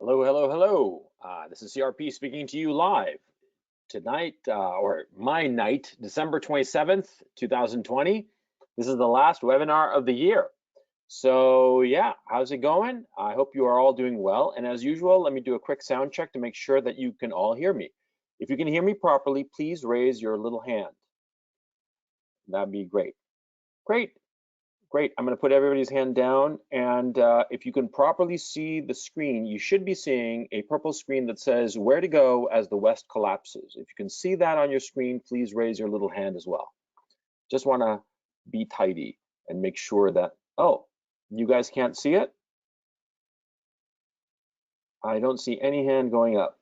Hello, hello, hello. This is CRP speaking to you live tonight, or my night, December 27th, 2020. This is the last webinar of the year. So yeah, how's it going? I hope you are all doing well. And as usual, let me do a quick sound check to make sure that you can all hear me. If you can hear me properly, please raise your little hand. That'd be great. Great. Great, I'm going to put everybody's hand down, and if you can properly see the screen, you should be seeing a purple screen that says where to go as the West collapses. If you can see that on your screen, please raise your little hand as well. Just want to be tidy and make sure that, oh, you guys can't see it? I don't see any hand going up.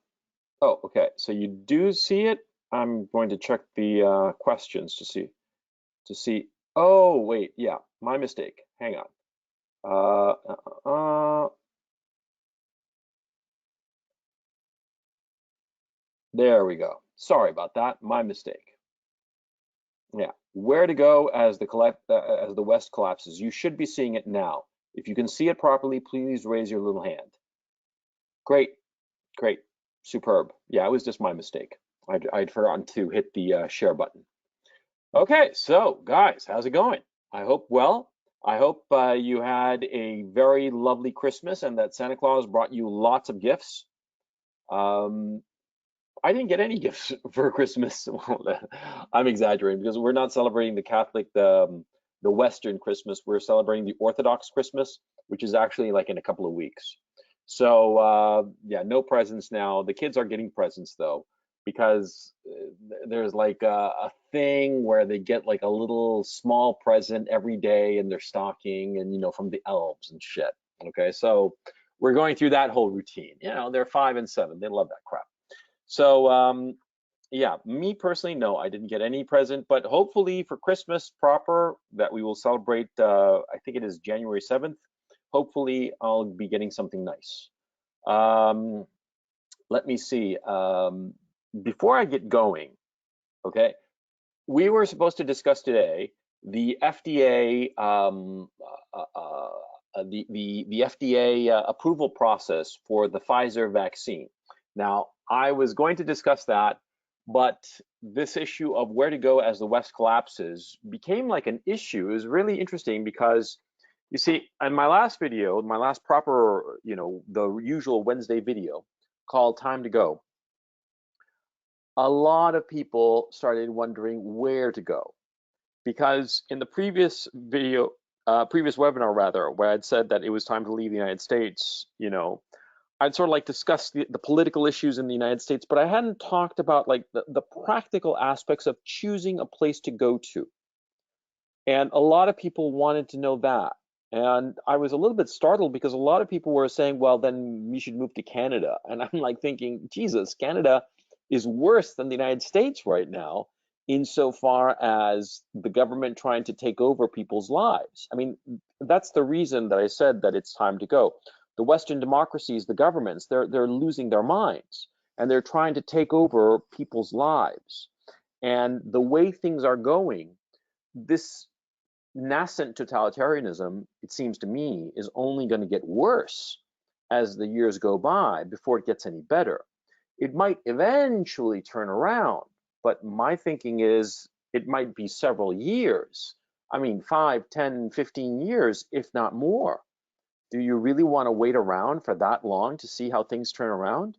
Oh, okay, so you do see it. I'm going to check the questions to see. Oh, wait, yeah, my mistake. Hang on. There we go. Sorry about that. My mistake. Yeah, where to go as the West collapses. You should be seeing it now. If you can see it properly, please raise your little hand. Great, great, superb. Yeah, it was just my mistake. I'd forgotten to hit the share button. Okay, so guys, how's it going? I hope well. I hope you had a very lovely Christmas and that Santa Claus brought you lots of gifts. I didn't get any gifts for Christmas. I'm exaggerating because we're not celebrating the Catholic, the Western Christmas. We're celebrating the Orthodox Christmas, which is actually like in a couple of weeks. So yeah, no presents now. The kids are getting presents though, because there's like a thing where they get like a little small present every day in their stocking, and from the elves and shit. Okay, so we're going through that whole routine. They're 5 and 7. They love that crap. So yeah, me personally, no, I didn't get any present, but hopefully for Christmas proper that we will celebrate, I think it is January 7th. Hopefully I'll be getting something nice. Let me see. Before I get going, okay, we were supposed to discuss today the FDA, the FDA approval process for the Pfizer vaccine. Now, I was going to discuss that, but this issue of where to go as the West collapses became like an issue. It was really interesting because, you see, in my last video, my last proper, the usual Wednesday video called Time to Go, a lot of people started wondering where to go. Because in the previous video, previous webinar rather, where I'd said that it was time to leave the United States, I'd sort of like discuss the political issues in the United States, but I hadn't talked about like the practical aspects of choosing a place to go to. And a lot of people wanted to know that. And I was a little bit startled because a lot of people were saying, well, then we should move to Canada. And I'm like thinking, Jesus, Canada is worse than the United States right now, insofar as the government trying to take over people's lives. I mean, that's the reason that I said that it's time to go. The Western democracies, the governments, they're losing their minds, and they're trying to take over people's lives. And the way things are going, this nascent totalitarianism, it seems to me, is only going to get worse as the years go by before it gets any better. It might eventually turn around, but my thinking is it might be several years. I mean, 5, 10, 15 years, if not more. Do you really want to wait around for that long to see how things turn around?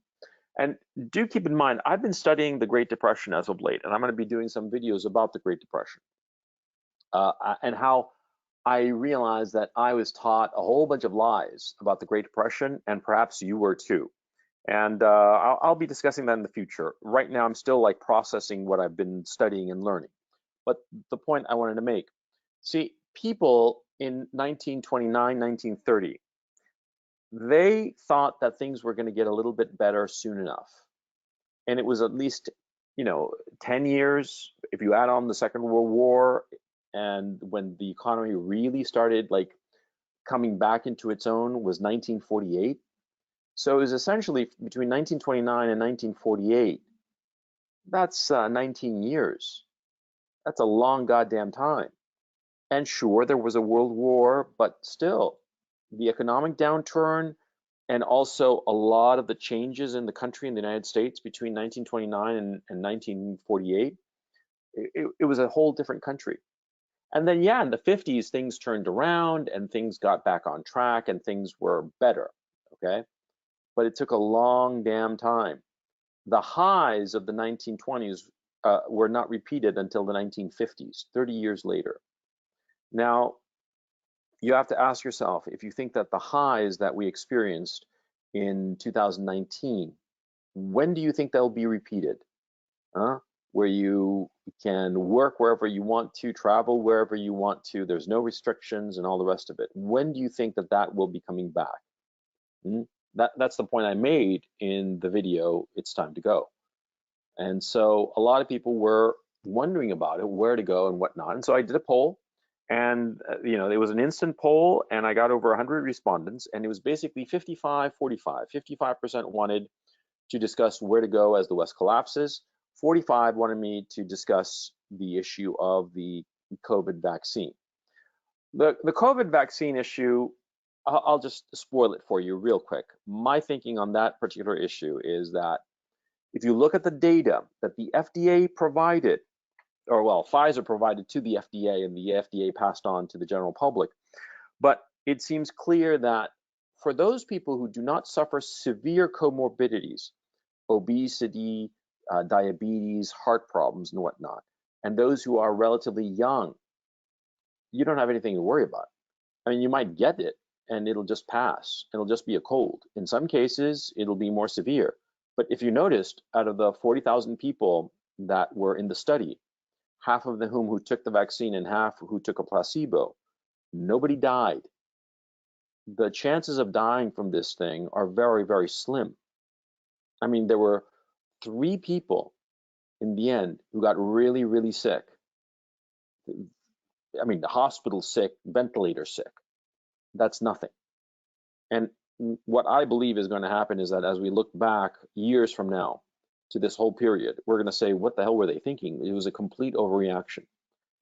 And do keep in mind, I've been studying the Great Depression as of late, and I'm going to be doing some videos about the Great Depression and how I realized that I was taught a whole bunch of lies about the Great Depression, and perhaps you were too. And I'll be discussing that in the future. Right now, I'm still like processing what I've been studying and learning. But the point I wanted to make, see, people in 1929, 1930, they thought that things were going to get a little bit better soon enough. And it was at least, 10 years, if you add on the Second World War, and when the economy really started like coming back into its own was 1948. So it was essentially between 1929 and 1948. That's 19 years. That's a long goddamn time. And sure, there was a world war, but still, the economic downturn and also a lot of the changes in the country in the United States between 1929 and 1948, it was a whole different country. And then, yeah, in the 50s, things turned around and things got back on track and things were better, okay? But it took a long damn time. The highs of the 1920s were not repeated until the 1950s, 30 years later. Now, you have to ask yourself, if you think that the highs that we experienced in 2019, when do you think they'll be repeated? Where you can work wherever you want to, travel wherever you want to, there's no restrictions and all the rest of it. When do you think that that will be coming back? That's the point I made in the video, It's Time to Go. And so a lot of people were wondering about it, where to go and whatnot. And so I did a poll, and it was an instant poll, and I got over 100 respondents, and it was basically 55-45. 55% wanted to discuss where to go as the West collapses. 45 wanted me to discuss the issue of the COVID vaccine. The COVID vaccine issue, I'll just spoil it for you real quick. My thinking on that particular issue is that if you look at the data that the FDA provided, or well, Pfizer provided to the FDA and the FDA passed on to the general public, but it seems clear that for those people who do not suffer severe comorbidities, obesity, diabetes, heart problems, and whatnot, and those who are relatively young, you don't have anything to worry about. I mean, you might get it and it'll just pass. It'll just be a cold. In some cases, it'll be more severe. But if you noticed, out of the 40,000 people that were in the study, half of whom who took the vaccine and half who took a placebo, nobody died. The chances of dying from this thing are very, very slim. I mean, there were 3 people in the end who got really, really sick. I mean, the hospital sick, ventilator sick. That's nothing. And what I believe is going to happen is that as we look back years from now to this whole period, we're going to say, what the hell were they thinking? It was a complete overreaction.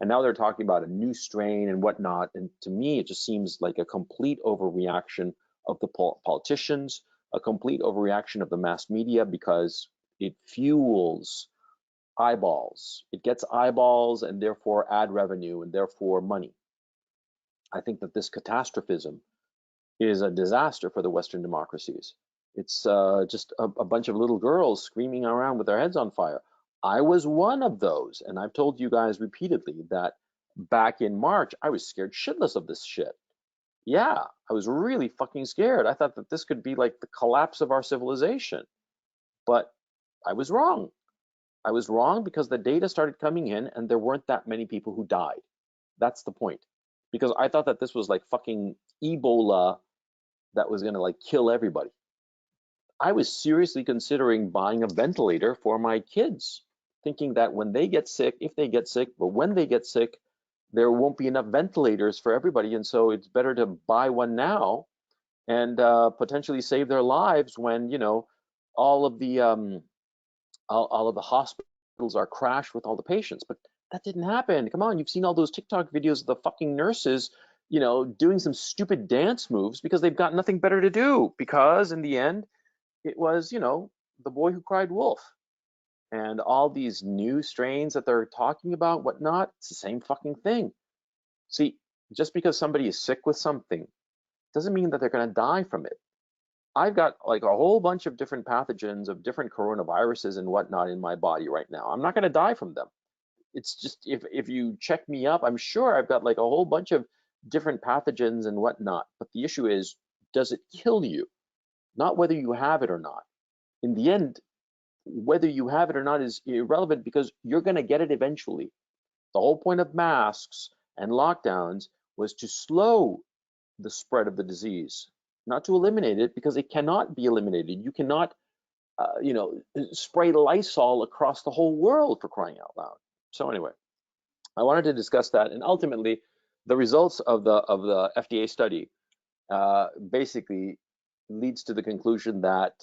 And now they're talking about a new strain and whatnot. And to me, it just seems like a complete overreaction of the politicians, a complete overreaction of the mass media, because it fuels eyeballs. It gets eyeballs and therefore ad revenue and therefore money. I think that this catastrophism is a disaster for the Western democracies. It's just a bunch of little girls screaming around with their heads on fire. I was one of those, and I've told you guys repeatedly that back in March, I was scared shitless of this shit. Yeah, I was really fucking scared. I thought that this could be like the collapse of our civilization. But I was wrong. I was wrong because the data started coming in and there weren't that many people who died. That's the point. Because I thought that this was like fucking Ebola that was gonna like kill everybody. I was seriously considering buying a ventilator for my kids, thinking that when they get sick, if they get sick, but when they get sick, there won't be enough ventilators for everybody. And so it's better to buy one now and potentially save their lives when, all of the hospitals are crashed with all the patients. But that didn't happen. Come on, you've seen all those TikTok videos of the fucking nurses, doing some stupid dance moves because they've got nothing better to do. Because in the end, it was, the boy who cried wolf. And all these new strains that they're talking about, whatnot, it's the same fucking thing. See, just because somebody is sick with something doesn't mean that they're going to die from it. I've got like a whole bunch of different pathogens of different coronaviruses and whatnot in my body right now. I'm not going to die from them. It's just if you check me up, I'm sure I've got like a whole bunch of different pathogens and whatnot. But the issue is, does it kill you? Not whether you have it or not. In the end, whether you have it or not is irrelevant because you're going to get it eventually. The whole point of masks and lockdowns was to slow the spread of the disease, not to eliminate it, because it cannot be eliminated. You cannot, spray Lysol across the whole world, for crying out loud. So anyway, I wanted to discuss that, and ultimately, the results of the FDA study basically leads to the conclusion that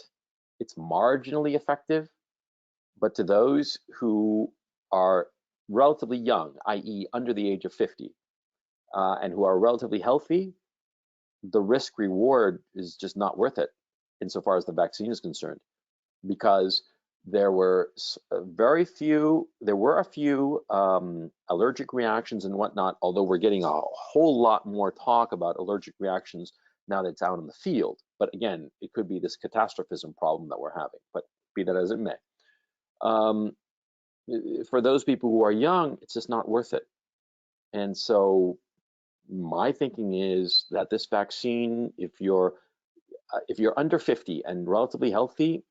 it's marginally effective, but to those who are relatively young, i.e. under the age of 50, and who are relatively healthy, the risk reward is just not worth it. insofar as the vaccine is concerned, because there were a few allergic reactions and whatnot, although we're getting a whole lot more talk about allergic reactions now that it's out in the field. But again, it could be this catastrophism problem that we're having, but be that as it may. For those people who are young, it's just not worth it. And so my thinking is that this vaccine, if you're under 50 and relatively healthy,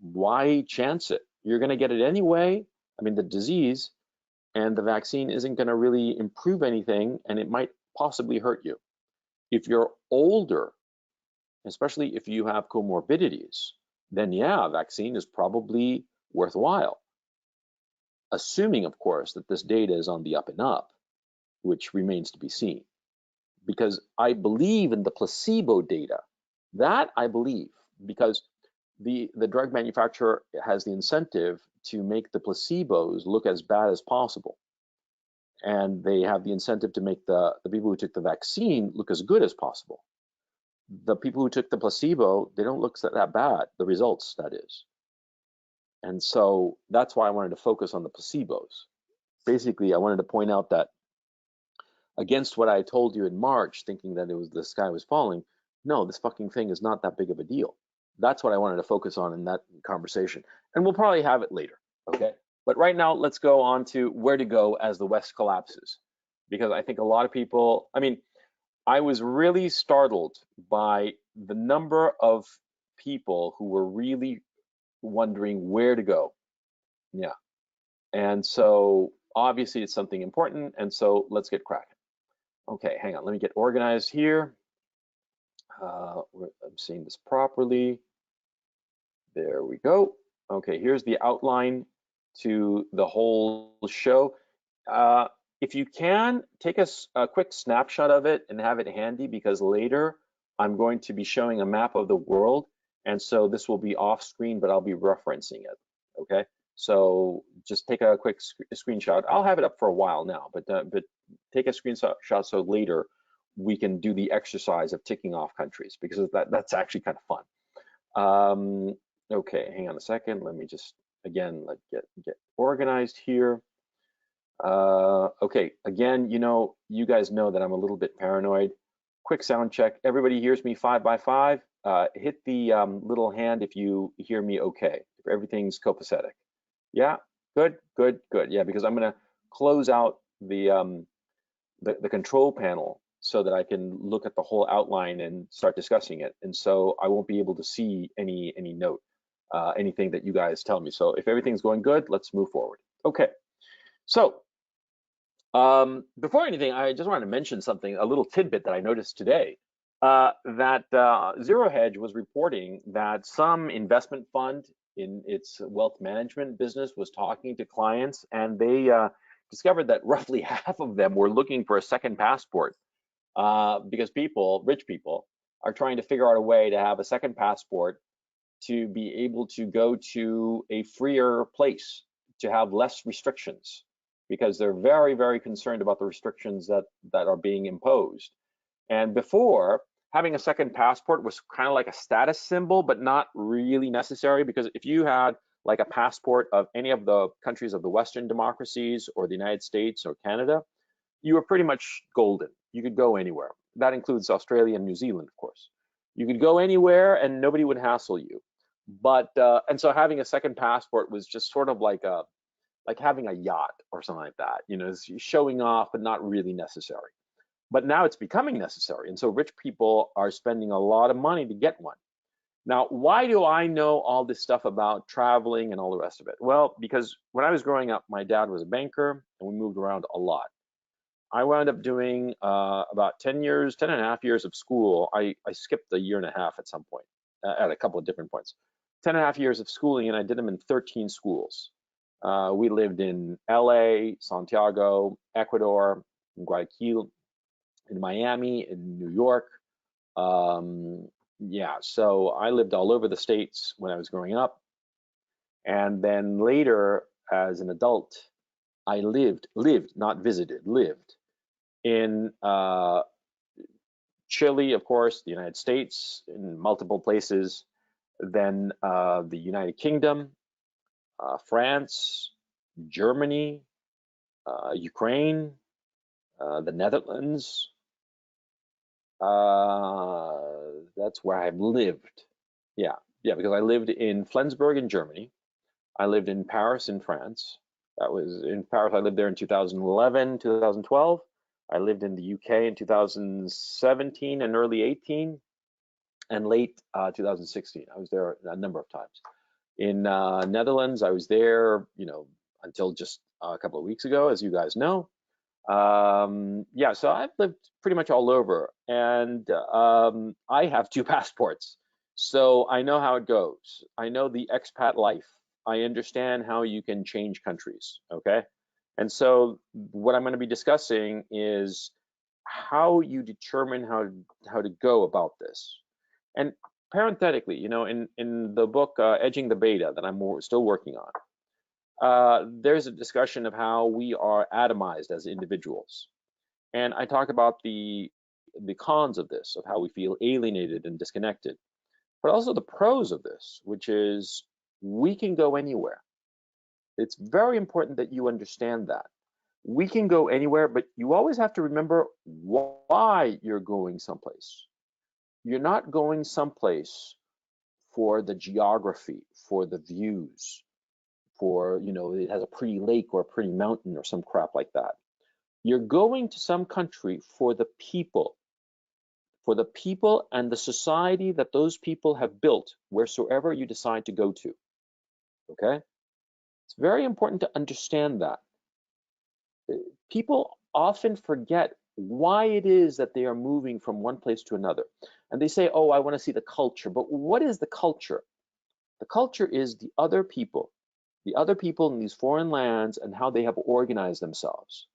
why chance it? You're going to get it anyway. I mean, the disease and the vaccine isn't going to really improve anything, and it might possibly hurt you. If you're older, especially if you have comorbidities, then yeah, vaccine is probably worthwhile. Assuming, of course, that this data is on the up and up, which remains to be seen. Because I believe in the placebo data. That I believe, because the drug manufacturer has the incentive to make the placebos look as bad as possible. And they have the incentive to make the people who took the vaccine look as good as possible. The people who took the placebo, they don't look that bad, the results, that is. And so that's why I wanted to focus on the placebos. Basically, I wanted to point out that against what I told you in March, thinking that the sky was falling, no, this fucking thing is not that big of a deal. That's what I wanted to focus on in that conversation. And we'll probably have it later, okay? But right now, let's go on to where to go as the West collapses. Because I think a lot of people, I was really startled by the number of people who were really wondering where to go. Yeah. And so obviously it's something important. And so let's get cracking. Okay, hang on, let me get organized here. I'm seeing this properly. There we go. Okay, here's the outline to the whole show. If you can, take a quick snapshot of it and have it handy, because later I'm going to be showing a map of the world, and so this will be off screen, but I'll be referencing it, okay? So just take a quick screenshot. I'll have it up for a while now, but take a screenshot so later we can do the exercise of ticking off countries, because that's actually kind of fun. Okay, hang on a second. Let me just, again, get organized here. Okay, again, you guys know that I'm a little bit paranoid. Quick sound check. Everybody hears me 5 by 5. Hit the little hand if you hear me okay, if everything's copacetic. Yeah, good. Yeah, because I'm gonna close out the control panel so that I can look at the whole outline and start discussing it. And so I won't be able to see any note, anything that you guys tell me. So if everything's going good, let's move forward. Okay, so before anything, I just wanted to mention something, a little tidbit that I noticed today, that Zero Hedge was reporting that some investment fund in its wealth management business was talking to clients, and they discovered that roughly half of them were looking for a second passport, because rich people, are trying to figure out a way to have a second passport to be able to go to a freer place, to have less restrictions, because they're very, very concerned about the restrictions that are being imposed. And before, having a second passport was kind of like a status symbol, but not really necessary, because if you had like a passport of any of the countries of the Western democracies or the United States or Canada, you were pretty much golden. You could go anywhere. That includes Australia and New Zealand, of course. You could go anywhere and nobody would hassle you. But and so having a second passport was just sort of like having a yacht or something like that, it's showing off, but not really necessary. But now it's becoming necessary, and so rich people are spending a lot of money to get one. Now, why do I know all this stuff about traveling and all the rest of it? Well, because when I was growing up, my dad was a banker, and we moved around a lot. I wound up doing about 10 and a half years of school. I skipped a year and a half at some point, at a couple of different points. 10 and a half years of schooling, and I did them in 13 schools. We lived in LA, Santiago, Ecuador, in Guayaquil, in Miami, in New York. Yeah, so I lived all over the States when I was growing up. And then later, as an adult, I lived, not visited, lived in Chile, of course, the United States in multiple places, then the United Kingdom, France, Germany, Ukraine, the Netherlands. That's where I've lived. Yeah, because I lived in Flensburg in Germany. I lived in Paris in France. That was in Paris. I lived there in 2011, 2012. I lived in the UK in 2017 and early 18 and late 2016. I was there a number of times. In Netherlands, I was there, until just a couple of weeks ago, as you guys know. Yeah, so I've lived pretty much all over, and I have two passports, so I know how it goes. I know the expat life. I understand how you can change countries, okay? And so what I'm going to be discussing is how you determine how to go about this. And parenthetically, in the book Edging the Beta that I'm still working on, there's a discussion of how we are atomized as individuals. And I talk about the cons of this, of how we feel alienated and disconnected, but also the pros of this, which is we can go anywhere. It's very important that you understand that. We can go anywhere, but you always have to remember why you're going someplace. You're not going someplace for the geography, for the views, for, it has a pretty lake or a pretty mountain or some crap like that. You're going to some country for the people and the society that those people have built wheresoever you decide to go to, okay? It's very important to understand that. People often forget why it is that they are moving from one place to another. And they say, oh, I want to see the culture. But what is the culture? The culture is the other people in these foreign lands and how they have organized themselves.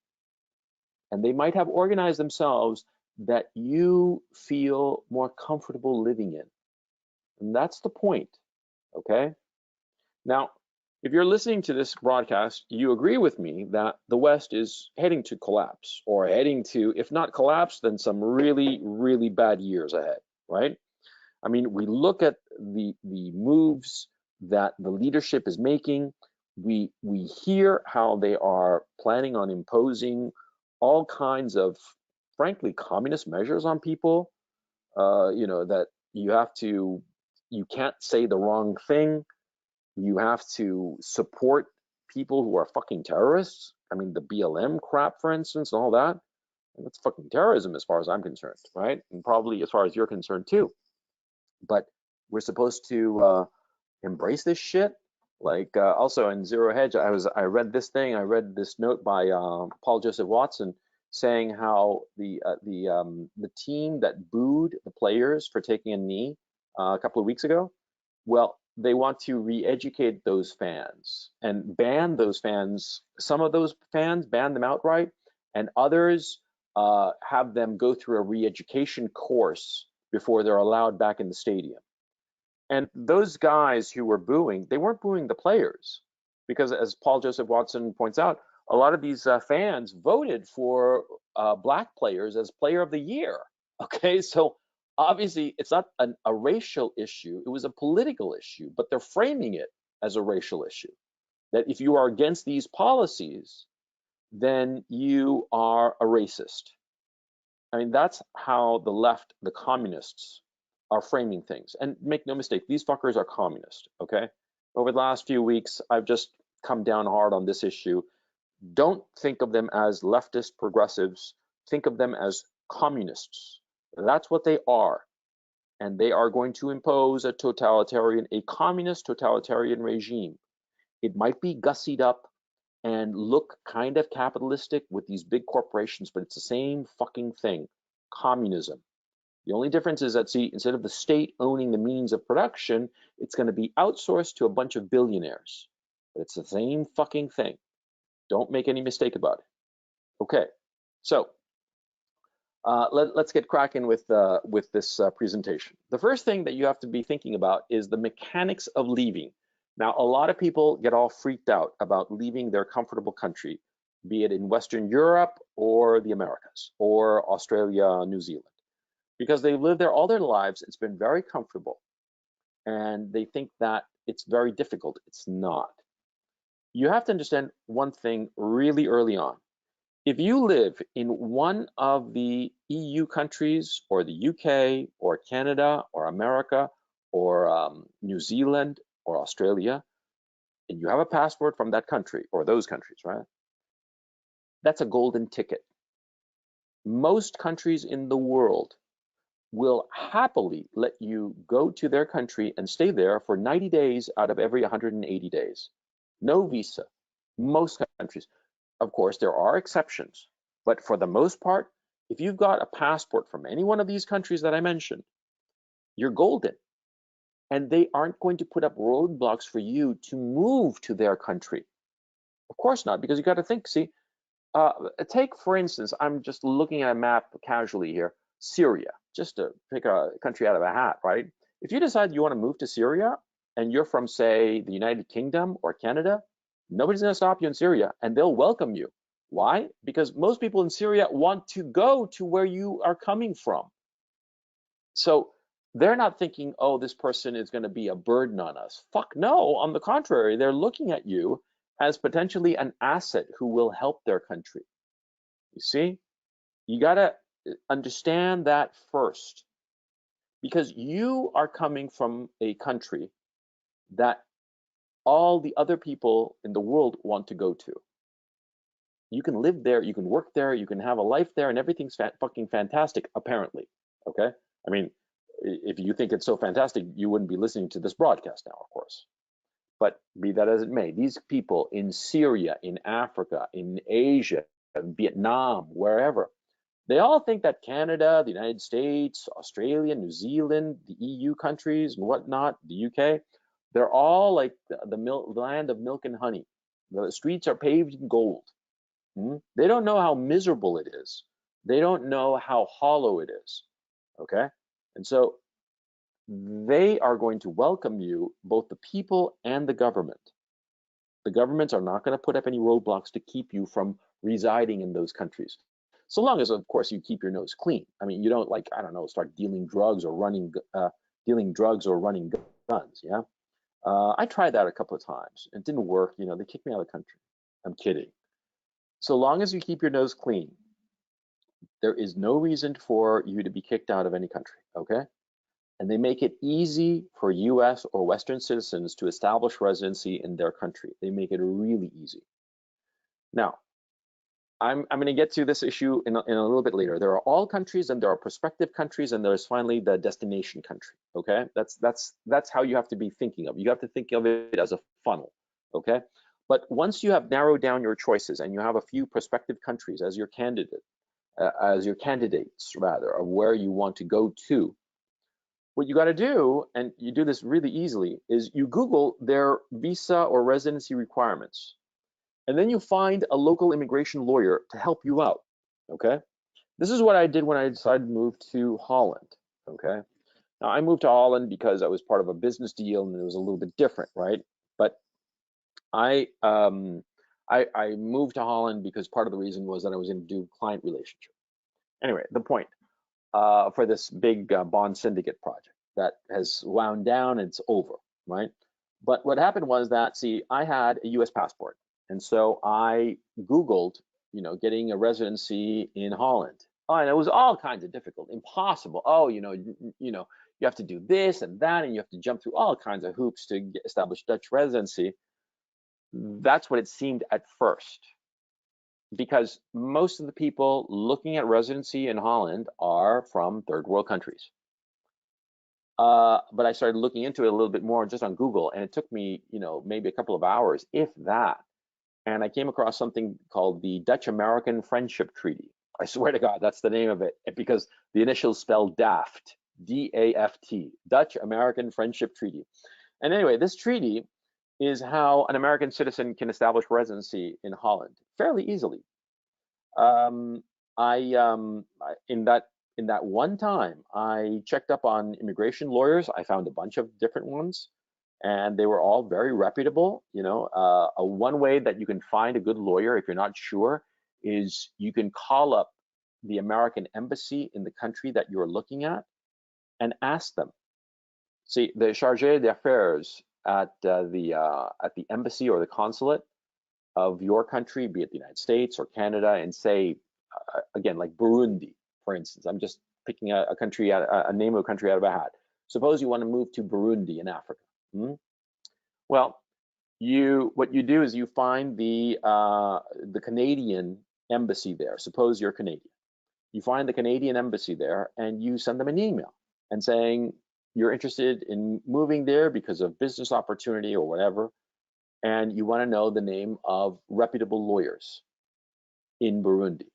And they might have organized themselves that you feel more comfortable living in. And that's the point, okay? Now, if you're listening to this broadcast, you agree with me that the West is heading to collapse, or heading to, if not collapse, then some really, really bad years ahead, right? I mean, we look at the moves that the leadership is making. We hear how they are planning on imposing all kinds of, frankly, communist measures on people. That you can't say the wrong thing. You have to support people who are fucking terrorists. I mean, the BLM crap, for instance, and all that. And that's fucking terrorism as far as I'm concerned, right? And probably as far as you're concerned too. But we're supposed to embrace this shit. Like also in Zero Hedge, I read this note by Paul Joseph Watson saying how the team that booed the players for taking a knee a couple of weeks ago, well, they want to re-educate those fans and ban those fans. Some of those fans, ban them outright, and others have them go through a re-education course before they're allowed back in the stadium. And those guys who were booing, they weren't booing the players, because as Paul Joseph Watson points out, a lot of these fans voted for black players as player of the year. Okay, so obviously it's not a racial issue, it was a political issue, but they're framing it as a racial issue. That if you are against these policies, then you are a racist. I mean, that's how the left, the communists, are framing things. And make no mistake, these fuckers are communist, okay? Over the last few weeks, I've just come down hard on this issue. Don't think of them as leftist progressives. Think of them as communists. That's what they are. And they are going to impose a communist totalitarian regime. It might be gussied up and look kind of capitalistic with these big corporations, but it's the same fucking thing, communism. The only difference is that, see, instead of the state owning the means of production, it's going to be outsourced to a bunch of billionaires. But it's the same fucking thing. Don't make any mistake about it. Okay, so let's get cracking with this presentation. The first thing that you have to be thinking about is the mechanics of leaving. Now, a lot of people get all freaked out about leaving their comfortable country, be it in Western Europe or the Americas or Australia, New Zealand. because they've lived there all their lives. It's been very comfortable, and they think that it's very difficult. It's not. You have to understand one thing really early on. If you live in one of the EU countries, or the UK, or Canada, or America, or New Zealand, or Australia, and you have a passport from that country or those countries, right? That's a golden ticket. Most countries in the world will happily let you go to their country and stay there for 90 days out of every 180 days. No visa. Most countries. Of course, there are exceptions, but for the most part, if you've got a passport from any one of these countries that I mentioned, you're golden. And they aren't going to put up roadblocks for you to move to their country. Of course not, because you got to think, see, take, for instance, I'm just looking at a map casually here, Syria, just to pick a country out of a hat, right? If you decide you want to move to Syria and you're from, say, the United Kingdom or Canada, nobody's going to stop you in Syria, and they'll welcome you. Why? Because most people in Syria want to go to where you are coming from. So they're not thinking, oh, this person is going to be a burden on us. Fuck no. On the contrary, they're looking at you as potentially an asset who will help their country. You see, you got to understand that first, because you are coming from a country that all the other people in the world want to go to. You can live there, you can work there, you can have a life there, and everything's fucking fantastic, apparently. Okay? I mean, if you think it's so fantastic, you wouldn't be listening to this broadcast now, of course. But be that as it may, these people in Syria, in Africa, in Asia, Vietnam, wherever, they all think that Canada, the United States, Australia, New Zealand, the EU countries and whatnot, the UK, they're all like the land of milk and honey. The streets are paved in gold. They don't know how miserable it is. They don't know how hollow it is. Okay? And so they are going to welcome you, both the people and the government. The governments are not going to put up any roadblocks to keep you from residing in those countries. So long as, of course, you keep your nose clean. I mean, you don't, like, I don't know, start dealing drugs or running guns. Yeah. I tried that a couple of times. It didn't work. You know, they kicked me out of the country. I'm kidding. So long as you keep your nose clean, there is no reason for you to be kicked out of any country. Okay. And they make it easy for US or Western citizens to establish residency in their country. They make it really easy. Now, I'm going to get to this issue in a little bit later. There are all countries, and there are prospective countries, and there's finally the destination country. Okay, that's how you have to be thinking of it. You have to think of it as a funnel. Okay, but once you have narrowed down your choices and you have a few prospective countries as your candidates rather, of where you want to go to, what you got to do, and you do this really easily, is you Google their visa or residency requirements. And then you find a local immigration lawyer to help you out, okay? This is what I did when I decided to move to Holland, okay? Now, I moved to Holland because I was part of a business deal and it was a little bit different, right? But I moved to Holland because part of the reason was that I was going to do client relationship. Anyway, the point for this big bond syndicate project that has wound down, and it's over, right? But what happened was that, see, I had a US passport. And so I Googled, you know, getting a residency in Holland. Oh, and it was all kinds of difficult, impossible. Oh, you have to do this and that, and you have to jump through all kinds of hoops to establish Dutch residency. That's what it seemed at first, because most of the people looking at residency in Holland are from third world countries. But I started looking into it a little bit more just on Google, and it took me, maybe a couple of hours, if that. And I came across something called the Dutch-American Friendship Treaty. I swear to God, that's the name of it, because the initials spell DAFT, D-A-F-T, Dutch-American Friendship Treaty. And anyway, this treaty is how an American citizen can establish residency in Holland fairly easily. In that one time, I checked up on immigration lawyers. I found a bunch of different ones, and they were all very reputable. One way that you can find a good lawyer if you're not sure is you can call up the American embassy in the country that you're looking at and ask them. See, the chargé d'affaires at the embassy or the consulate of your country, be it the United States or Canada, and say, again, like Burundi, for instance. I'm just picking a country, a name of a country out of a hat. Suppose you want to move to Burundi in Africa. Well, what you do is you find the Canadian embassy there. Suppose you're Canadian. You find the Canadian embassy there and you send them an email and saying you're interested in moving there because of business opportunity or whatever, and you want to know the name of reputable lawyers in Burundi.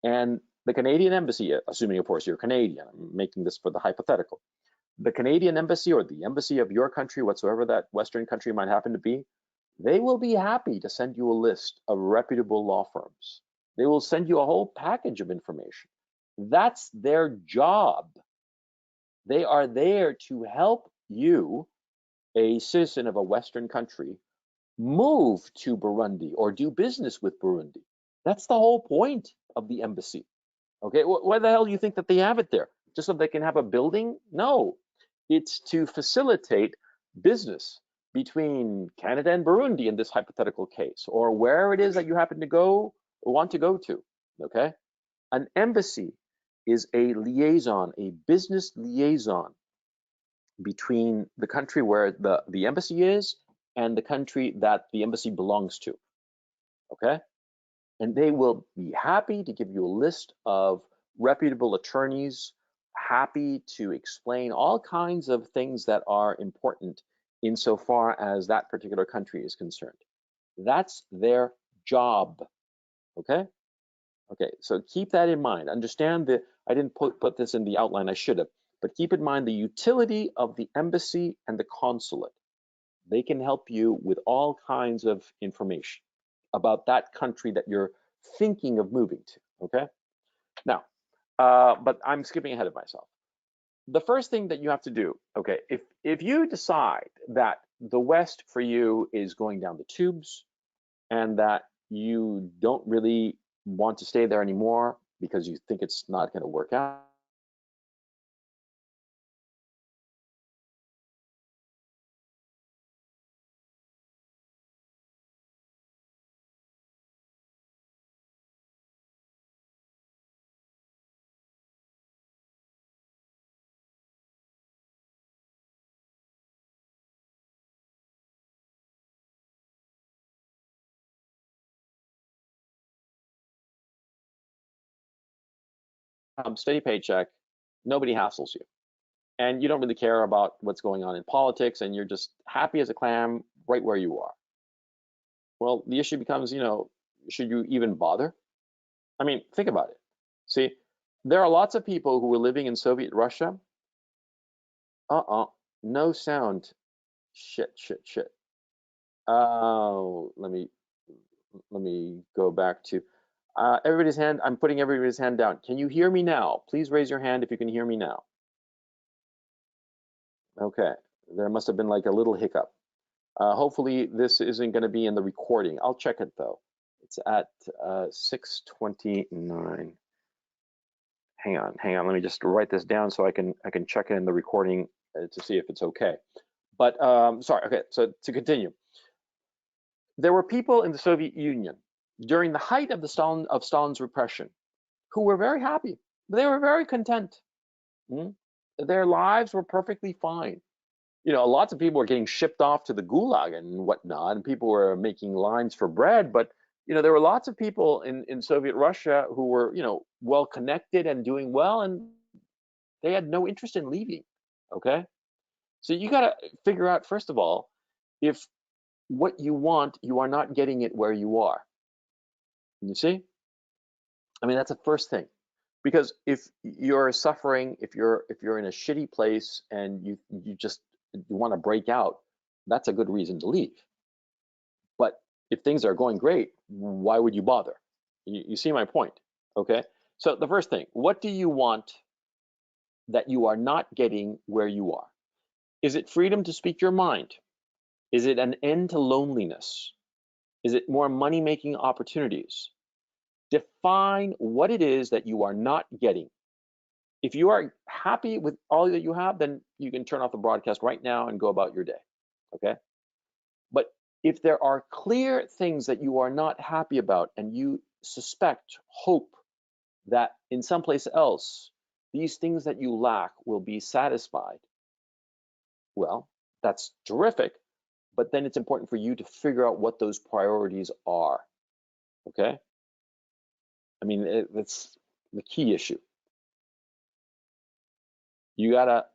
And the Canadian embassy, assuming of course you're Canadian, I'm making this for the hypothetical, the Canadian embassy or the embassy of your country, whatsoever that Western country might happen to be, they will be happy to send you a list of reputable law firms. They will send you a whole package of information. That's their job. They are there to help you, a citizen of a Western country, move to Burundi or do business with Burundi. That's the whole point of the embassy. Okay, why the hell do you think that they have it there? Just so they can have a building? No, it's to facilitate business between Canada and Burundi in this hypothetical case, or where it is that you happen to go or want to go to. Okay, an embassy is a liaison, a business liaison between the country where the embassy is and the country that the embassy belongs to. Okay, and they will be happy to give you a list of reputable attorneys, happy to explain all kinds of things that are important insofar as that particular country is concerned. That's their job. Okay? Okay, so keep that in mind. Understand that I didn't put this in the outline, I should have, but keep in mind the utility of the embassy and the consulate. They can help you with all kinds of information about that country that you're thinking of moving to, okay? Now, but I'm skipping ahead of myself. The first thing that you have to do, okay, if you decide that the West for you is going down the tubes and that you don't really want to stay there anymore because you think it's not going to work out, steady paycheck, nobody hassles you, and you don't really care about what's going on in politics, and you're just happy as a clam right where you are. Well, the issue becomes, should you even bother? I mean, think about it. See, there are lots of people who were living in Soviet Russia. No sound. Shit. Oh, let me go back to everybody's hand. I'm putting everybody's hand down. Can you hear me now? Please raise your hand if you can hear me now. Okay, there must have been like a little hiccup. Hopefully this isn't going to be in the recording. I'll check it though. It's at 6:29. Hang on. Let me just write this down so I can check it in the recording to see if it's okay. But sorry. Okay, so to continue, there were people in the Soviet Union during the height of Stalin's repression who were very happy. They were very content. Their lives were perfectly fine. Lots of people were getting shipped off to the gulag and whatnot, and people were making lines for bread. But there were lots of people in Soviet Russia who were well connected and doing well, and they had no interest in leaving. Okay, so you got to figure out first of all if what you want, you are not getting it where you are. You see? I mean, that's the first thing. Because if you're suffering, if you're in a shitty place and you want to break out, that's a good reason to leave. But if things are going great, why would you bother? You see my point, okay? So the first thing, what do you want that you are not getting where you are? Is it freedom to speak your mind? Is it an end to loneliness? Is it more money-making opportunities? Define what it is that you are not getting. If you are happy with all that you have, then you can turn off the broadcast right now and go about your day, okay? But if there are clear things that you are not happy about and you suspect, hope that in someplace else, these things that you lack will be satisfied, well, that's terrific, but then it's important for you to figure out what those priorities are, okay? I mean, that's the key issue. You gotta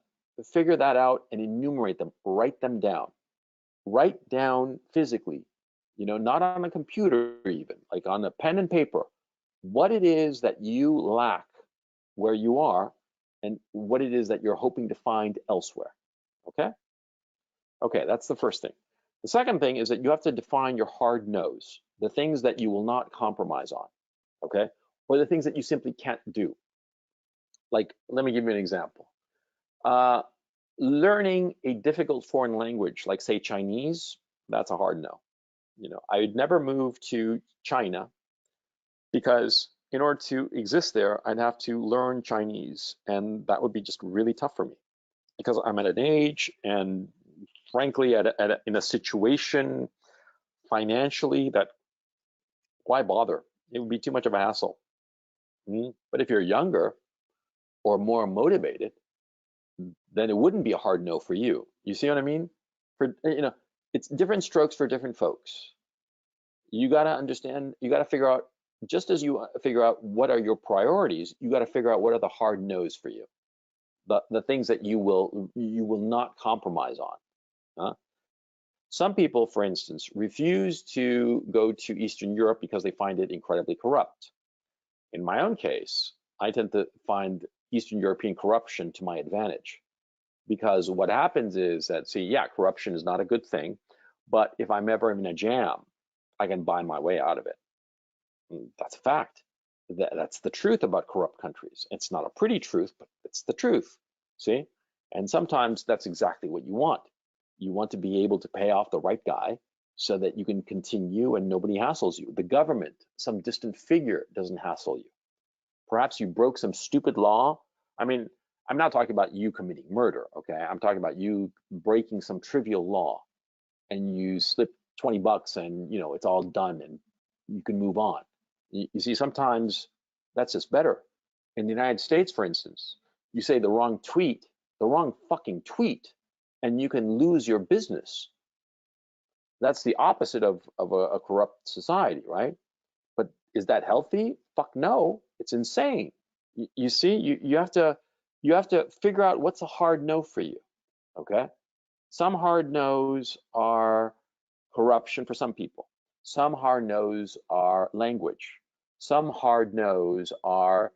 figure that out and enumerate them, write them down. Write down physically, not on a computer even, like on a pen and paper, what it is that you lack where you are and what it is that you're hoping to find elsewhere, okay? Okay, that's the first thing. The second thing is that you have to define your hard no's, the things that you will not compromise on, okay? Or the things that you simply can't do. Like, let me give you an example. Learning a difficult foreign language, like say Chinese, that's a hard no. I would never move to China because in order to exist there, I'd have to learn Chinese, and that would be just really tough for me because I'm at an age and frankly in a situation financially that why bother? It would be too much of a hassle. But if you're younger or more motivated, then it wouldn't be a hard no for you. You see what I mean? It's different strokes for different folks. You got to understand, you got to figure out, just as you figure out what are your priorities, you got to figure out what are the hard no's for you, the things that you will not compromise on. Huh? Some people, for instance, refuse to go to Eastern Europe because they find it incredibly corrupt. In my own case, I tend to find Eastern European corruption to my advantage, because what happens is that, see, yeah, corruption is not a good thing, but if I'm ever in a jam, I can buy my way out of it. That's a fact. That's the truth about corrupt countries. It's not a pretty truth, but it's the truth. See? And sometimes that's exactly what you want. You want to be able to pay off the right guy so that you can continue and nobody hassles you. The government, some distant figure, doesn't hassle you. Perhaps you broke some stupid law. I mean, I'm not talking about you committing murder, okay? I'm talking about you breaking some trivial law and you slip 20 bucks and it's all done and you can move on. You see, sometimes that's just better. In the United States, for instance, you say the wrong tweet, the wrong fucking tweet, and you can lose your business. That's the opposite of a corrupt society, right? But is that healthy? Fuck no, it's insane. You see, you have to figure out what's a hard no for you, okay? Some hard no's are corruption for some people. Some hard no's are language. Some hard no's are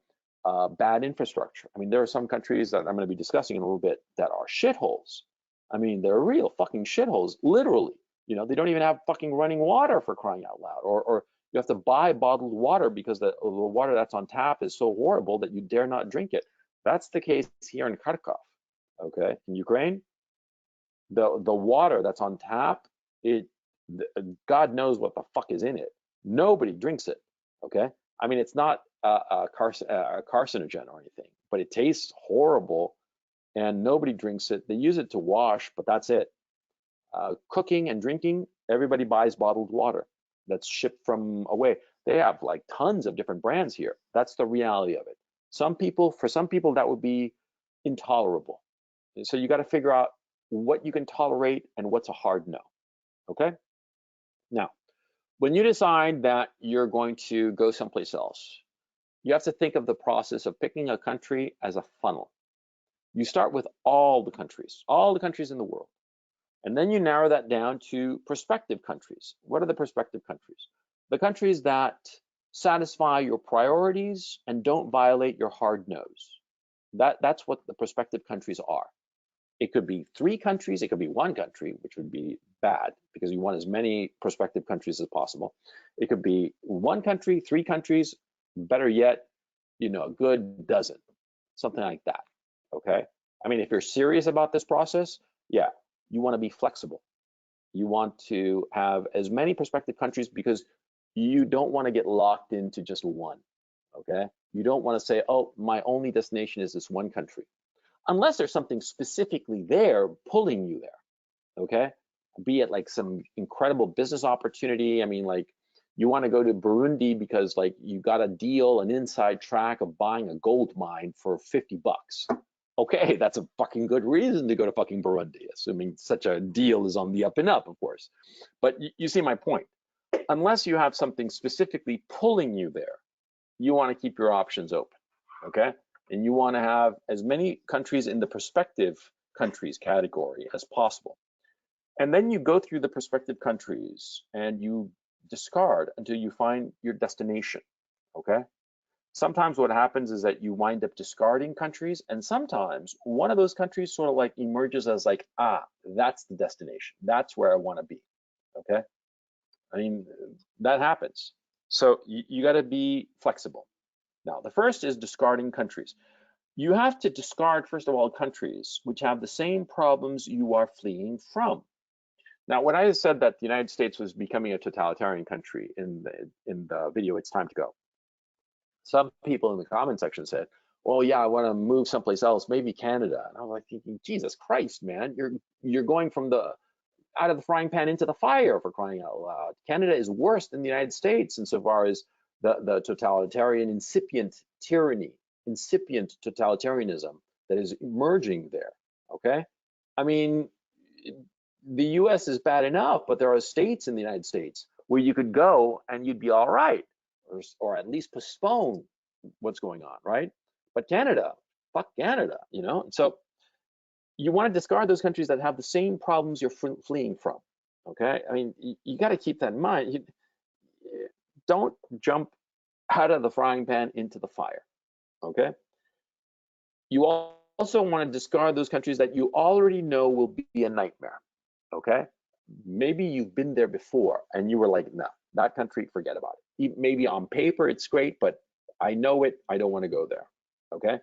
bad infrastructure. I mean, there are some countries that I'm going to be discussing in a little bit that are shitholes. I mean, they're real fucking shitholes, literally. They don't even have fucking running water, for crying out loud. Or you have to buy bottled water because the water that's on tap is so horrible that you dare not drink it. That's the case here in Kharkov, okay? In Ukraine, the water that's on tap, God knows what the fuck is in it. Nobody drinks it, okay? I mean, it's not a carcinogen or anything, but it tastes horrible and nobody drinks it. They use it to wash, but that's it. Cooking and drinking, everybody buys bottled water that's shipped from away. They have like tons of different brands here. That's the reality of it. For some people, that would be intolerable. So you got to figure out what you can tolerate and what's a hard no, okay? Now, when you decide that you're going to go someplace else, you have to think of the process of picking a country as a funnel. You start with all the countries in the world, and then you narrow that down to prospective countries. What are the prospective countries? The countries that satisfy your priorities and don't violate your hard no's. That's what the prospective countries are. It could be 3 countries, it could be 1 country, which would be bad because you want as many prospective countries as possible. It could be 1 country, 3 countries, better yet, a good dozen, something like that, okay? I mean, if you're serious about this process, yeah, you want to be flexible. You want to have as many prospective countries because you don't want to get locked into just one, okay? You don't want to say, oh, my only destination is this one country, unless there's something specifically there pulling you there, okay? Be it like some incredible business opportunity. I mean, like you want to go to Burundi because like you got a deal, an inside track of buying a gold mine for $50. Okay, that's a fucking good reason to go to fucking Burundi, assuming such a deal is on the up and up, of course. But you see my point. Unless you have something specifically pulling you there, you want to keep your options open, okay? And you want to have as many countries in the prospective countries category as possible. And then you go through the prospective countries and you discard until you find your destination, okay? Sometimes what happens is that you wind up discarding countries, and sometimes one of those countries sort of like emerges as like, ah, that's the destination. That's where I want to be, okay? I mean, that happens. So you got to be flexible. Now, the first is discarding countries. You have to discard, first of all, countries which have the same problems you are fleeing from. Now, when I said that the United States was becoming a totalitarian country in the video, It's Time to Go, some people in the comment section said, well, yeah, I want to move someplace else, maybe Canada. And I was like thinking, Jesus Christ, man, you're going from the out of the frying pan into the fire, for crying out loud. Canada is worse than the United States insofar as the totalitarian incipient tyranny, incipient totalitarianism that is emerging there, okay? I mean, the US is bad enough, but there are states in the United States where you could go and you'd be all right, or at least postpone what's going on, right? But Canada, fuck Canada, you know? So you want to discard those countries that have the same problems you're fleeing from, okay? I mean, you got to keep that in mind. Don't jump out of the frying pan into the fire, okay? You also want to discard those countries that you already know will be a nightmare, okay? Maybe you've been there before and you were like, no, that country, forget about it. Maybe on paper it's great, but I know it, I don't want to go there, okay?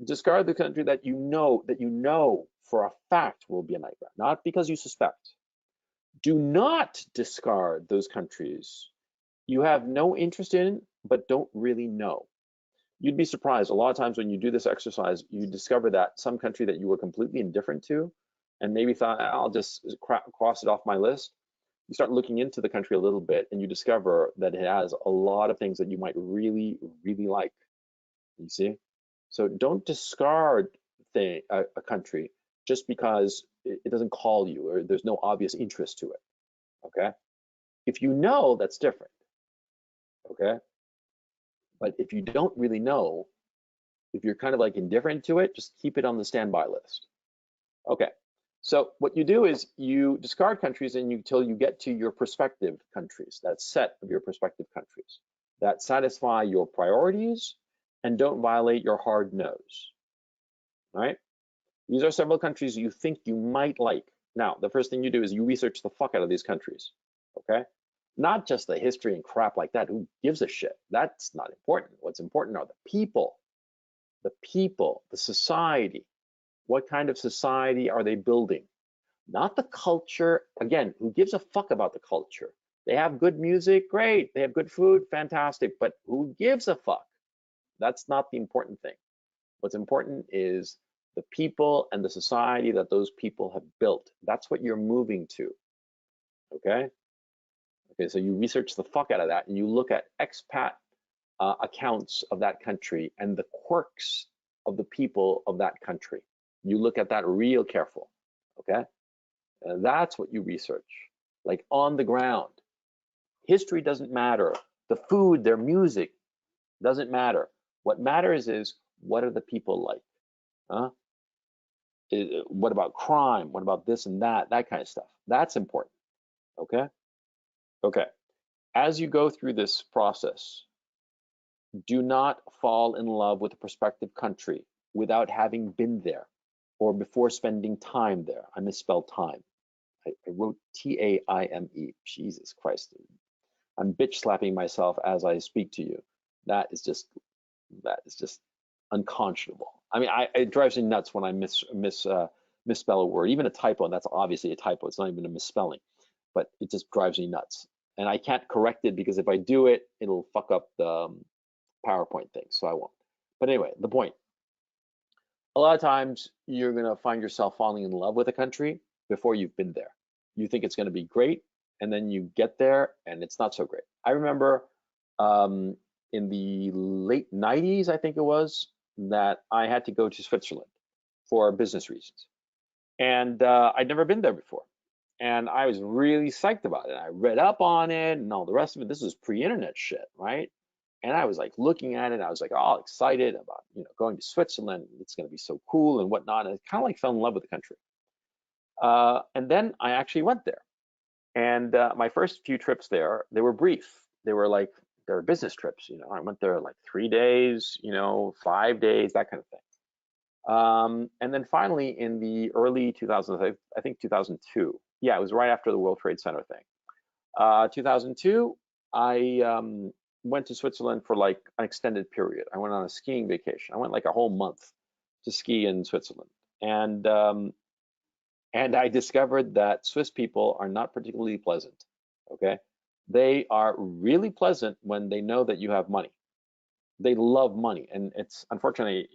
Discard the country that you know for a fact will be a nightmare, not because you suspect. Do not discard those countries you have no interest in, but don't really know. You'd be surprised. A lot of times when you do this exercise, you discover that some country that you were completely indifferent to and maybe thought, I'll just cross it off my list. You start looking into the country a little bit and you discover that it has a lot of things that you might really, really like. You see? So don't discard a country just because it doesn't call you or there's no obvious interest to it, okay? If you know, that's different, okay? But if you don't really know, if you're kind of like indifferent to it, just keep it on the standby list. Okay, so what you do is you discard countries until you get to your prospective countries, that set of your prospective countries that satisfy your priorities and don't violate your hard nose, right? These are several countries you think you might like. Now, the first thing you do is you research the fuck out of these countries, okay? Not just the history and crap like that. Who gives a shit? That's not important. What's important are the people, the society. What kind of society are they building? Not the culture. Again, who gives a fuck about the culture? They have good music, great. They have good food, fantastic. But who gives a fuck? That's not the important thing. What's important is the people and the society that those people have built. That's what you're moving to, okay? Okay, so you research the fuck out of that and you look at expat accounts of that country and the quirks of the people of that country. You look at that real careful, okay? And that's what you research, like on the ground. History doesn't matter. The food, their music doesn't matter. What matters is, what are the people like? Huh? What about crime? What about this and that kind of stuff? That's important, okay? Okay, as you go through this process, do not fall in love with a prospective country without having been there or before spending time there. I misspelled time. I wrote T-A-I-M-E. Jesus Christ. I'm bitch slapping myself as I speak to you. That is just unconscionable. I mean, it drives me nuts when I misspell a word, even a typo, and that's obviously a typo. It's not even a misspelling, but it just drives me nuts. and I can't correct it because if I do it, it'll fuck up the PowerPoint thing, so I won't. But anyway, the point. A lot of times you're gonna find yourself falling in love with a country before you've been there. You think it's gonna be great, and then you get there and it's not so great. I remember um, in the late 90s, I think it was, that I had to go to Switzerland for business reasons. And I'd never been there before. And I was really psyched about it. I read up on it and all the rest of it. This was pre-internet shit, right? And I was like looking at it. I was like all excited about, going to Switzerland. It's going to be so cool and whatnot. And I kind of like fell in love with the country. And then I actually went there. And my first few trips there, they were brief. They were business trips. I went there like 3 days, 5 days, that kind of thing. And then finally, in the early 2000s, I think 2002. Yeah, it was right after the World Trade Center thing. 2002, I went to Switzerland for like an extended period. I went on a skiing vacation. I went like a whole month to ski in Switzerland, and I discovered that Swiss people are not particularly pleasant. Okay, they are really pleasant when they know that you have money. They love money, and it's unfortunately.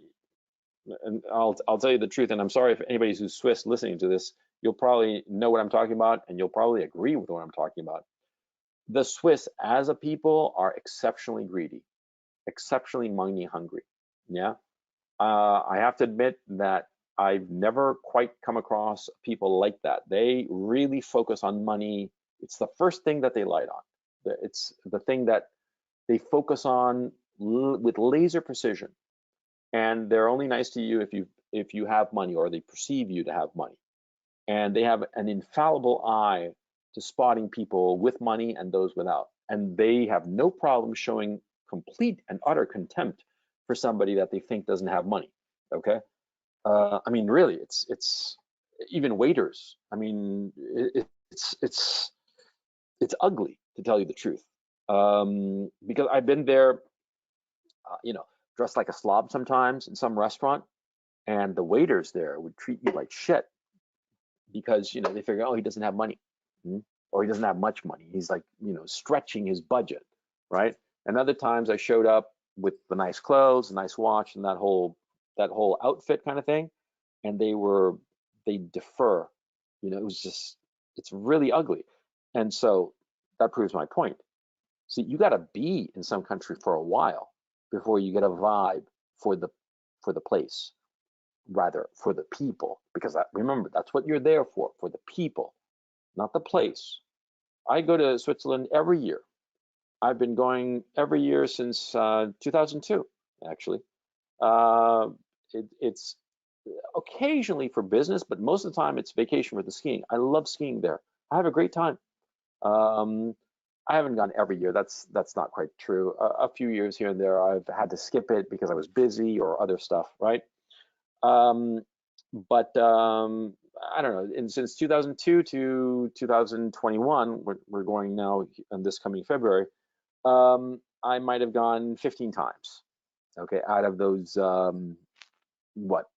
And I'll tell you the truth, and I'm sorry if anybody who's Swiss listening to this, you'll probably know what I'm talking about, and you'll probably agree with what I'm talking about. The Swiss, as a people, are exceptionally greedy, exceptionally money hungry. Yeah, I have to admit that I've never quite come across people like that. They really focus on money. It's the first thing that they light on. It's the thing that they focus on with laser precision. And they're only nice to you if you have money, or they perceive you to have money. And they have an infallible eye to spotting people with money and those without. And they have no problem showing complete and utter contempt for somebody that they think doesn't have money. Okay, I mean, really, it's even waiters. I mean, it's ugly, to tell you the truth, because I've been there, dressed like a slob sometimes in some restaurant, and the waiters there would treat you like shit because they figure, oh, he doesn't have money, or he doesn't have much money. He's like stretching his budget, right? And other times I showed up with the nice clothes, the nice watch, and that whole outfit kind of thing, and they defer. It's really ugly, and so that proves my point. So you got to be in some country for a while before you get a vibe for the place, rather for the people, because remember, that's what you're there for the people, not the place. I go to Switzerland every year. I've been going every year since 2002, actually. It's occasionally for business, but most of the time it's vacation for the skiing. I love skiing there. I have a great time. I haven't gone every year. That's not quite true. A few years here and there, I've had to skip it because I was busy or other stuff, right? But I don't know. And since 2002 to 2021, we're going now in this coming February. I might have gone 15 times. Okay, out of those what?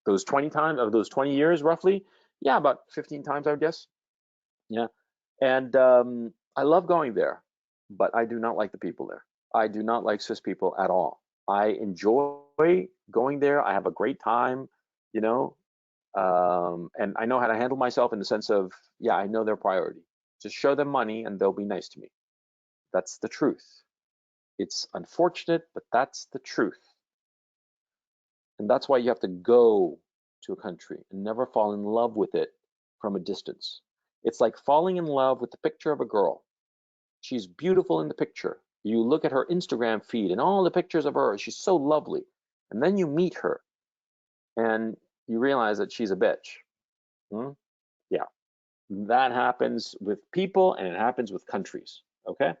Those 20 times of those 20 years, roughly. Yeah, about 15 times, I would guess. Yeah, and I love going there, but I do not like the people there. I do not like Swiss people at all. I enjoy going there. I have a great time, and I know how to handle myself in the sense of, yeah, I know their priority. Just show them money and they'll be nice to me. That's the truth. It's unfortunate, but that's the truth. And that's why you have to go to a country and never fall in love with it from a distance. It's like falling in love with the picture of a girl. She's beautiful in the picture. You look at her Instagram feed and all the pictures of her, she's so lovely. And then you meet her and you realize that she's a bitch. Yeah, that happens with people and it happens with countries, okay?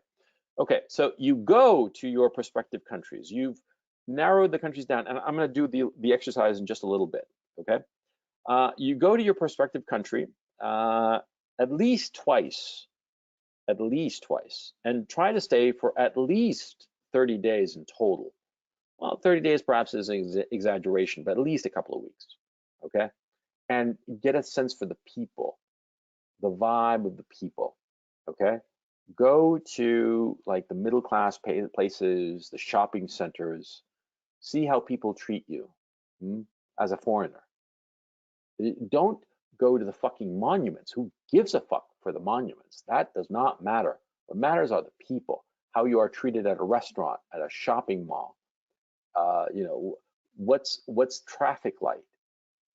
Okay, so you go to your prospective countries. You've narrowed the countries down, and I'm gonna do the exercise in just a little bit, okay? You go to your prospective country at least twice, and try to stay for at least 30 days in total. Well, 30 days perhaps is an exaggeration, but at least a couple of weeks, okay? And get a sense for the people, the vibe of the people. okay? Go to like the middle class places, the shopping centers, see how people treat you as a foreigner. Don't go to the fucking monuments. Who gives a fuck for the monuments? That does not matter. What matters are the people, how you are treated at a restaurant, at a shopping mall. You know, what's traffic like?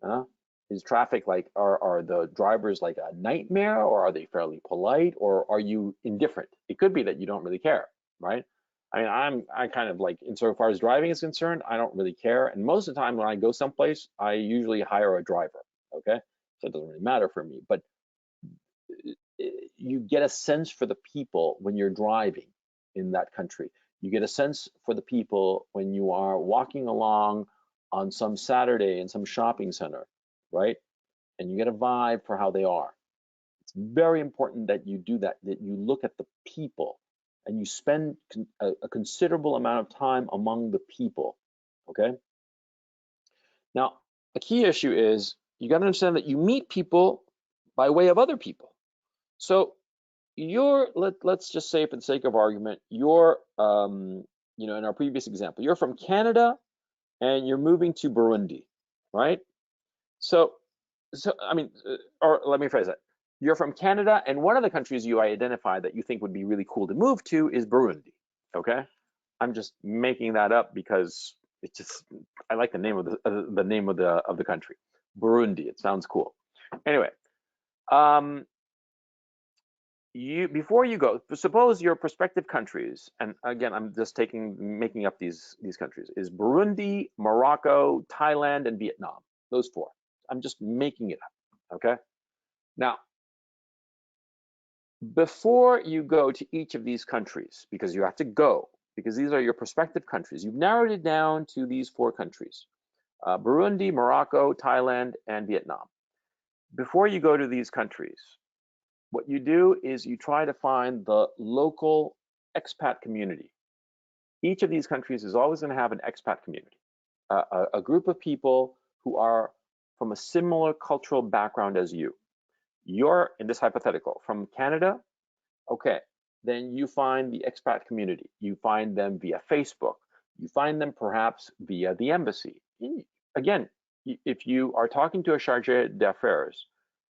Huh? Is traffic like, are the drivers like a nightmare, or are they fairly polite, or are you indifferent? It could be that you don't really care, right? I mean, I kind of like, insofar as driving is concerned, I don't really care. And most of the time when I go someplace, I usually hire a driver, okay? So it doesn't really matter for me. But you get a sense for the people when you're driving in that country. You get a sense for the people when you are walking along on some Saturday in some shopping center, right? And you get a vibe for how they are. It's very important that you do that, that you look at the people and you spend a considerable amount of time among the people, okay? Now, a key issue is you got to understand that you meet people by way of other people. So let's just say, for the sake of argument, you're you know, in our previous example, you're from Canada and you're moving to Burundi, right? So I mean, or let me phrase that. You're from Canada, and one of the countries you identify that you think would be really cool to move to is Burundi. Okay, I'm just making that up because it's just, I like the name of the name of the country, Burundi. It sounds cool. Anyway, before you go, suppose your prospective countries, and again, I'm just making up these countries, is Burundi, Morocco, Thailand, and Vietnam. Those four. I'm just making it up. Okay. Now, before you go to each of these countries, because you have to go, because these are your prospective countries, you've narrowed it down to these four countries: Burundi, Morocco, Thailand, and Vietnam. Before you go to these countries, what you do is you try to find the local expat community. Each of these countries is always going to have an expat community, a group of people who are from a similar cultural background as you. You're, in this hypothetical, from Canada. Okay, then you find the expat community. You find them via Facebook. You find them perhaps via the embassy. Again, if you are talking to a charge d'affaires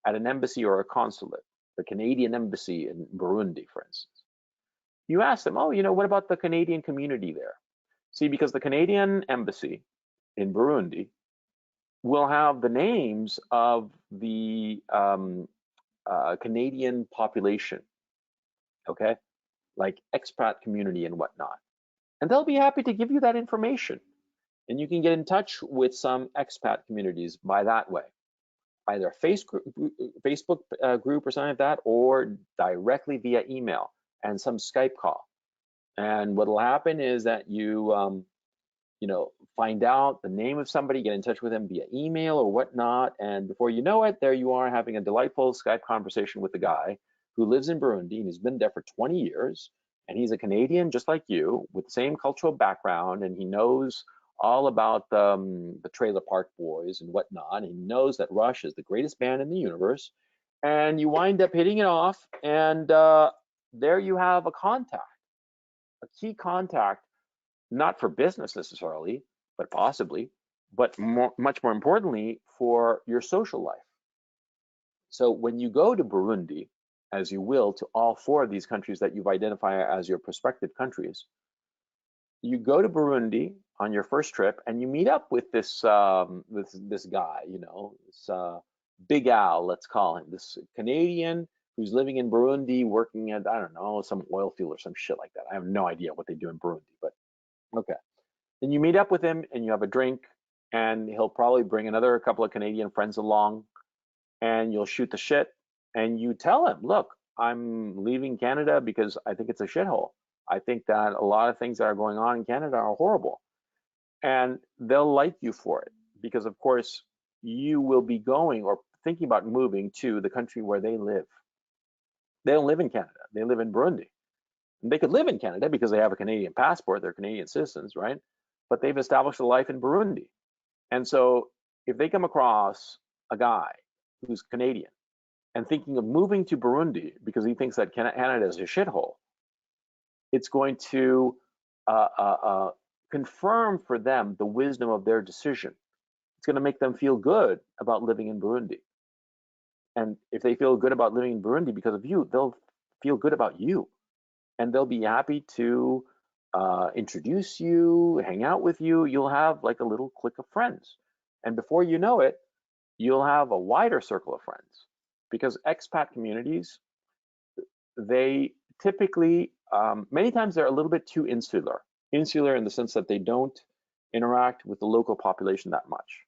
at an embassy or a consulate, the Canadian embassy in Burundi, for instance, you ask them, oh, you know, what about the Canadian community there? See, because the Canadian embassy in Burundi will have the names of the Canadian population, okay, like expat community and whatnot. And they'll be happy to give you that information. And you can get in touch with some expat communities by that way, either a Facebook group or something like that, or directly via email and some Skype call. And what will happen is that you know, find out the name of somebody, get in touch with them via email or whatnot, and before you know it, there you are having a delightful Skype conversation with the guy who lives in Burundi, and he's been there for 20 years, and he's a Canadian just like you, with the same cultural background, and he knows all about the Trailer Park Boys and whatnot. He knows that Rush is the greatest band in the universe, and you wind up hitting it off, and there you have a contact, a key contact, not for business necessarily, but possibly, but much more importantly, for your social life. So when you go to Burundi, as you will to all four of these countries that you've identified as your prospective countries, you go to Burundi on your first trip and you meet up with this this guy, you know, this Big Al, let's call him, this Canadian who's living in Burundi, working at, I don't know, some oil field or some shit like that. I have no idea what they do in Burundi, but okay. Then you meet up with him and you have a drink, and he'll probably bring another couple of Canadian friends along, and you'll shoot the shit, and you tell him, look, I'm leaving Canada because I think it's a shithole. I think that a lot of things that are going on in Canada are horrible. And they'll like you for it because, of course, you will be going or thinking about moving to the country where they live. They don't live in Canada. They live in Burundi. And they could live in Canada because they have a Canadian passport. They're Canadian citizens, right? But they've established a life in Burundi. And so if they come across a guy who's Canadian and thinking of moving to Burundi because he thinks that Canada is a shithole, it's going to uh, uh, uh, confirm for them the wisdom of their decision. It's going to make them feel good about living in Burundi. And if they feel good about living in Burundi because of you, they'll feel good about you. And they'll be happy to introduce you, hang out with you. You'll have like a little clique of friends. And before you know it, you'll have a wider circle of friends. Because expat communities, they typically, many times they're a little bit too insular. Insular in the sense that they don't interact with the local population that much.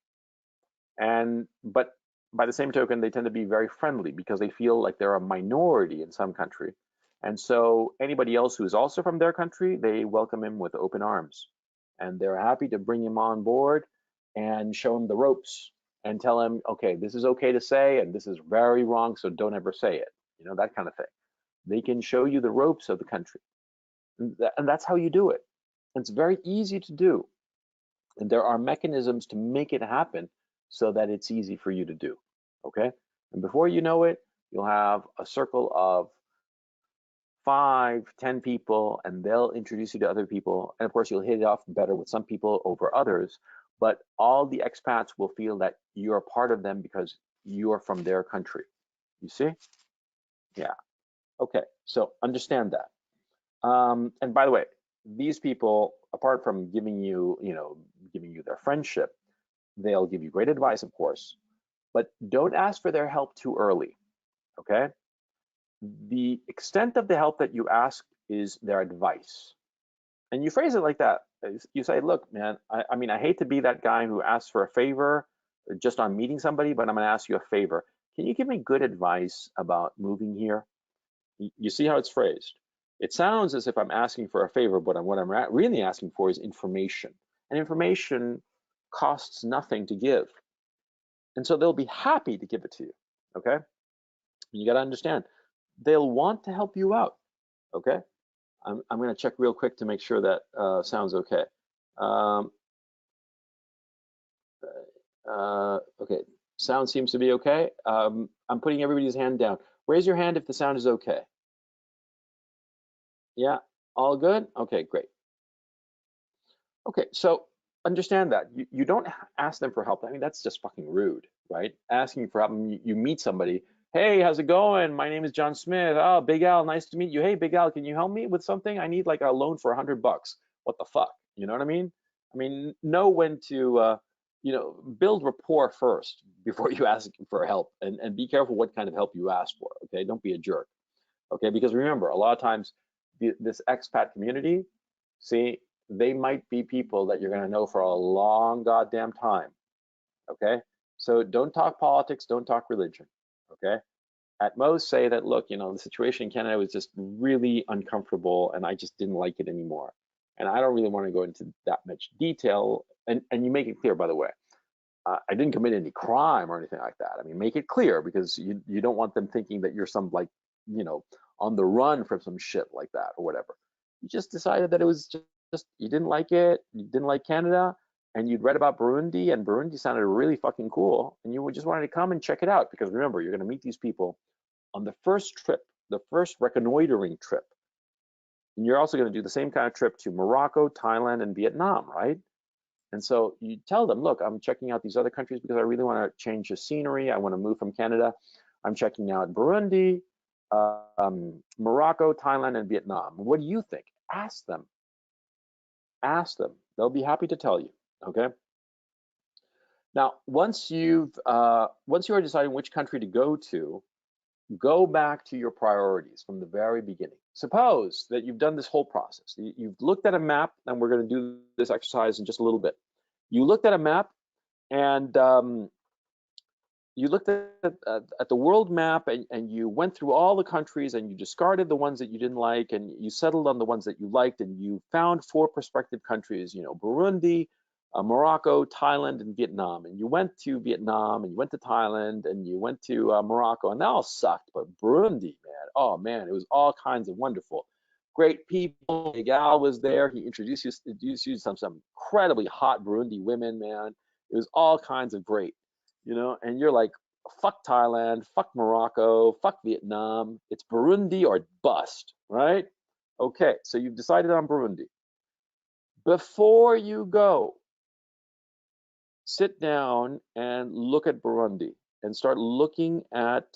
But by the same token, they tend to be very friendly because they feel like they're a minority in some country. And so anybody else who is also from their country, they welcome him with open arms. And they're happy to bring him on board and show him the ropes and tell him, okay, this is okay to say, and this is very wrong, so don't ever say it. You know, that kind of thing. They can show you the ropes of the country. And that's how you do it. And it's very easy to do. And there are mechanisms to make it happen so that it's easy for you to do, okay? And before you know it, you'll have a circle of 5, 10 people, and they'll introduce you to other people. And of course, you'll hit it off better with some people over others, but all the expats will feel that you're part of them because you're from their country. You see? Yeah. Okay, so understand that. And by the way, these people, apart from giving you, giving you their friendship, they'll give you great advice, of course, but don't ask for their help too early, okay? The extent of the help that you ask is their advice. And you phrase it like that. You say, look, man, I mean, I hate to be that guy who asks for a favor just on meeting somebody, but I'm gonna ask you a favor. Can you give me good advice about moving here? You see how it's phrased? It sounds as if I'm asking for a favor, but what I'm really asking for is information. And information costs nothing to give. And so they'll be happy to give it to you, okay? You got to understand, they'll want to help you out, okay? I'm going to check real quick to make sure that sounds okay. Okay, sound seems to be okay. I'm putting everybody's hand down. Raise your hand if the sound is okay. Yeah, all good? Okay, great. Okay, so understand that. You don't ask them for help. I mean, that's just fucking rude, right? Asking for help, you meet somebody. Hey, how's it going? My name is John Smith. Oh, Big Al, nice to meet you. Hey, Big Al, can you help me with something? I need like a loan for $100. What the fuck? You know what I mean? I mean, know when to, build rapport first before you ask for help, and be careful what kind of help you ask for. Okay, don't be a jerk. Okay, because remember, a lot of times this expat community, see, they might be people that you're going to know for a long goddamn time. Okay, so don't talk politics, don't talk religion. Okay, at most say that, look, the situation in Canada was just really uncomfortable and I just didn't like it anymore, and I don't really want to go into that much detail. And you make it clear, by the way, I didn't commit any crime or anything like that. I mean, make it clear, because you don't want them thinking that you're some, like, on the run from some shit like that or whatever. You just decided that it was just you didn't like it, you didn't like Canada, and you'd read about Burundi, and Burundi sounded really fucking cool, and you just wanted to come and check it out, because remember, you're going to meet these people on the first trip, the first reconnoitering trip. And you're also going to do the same kind of trip to Morocco, Thailand, and Vietnam, right? And so you tell them, look, I'm checking out these other countries because I really want to change the scenery. I want to move from Canada. I'm checking out Burundi, Morocco, Thailand, and Vietnam. What do you think? Ask them. Ask them. They'll be happy to tell you. Okay. Now, once you are deciding which country to go to, go back to your priorities from the very beginning. Suppose that you've done this whole process. You've looked at a map, and we're going to do this exercise in just a little bit. You looked at a map, and you looked at the world map, and you went through all the countries, and you discarded the ones that you didn't like, and you settled on the ones that you liked, and you found 4 prospective countries, Burundi, Morocco, Thailand, and Vietnam. And you went to Vietnam, and you went to Thailand, and you went to Morocco, and that all sucked. But Burundi, man, oh man, it was all kinds of wonderful, great people. Miguel was there. He introduced you to some incredibly hot Burundi women, man. It was all kinds of great, and you're like, fuck Thailand, fuck Morocco, fuck Vietnam. It's Burundi or bust, right? Okay, so you've decided on Burundi. Before you go, sit down and look at Burundi and start looking at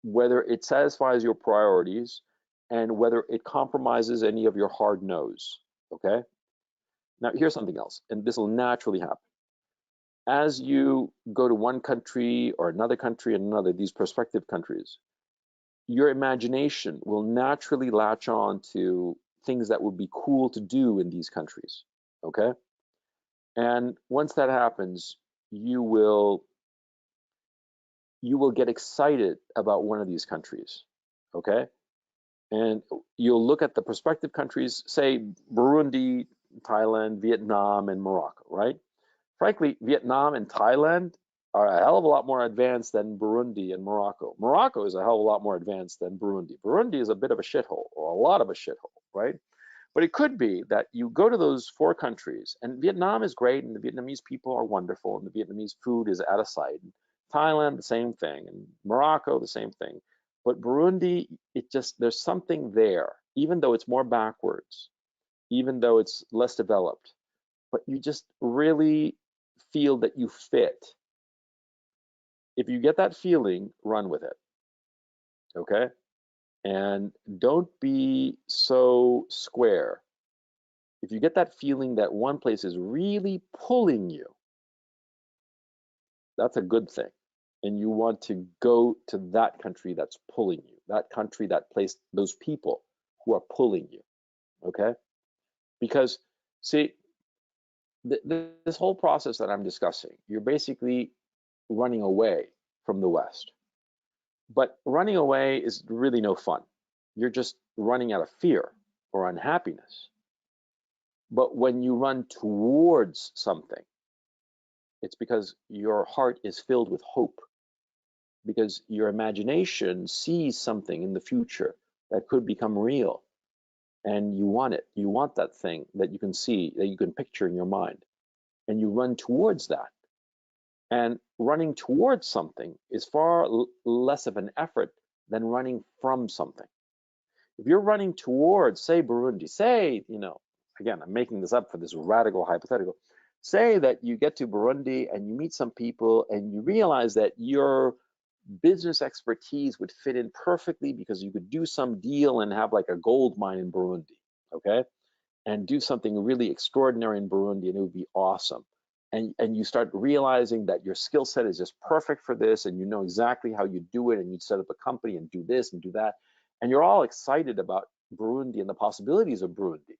whether it satisfies your priorities and whether it compromises any of your hard no's. Okay? Now, here's something else, and this will naturally happen. As you go to one country or another country and another, these prospective countries, your imagination will naturally latch on to things that would be cool to do in these countries. Okay? And once that happens, you will get excited about one of these countries. Okay? And you'll look at the prospective countries, say Burundi, Thailand, Vietnam, and Morocco, right? Frankly, Vietnam and Thailand are a hell of a lot more advanced than Burundi and Morocco. Morocco is a hell of a lot more advanced than Burundi. Burundi is a bit of a shithole, or a lot of a shithole, right? But it could be that you go to those four countries, and Vietnam is great, and the Vietnamese people are wonderful, and the Vietnamese food is out of sight. And Thailand, the same thing, and Morocco, the same thing. But Burundi, there's something there, even though it's more backwards, even though it's less developed, but you just really feel that you fit. If you get that feeling, run with it. Okay? And don't be so square. If you get that feeling that one place is really pulling you, that's a good thing. And you want to go to that country that's pulling you, that country, that place, those people who are pulling you. Okay? Because, see, this whole process that I'm discussing, you're basically running away from the West. But running away is really no fun. You're just running out of fear or unhappiness. But when you run towards something, it's because your heart is filled with hope, because your imagination sees something in the future that could become real, and you want it. You want that thing that you can see, that you can picture in your mind, and you run towards that. And running towards something is far less of an effort than running from something. If you're running towards, say, Burundi, say, again, I'm making this up for this radical hypothetical. Say that you get to Burundi and you meet some people and you realize that your business expertise would fit in perfectly because you could do some deal and have like a gold mine in Burundi, okay? And do something really extraordinary in Burundi, and it would be awesome. And you start realizing that your skill set is just perfect for this, and you know exactly how you do it, and you'd set up a company and do this and do that. And you're all excited about Burundi and the possibilities of Burundi.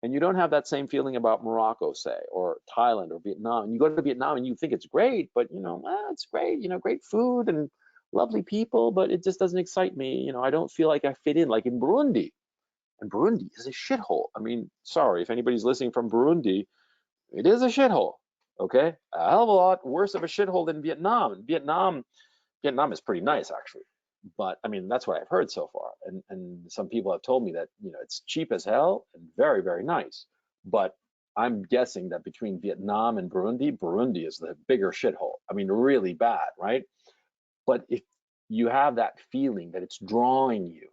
And you don't have that same feeling about Morocco, say, or Thailand or Vietnam. And you go to Vietnam and you think it's great, but it's great, great food and lovely people, but it just doesn't excite me. I don't feel like I fit in, like in Burundi. And Burundi is a shithole. I mean, sorry if anybody's listening from Burundi, it is a shithole. Okay, a hell of a lot worse of a shithole than Vietnam. Vietnam is pretty nice actually, but I mean that's what I've heard so far. And some people have told me that it's cheap as hell and very, very nice. But I'm guessing that between Vietnam and Burundi is the bigger shithole. I mean, really bad, right? But if you have that feeling that it's drawing you,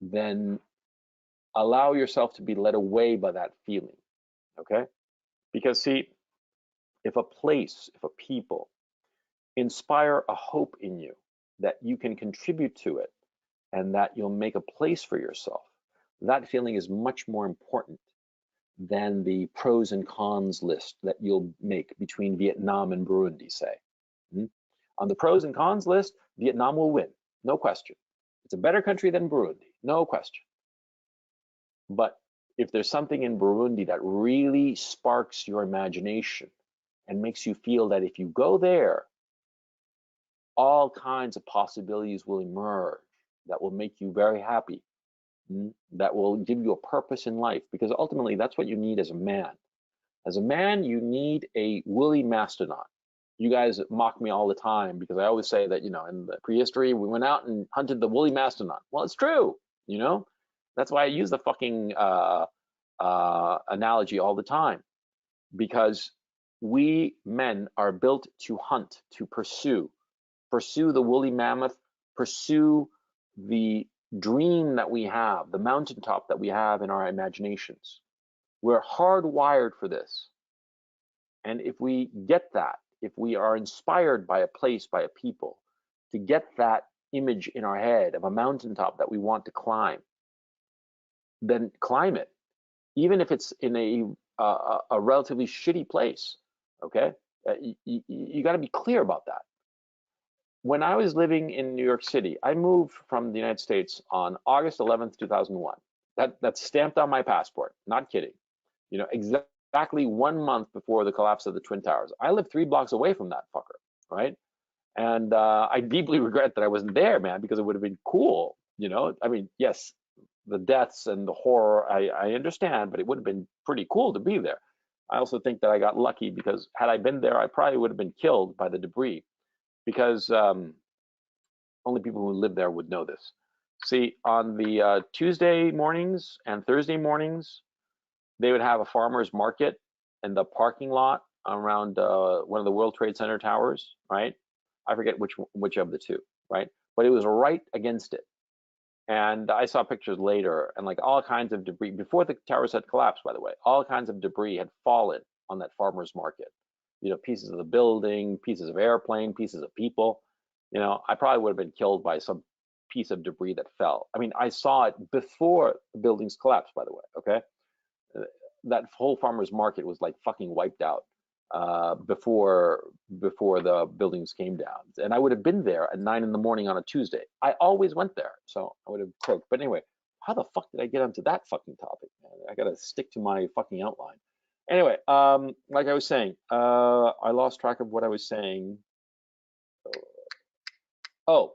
then allow yourself to be led away by that feeling. Okay? Because see, if a place, if a people inspire a hope in you that you can contribute to it and that you'll make a place for yourself, that feeling is much more important than the pros and cons list that you'll make between Vietnam and Burundi, say. On the pros and cons list, Vietnam will win, no question. It's a better country than Burundi, no question. But if there's something in Burundi that really sparks your imagination and makes you feel that if you go there, all kinds of possibilities will emerge that will make you very happy, that will give you a purpose in life, because ultimately that's what you need as a man. As a man, you need a woolly mastodon. You guys mock me all the time because I always say that, in the prehistory, we went out and hunted the woolly mastodon. Well, it's true, That's why I use the fucking analogy all the time, because We men are built to hunt, to pursue the woolly mammoth, pursue the dream that we have, the mountaintop that we have in our imaginations. We're hardwired for this. And if we get that, if we are inspired by a place, by a people, to get that image in our head of a mountaintop that we want to climb, then climb it, even if it's in a relatively shitty place. Okay, you got to be clear about that. When I was living in New York City, I moved from the United States on August 11th, 2001. That's stamped on my passport. Not kidding. You know, exactly 1 month before the collapse of the Twin Towers. I lived 3 blocks away from that fucker, right? And I deeply regret that I wasn't there, man, because it would have been cool. You know, I mean, yes, the deaths and the horror, I understand, but it would have been pretty cool to be there. I also think that I got lucky because had I been there, I probably would have been killed by the debris because only people who live there would know this. See, on the Tuesday mornings and Thursday mornings, they would have a farmer's market in the parking lot around one of the World Trade Center towers, right? I forget which of the two, right? But it was right against it. And I saw pictures later, and like all kinds of debris, before the towers had collapsed, by the way, all kinds of debris had fallen on that farmer's market. You know, pieces of the building, pieces of airplane, pieces of people. You know, I probably would have been killed by some piece of debris that fell. I mean, I saw it before the buildings collapsed, by the way, okay? That whole farmer's market was like fucking wiped out before the buildings came down. And I would have been there at 9 in the morning on a Tuesday. I always went there, so I would have croaked. But anyway, how the fuck did I get onto that fucking topic, man? I gotta stick to my fucking outline. Anyway, like I was saying, I lost track of what I was saying. Oh,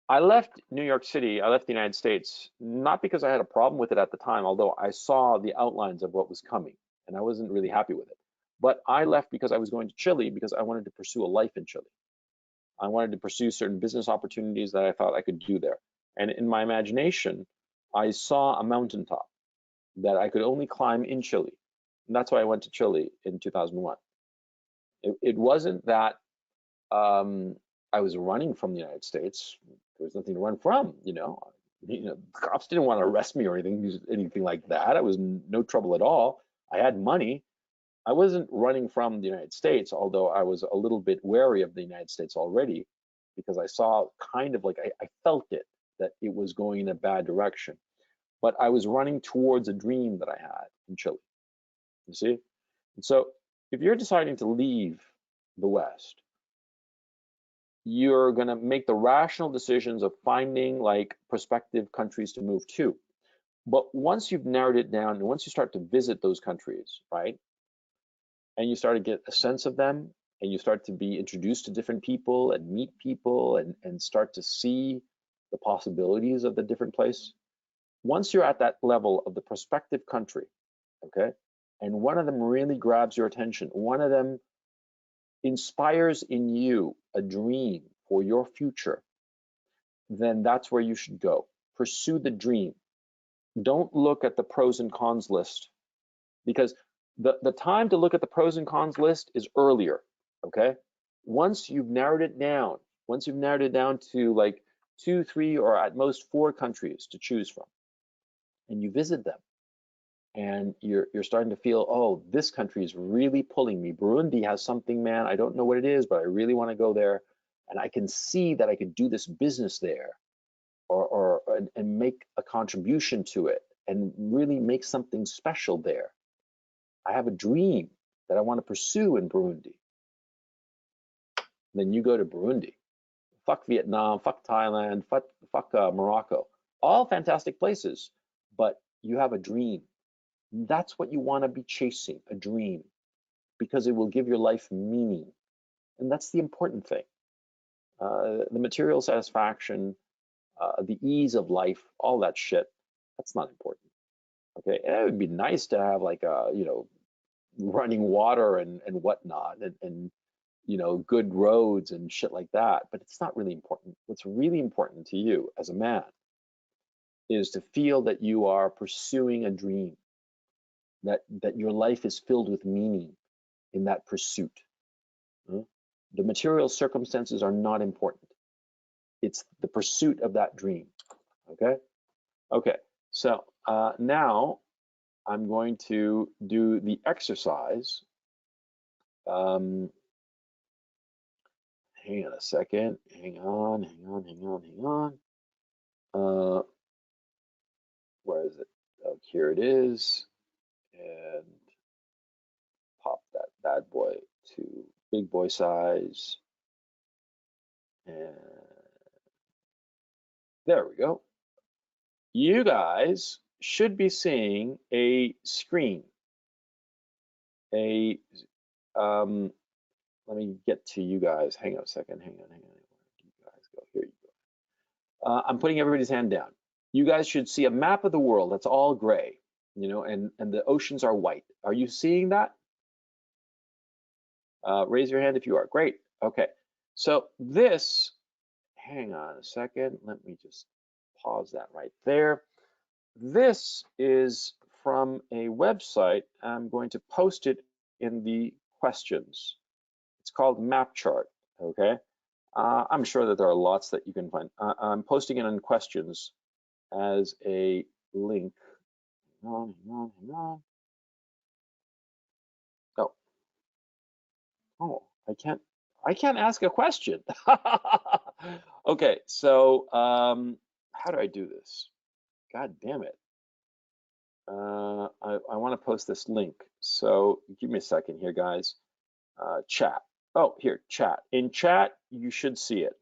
I left New York City, I left the United States, not because I had a problem with it at the time, although I saw the outlines of what was coming and I wasn't really happy with it. But I left because I was going to Chile because I wanted to pursue a life in Chile. I wanted to pursue certain business opportunities that I thought I could do there. And in my imagination, I saw a mountaintop that I could only climb in Chile. And that's why I went to Chile in 2001. It wasn't that I was running from the United States. There was nothing to run from, you know. The cops didn't want to arrest me or anything like that. I was no trouble at all. I had money. I wasn't running from the United States, although I was a little bit wary of the United States already because I saw kind of like I felt it that it was going in a bad direction. But I was running towards a dream that I had in Chile. You see? And so if you're deciding to leave the West, you're going to make the rational decisions of finding like prospective countries to move to. But once you've narrowed it down and once you start to visit those countries, right, and you start to get a sense of them and you start to be introduced to different people and meet people and start to see the possibilities of the different place, once you're at that level of the prospective country, okay, and one of them really grabs your attention, one of them inspires in you a dream for your future, then that's where you should go. Pursue the dream. Don't look at the pros and cons list because the time to look at the pros and cons list is earlier, okay? Once you've narrowed it down, to like 2, 3, or at most 4 countries to choose from, and you visit them, and you're starting to feel, oh, this country is really pulling me. Burundi has something, man. I don't know what it is, but I really want to go there, and I can see that I could do this business there, and make a contribution to it, and really make something special there. I have a dream that I want to pursue in Burundi. Then you go to Burundi. Fuck Vietnam, fuck Thailand, fuck Morocco. All fantastic places, but you have a dream. That's what you want to be chasing, a dream, because it will give your life meaning. And that's the important thing. The material satisfaction, the ease of life, all that shit, that's not important. Okay, and it would be nice to have like running water and whatnot, and good roads and shit like that, but it's not really important. What's really important to you as a man is to feel that you are pursuing a dream, that your life is filled with meaning, in that pursuit. The material circumstances are not important. It's the pursuit of that dream. Okay? Okay, so now I'm going to do the exercise. Hang on a second. Hang on. Where is it? Oh, here it is. And pop that bad boy to big boy size. And there we go. You guys should be seeing a screen. Let me get to you guys. Hang on a second. Hang on. Where do you guys go? Here you go. I'm putting everybody's hand down. You guys should see a map of the world that's all gray, you know, and the oceans are white. Are you seeing that? Raise your hand if you are. Great. Okay. So this, hang on a second. Let me just pause that right there. This is from a website. I'm going to post it in the questions. It's called Map Chart. Okay. I'm sure that there are lots that you can find. I'm posting it in questions as a link. Hang on. Oh, I can't ask a question. Okay, so how do I do this? God damn it. I want to post this link. So give me a second here, guys. Chat. Oh, here, chat. In chat, you should see it.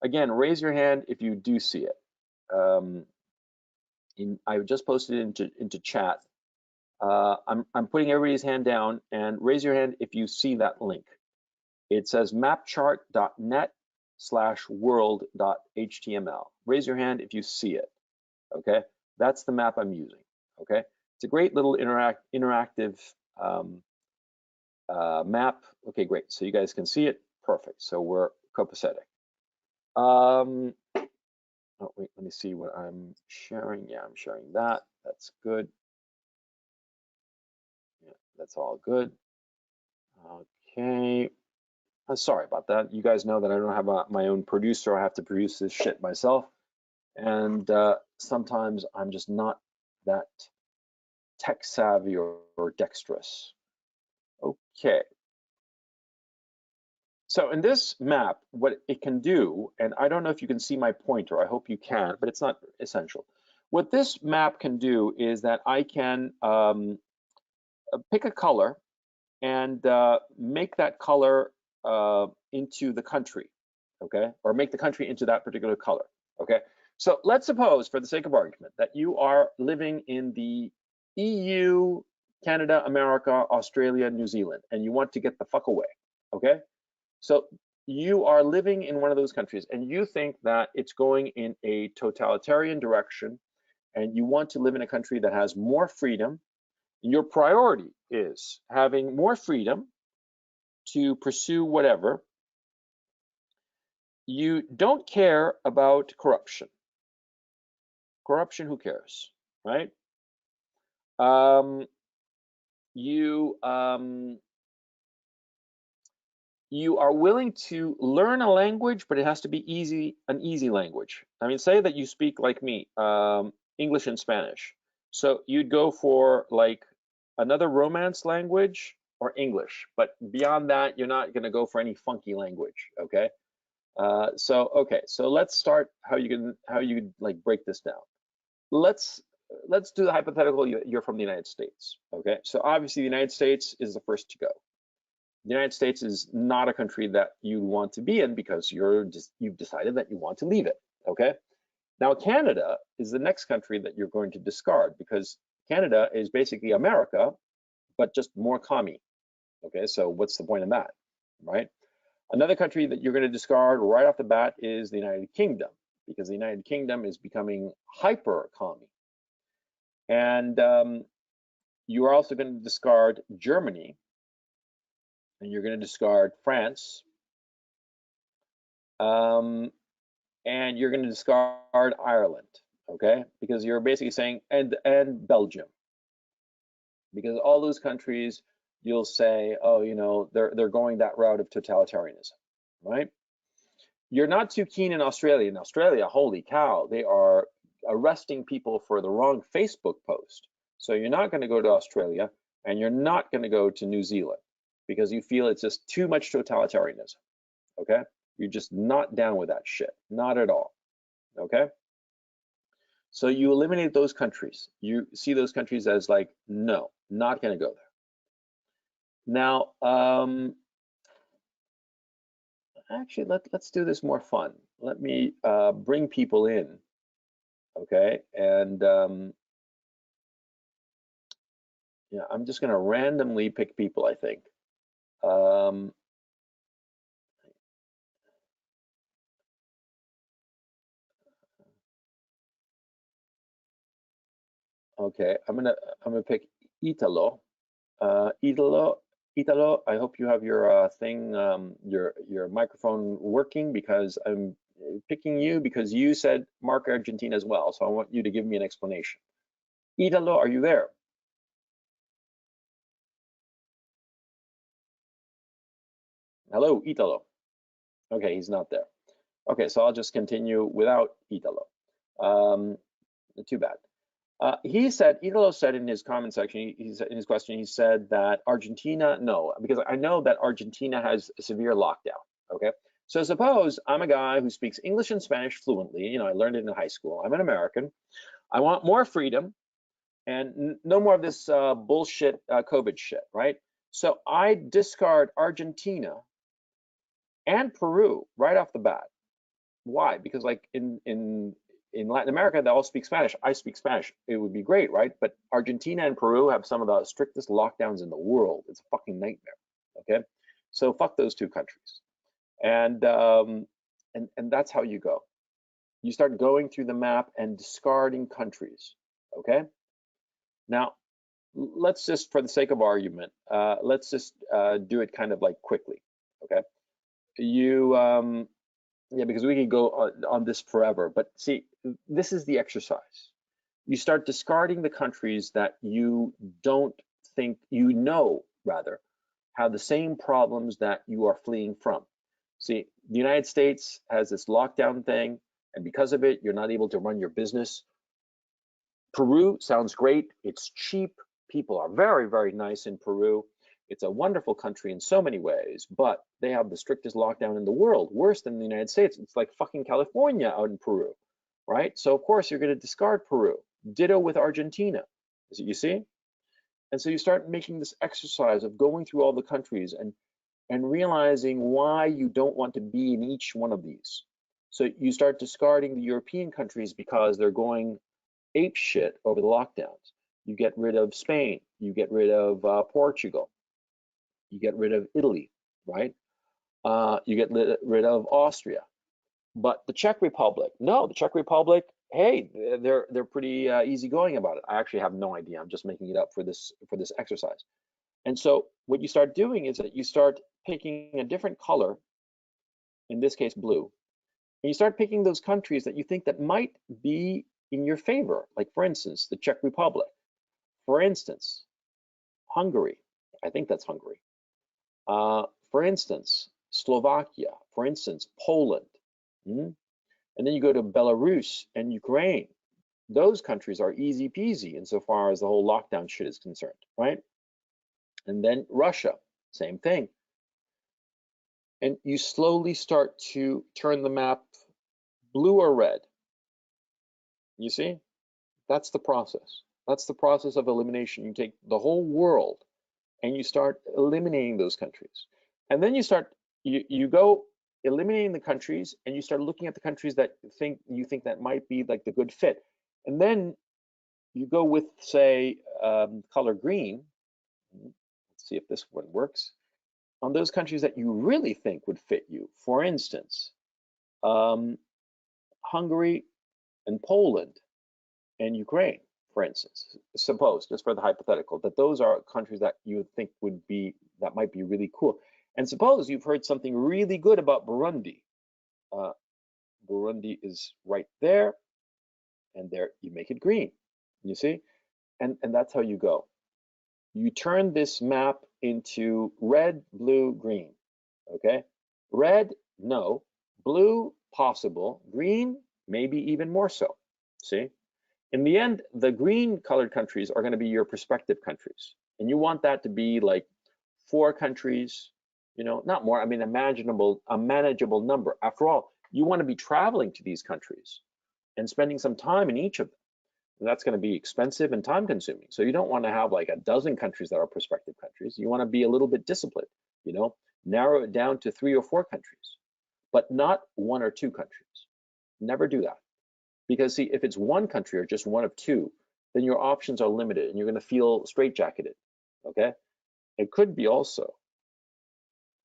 Again, raise your hand if you do see it. I just posted it into chat. I'm putting everybody's hand down, and raise your hand if you see that link. It says mapchart.net/world.html. Raise your hand if you see it. Okay, that's the map I'm using. Okay, it's a great little interactive map. Okay, great. So you guys can see it. Perfect. So we're copacetic. Oh wait, let me see what I'm sharing. Yeah, I'm sharing that. That's good. Yeah, that's all good. Okay. Sorry about that. You guys know that I don't have my own producer. I have to produce this shit myself. And sometimes I'm just not that tech savvy or dexterous. Okay. So in this map, what it can do, and I don't know if you can see my pointer, I hope you can, but it's not essential. What this map can do is that I can pick a color and make that color into the country, okay? Or make the country into that particular color, okay? So let's suppose, for the sake of argument, that you are living in the EU, Canada, America, Australia, New Zealand, and you want to get the fuck away, okay? So you are living in one of those countries and you think that it's going in a totalitarian direction and you want to live in a country that has more freedom. Your priority is having more freedom to pursue whatever. You don't care about corruption. Corruption, who cares, right? You are willing to learn a language, but it has to be an easy language. I mean, say that you speak like me, English and Spanish. So you'd go for like another Romance language or English, but beyond that, you're not going to go for any funky language. Okay. So let's start how you like break this down. Let's do the hypothetical. You're from the United States. Okay. So obviously the United States is the first to go. The United States is not a country that you want to be in because you've decided that you want to leave it, okay? Now, Canada is the next country that you're going to discard because Canada is basically America, but just more commie, okay? So what's the point of that, right? Another country that you're going to discard right off the bat is the United Kingdom because the United Kingdom is becoming hyper commie. And you are also going to discard Germany, and you're going to discard France, and you're going to discard Ireland, okay? Because you're basically saying, and Belgium. because all those countries, you'll say, oh, you know, they're going that route of totalitarianism, right? You're not too keen in Australia. In Australia, holy cow, they are arresting people for the wrong Facebook post. So you're not going to go to Australia, and you're not going to go to New Zealand because you feel it's just too much totalitarianism. Okay? You're just not down with that shit. Not at all. Okay? So you eliminate those countries. You see those countries as like, no, not going to go there. Now, actually, let's do this more fun. Let me bring people in, okay? And yeah, I'm just gonna randomly pick people, I think. Okay, I'm gonna pick Italo. Italo, I hope you have your thing, your microphone working, because I'm picking you because you said Mark Argentina as well. So I want you to give me an explanation. Italo, are you there? Hello, Italo. Okay, he's not there. Okay, so I'll just continue without Italo. Too bad. Italo said in his comment section, he said in his question, he said that Argentina, no, because I know that Argentina has a severe lockdown, okay? So suppose I'm a guy who speaks English and Spanish fluently, you know, I learned it in high school, I'm an American, I want more freedom and no more of this bullshit COVID shit, right? So I discard Argentina and Peru right off the bat. Why? Because like in Latin America, they all speak Spanish. I speak Spanish. It would be great, right? But Argentina and Peru have some of the strictest lockdowns in the world. It's a fucking nightmare. Okay, so fuck those two countries, and that's how you go. You start going through the map and discarding countries. Okay, now let's just, for the sake of argument, let's just do it kind of like quickly. Okay, you yeah, because we could go on this forever. But see, this is the exercise. You start discarding the countries that you don't think, you know, rather, have the same problems that you are fleeing from. See, the United States has this lockdown thing, and because of it, you're not able to run your business. Peru sounds great. It's cheap. People are very, very nice in Peru. It's a wonderful country in so many ways, but they have the strictest lockdown in the world, worse than the United States. It's like fucking California out in Peru, right? So of course you're going to discard Peru. Ditto with Argentina, you see? And so you start making this exercise of going through all the countries and realizing why you don't want to be in each one of these. So you start discarding the European countries because they're going ape shit over the lockdowns. You get rid of Spain, you get rid of Portugal, you get rid of Italy, right? You get rid of Austria. But the Czech Republic, no, the Czech Republic, hey, they're pretty easygoing about it. I actually have no idea. I'm just making it up for this exercise. And so what you start doing is that you start picking a different color, in this case blue, and you start picking those countries that you think that might be in your favor. Like for instance, the Czech Republic. For instance, Hungary. I think that's Hungary. For instance, Slovakia. For instance, Poland. And then you go to Belarus and Ukraine. Those countries are easy peasy insofar as the whole lockdown shit is concerned, right? And then Russia, same thing. And you slowly start to turn the map blue or red. You see? That's the process. That's the process of elimination. You take the whole world and you start eliminating those countries. And then you go eliminating the countries and you start looking at the countries that you think that might be like the good fit. And then you go with, say, color green. Let's see if this one works. On those countries that you really think would fit you. For instance, Hungary and Poland and Ukraine, for instance. Suppose, just for the hypothetical, that those are countries that you think that might be really cool. And suppose you've heard something really good about Burundi. Burundi is right there, and there you make it green. You see, and that's how you go. you turn this map into red, blue, green, okay? Red, no. Blue, possible. Green, maybe even more so, see? In the end, the green colored countries are gonna be your prospective countries. And you want that to be like 4 countries, you know, not more, I mean, a manageable number. After all, you wanna be traveling to these countries and spending some time in each of them. That's going to be expensive and time consuming. So you don't want to have like a dozen countries that are prospective countries. You want to be a little bit disciplined, you know, narrow it down to 3 or 4 countries, but not 1 or 2 countries. Never do that. Because see, if it's 1 country or just 1 of 2, then your options are limited and you're going to feel straitjacketed, okay? It could be also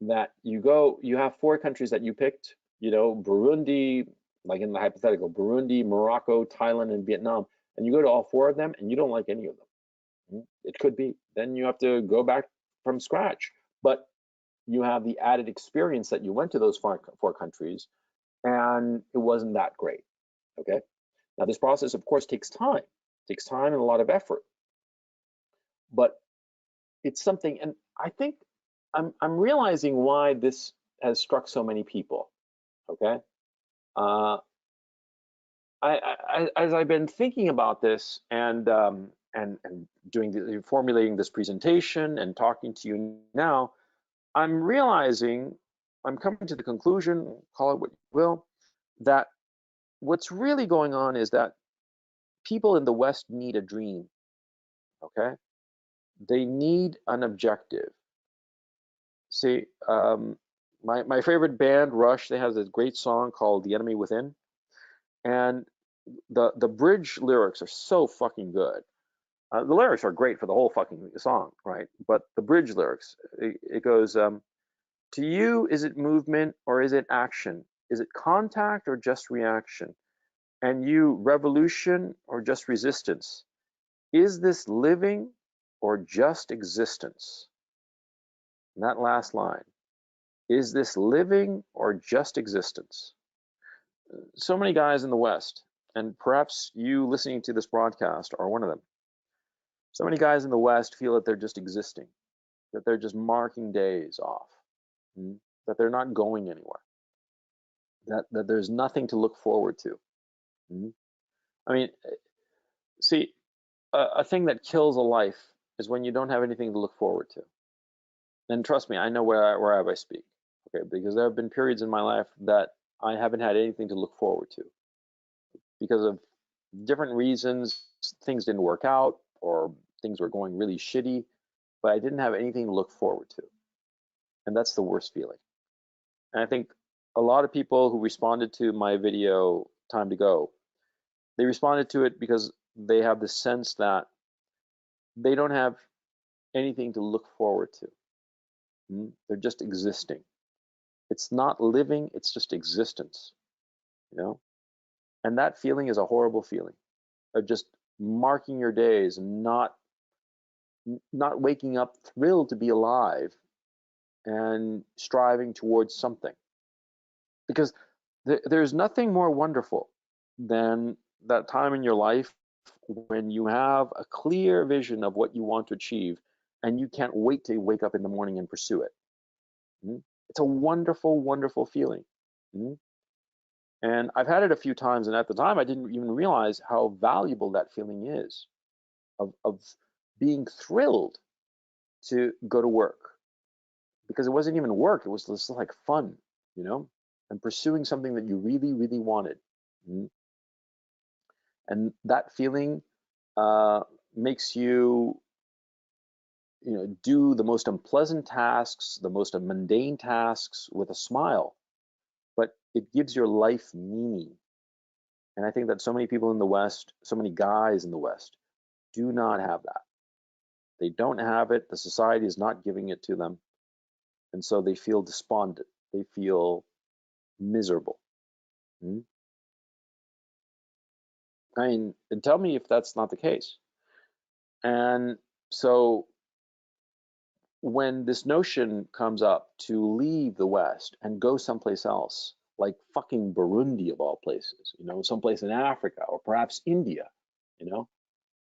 that you have 4 countries that you picked, you know, Burundi, like in the hypothetical, Burundi, Morocco, Thailand, and Vietnam, and you go to all 4 of them and you don't like any of them. It could be. Then you have to go back from scratch. But you have the added experience that you went to those 4 countries and it wasn't that great. Okay. Now this process, of course, takes time. It takes time and a lot of effort. But it's something, and I think I'm realizing why this has struck so many people. Okay. As I've been thinking about this and formulating this presentation and talking to you now, I'm realizing, I'm coming to the conclusion, call it what you will, that what's really going on is that people in the West need a dream, okay? They need an objective. See, my favorite band, Rush, they have this great song called "The Enemy Within," and the bridge lyrics are so fucking good. The lyrics are great for the whole fucking song, right? But the bridge lyrics, it goes, to you, is it movement or is it action? Is it contact or just reaction? And you, revolution or just resistance? Is this living or just existence? And that last line, is this living or just existence? So many guys in the West, and perhaps you listening to this broadcast are one of them. So many guys in the West feel that they're just existing, that they're just marking days off, that they're not going anywhere, that there's nothing to look forward to. I mean, see, a thing that kills a life is when you don't have anything to look forward to. And trust me, I know whereof I speak, okay? Because there have been periods in my life that I haven't had anything to look forward to because of different reasons. Things didn't work out or things were going really shitty, but I didn't have anything to look forward to. And that's the worst feeling. And I think a lot of people who responded to my video, Time to Go, they responded to it because they have the sense that they don't have anything to look forward to. They're just existing. It's not living, it's just existence, you know? And that feeling is a horrible feeling of just marking your days and not waking up thrilled to be alive and striving towards something. Because there's nothing more wonderful than that time in your life when you have a clear vision of what you want to achieve and you can't wait to wake up in the morning and pursue it. It's a wonderful, wonderful feeling. And I've had it a few times, and at the time I didn't even realize how valuable that feeling is of being thrilled to go to work, because it wasn't even work, it was just like fun, you know, and pursuing something that you really, really wanted. And that feeling makes you, you know, do the most unpleasant tasks, the most mundane tasks with a smile, but it gives your life meaning. And I think that so many people in the West, so many guys in the West, do not have that. They don't have it. The society is not giving it to them. And so they feel despondent. They feel miserable. I mean, and tell me if that's not the case. And so when this notion comes up to leave the West and go someplace else, like fucking Burundi of all places, you know, someplace in Africa or perhaps India, you know,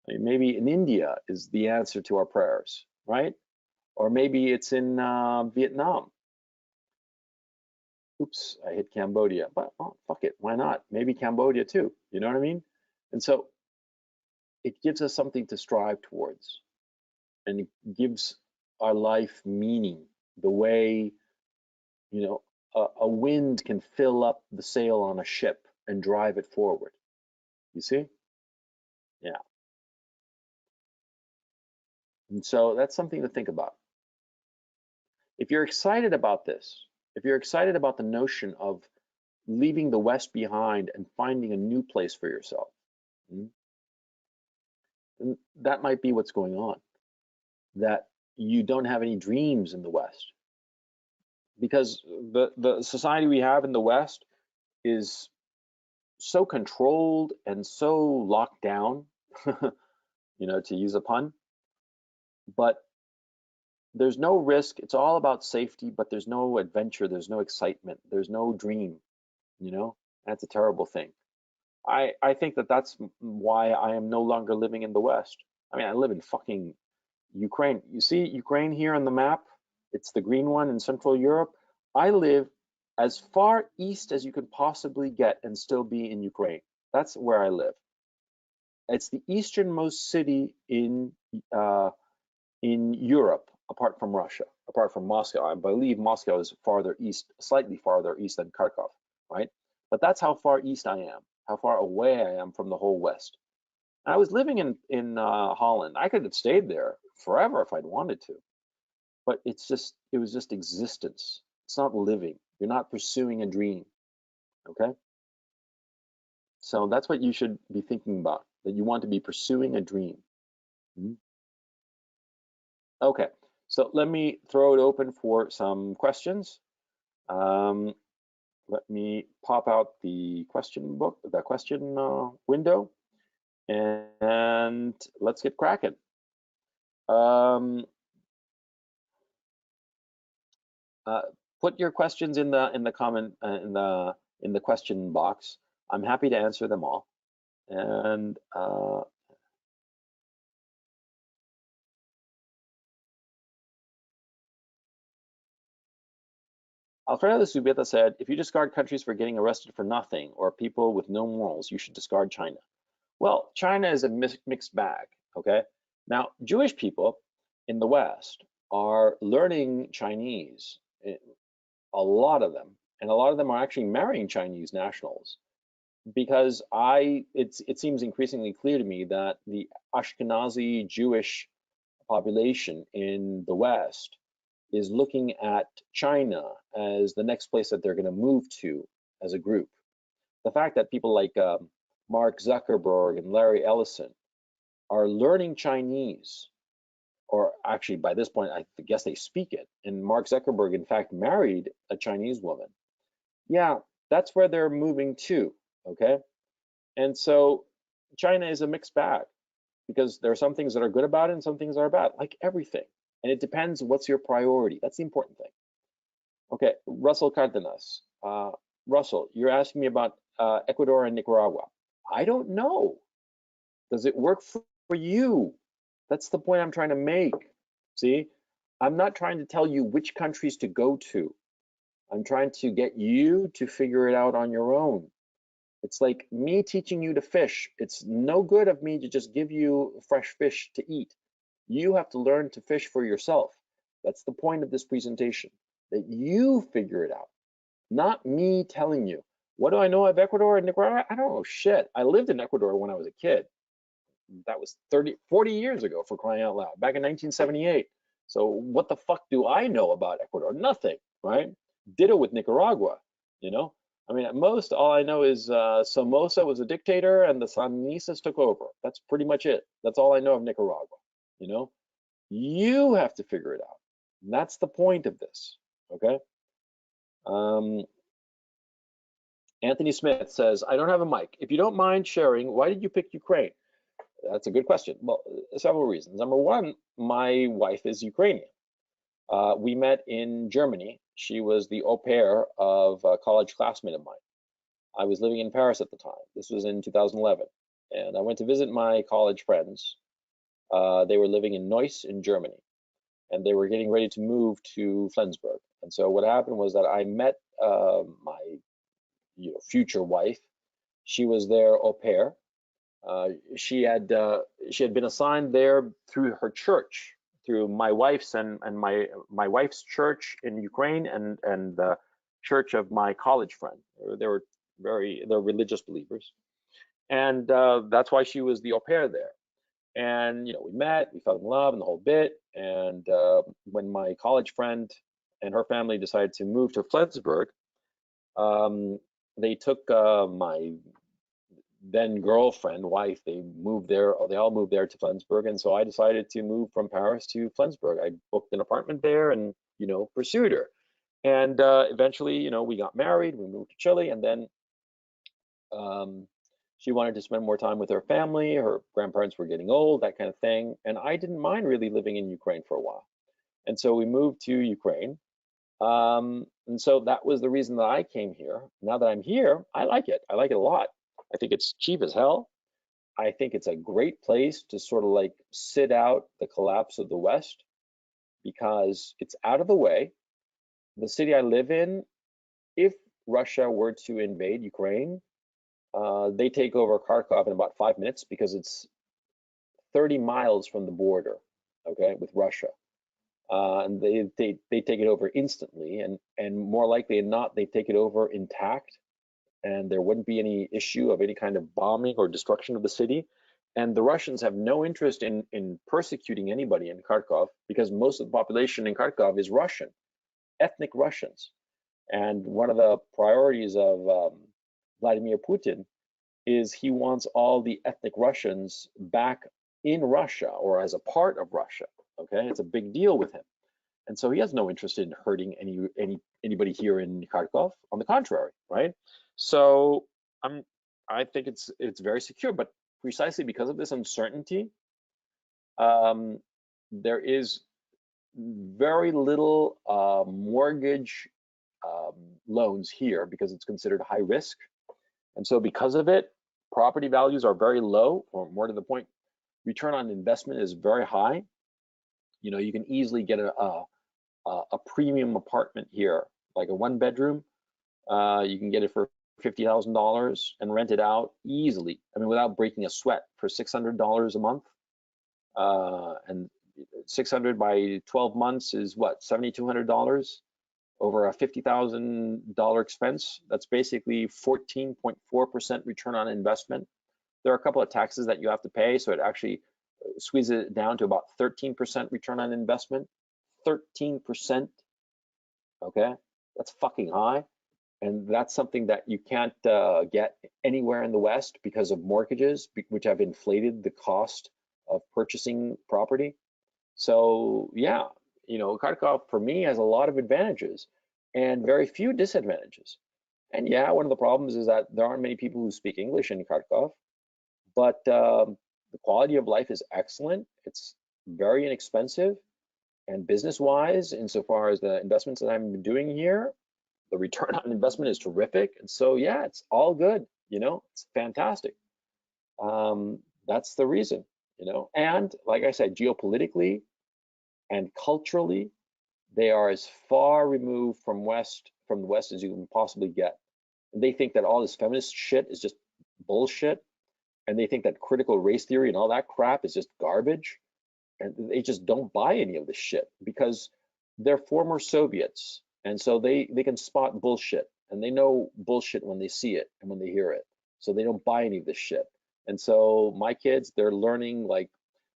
I mean, maybe in India is the answer to our prayers. right? Or maybe it's in Vietnam. Oops, I hit Cambodia, but oh, fuck it, why not? Maybe Cambodia too. You know what I mean? And so it gives us something to strive towards, and it gives our life meaning. The way, you know, a wind can fill up the sail on a ship and drive it forward. You see? Yeah. And so that's something to think about. If you're excited about this, if you're excited about the notion of leaving the West behind and finding a new place for yourself, mm, then that might be what's going on. That you don't have any dreams in the West, because the society we have in the West is so controlled and so locked down, to use a pun, but there's no risk. It's all about safety, but there's no adventure, there's no excitement, there's no dream, you know? That's a terrible thing. I think that's why I am no longer living in the West. I mean, I live in fucking Ukraine. You see Ukraine here on the map? It's the green one in Central Europe. I live as far east as you could possibly get and still be in Ukraine. That's where I live. It's the easternmost city in Europe, apart from Russia, apart from Moscow. I believe Moscow is farther east, slightly farther east than Kharkov, right? But that's how far east I am, how far away I am from the whole West. And I was living in Holland. I could have stayed there forever if I'd wanted to, but it was just existence. It's not living. You're not pursuing a dream, okay? So that's what you should be thinking about, that you want to be pursuing a dream. Mhm. Okay, so let me throw it open for some questions. Let me pop out the question window, and let's get cracking. Um, Put your questions in the comment in the question box. I'm happy to answer them all. And Alfredo de Subieta said, if you discard countries for getting arrested for nothing or people with no morals, you should discard China. Well, China is a mixed bag, okay? Now, Jewish people in the West are learning Chinese, a lot of them, and a lot of them are actually marrying Chinese nationals, because it seems increasingly clear to me that the Ashkenazi Jewish population in the West is looking at China as the next place that they're going to move to as a group. The fact that people like Mark Zuckerberg and Larry Ellison are learning Chinese, or actually by this point, I guess they speak it. And Mark Zuckerberg, in fact, married a Chinese woman. Yeah, that's where they're moving to, okay? And so China is a mixed bag, because there are some things that are good about it and some things that are bad, like everything. And it depends what's your priority. That's the important thing. Okay, Russell Cardenas. Russell, you're asking me about Ecuador and Nicaragua. I don't know. Does it work for you? That's the point I'm trying to make. See, I'm not trying to tell you which countries to go to. I'm trying to get you to figure it out on your own. It's like me teaching you to fish. It's no good of me to just give you fresh fish to eat. You have to learn to fish for yourself. That's the point of this presentation, that you figure it out, not me telling you. What do I know of Ecuador and Nicaragua? I don't know shit. I lived in Ecuador when I was a kid. That was 40 years ago, for crying out loud, back in 1978. So what the fuck do I know about Ecuador? Nothing, right? Ditto with Nicaragua, you know? I mean, at most, all I know is Somoza was a dictator and the Sandinistas took over. That's pretty much it. That's all I know of Nicaragua, you know? You have to figure it out. And that's the point of this, okay? Anthony Smith says, I don't have a mic. If you don't mind sharing, why did you pick Ukraine? That's a good question. Well, several reasons. Number one, my wife is Ukrainian. We met in Germany. She was the au pair of a college classmate of mine. I was living in Paris at the time. This was in 2011. And I went to visit my college friends. They were living in Neuss in Germany. and they were getting ready to move to Flensburg. And so what happened was that I met my future wife. She was their au pair. Uh, she had she had been assigned there through her church, through my wife's and my wife's church in Ukraine and the church of my college friend. They were they're religious believers, and that's why she was the au pair there. And we met, we fell in love, and the whole bit. And when my college friend and her family decided to move to Flensburg, um, they took my then girlfriend, wife, they moved there, they all moved there to Flensburg. And so I decided to move from Paris to Flensburg. I booked an apartment there and, pursued her. And eventually, we got married, we moved to Chile, and then um, she wanted to spend more time with her family. Her grandparents were getting old, that kind of thing. And I didn't mind really living in Ukraine for a while. And so we moved to Ukraine. And so that was the reason that I came here. Now that I'm here, I like it. I like it a lot. I think it's cheap as hell. I think it's a great place to sort of like sit out the collapse of the West because it's out of the way. The city I live in, if Russia were to invade Ukraine, they take over Kharkov in about 5 minutes because it's 30 miles from the border, okay, with Russia. And they take it over instantly, and more likely than not, they take it over intact, and there wouldn't be any issue of any kind of bombing or destruction of the city. And the Russians have no interest in persecuting anybody in Kharkov because most of the population in Kharkov is Russian, ethnic Russians. And one of the priorities of Vladimir Putin is he wants all the ethnic Russians back in Russia or as a part of Russia. Okay, it's a big deal with him. And so he has no interest in hurting anybody here in Kharkov. On the contrary, right? So I think it's very secure, but precisely because of this uncertainty, um, there is very little mortgage loans here because it's considered high risk. And so because of it, property values are very low, or more to the point, return on investment is very high. You can easily get a premium apartment here, like a one bedroom. You can get it for $50,000 and rent it out easily. I mean, without breaking a sweat for $600 a month. And 600 by 12 months is what, $7,200 over a $50,000 expense. That's basically 14.4% return on investment. There are a couple of taxes that you have to pay, so it actually squeezes it down to about 13% return on investment. 13%, okay? That's fucking high. And that's something that you can't get anywhere in the West because of mortgages, which have inflated the cost of purchasing property. So yeah, Kharkov for me has a lot of advantages and very few disadvantages. And yeah, one of the problems is that there aren't many people who speak English in Kharkov, but the quality of life is excellent. It's very inexpensive, and business-wise, insofar as the investments that I'm doing here, the return on investment is terrific. And so yeah, it's all good. It's fantastic. That's the reason. And like I said, geopolitically and culturally, they are as far removed from the West as you can possibly get. And they think that all this feminist shit is just bullshit, and they think that critical race theory and all that crap is just garbage, and they just don't buy any of this shit because they're former Soviets, and so they can spot bullshit, and they know bullshit when they see it and when they hear it, so they don't buy any of this shit. And so my kids, they're learning like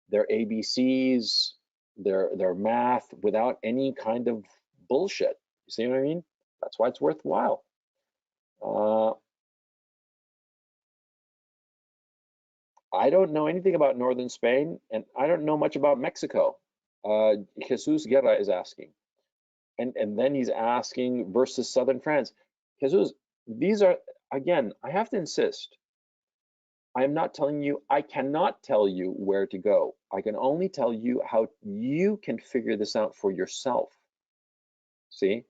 their ABCs, their math without any kind of bullshit. You see what I mean? That's why it's worthwhile. I don't know anything about northern Spain, and I don't know much about Mexico. Jesus Guerra is asking. And then he's asking versus southern France. Jesus, these are, again, I have to insist, I am not telling you, I cannot tell you where to go. I can only tell you how you can figure this out for yourself. See?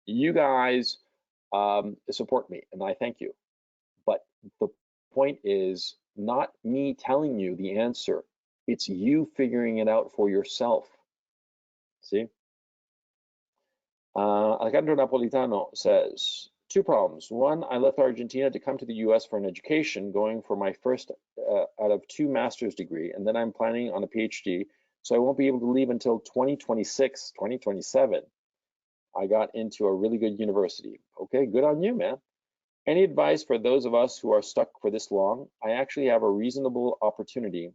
You guys support me, and I thank you. But the point is not me telling you the answer. It's you figuring it out for yourself. See? Alejandro Napolitano says, two problems. One, I left Argentina to come to the US for an education, going for my first out of two master's degree, and then I'm planning on a PhD, so I won't be able to leave until 2026, 2027. I got into a really good university. Okay, good on you, man. Any advice for those of us who are stuck for this long? I actually have a reasonable opportunity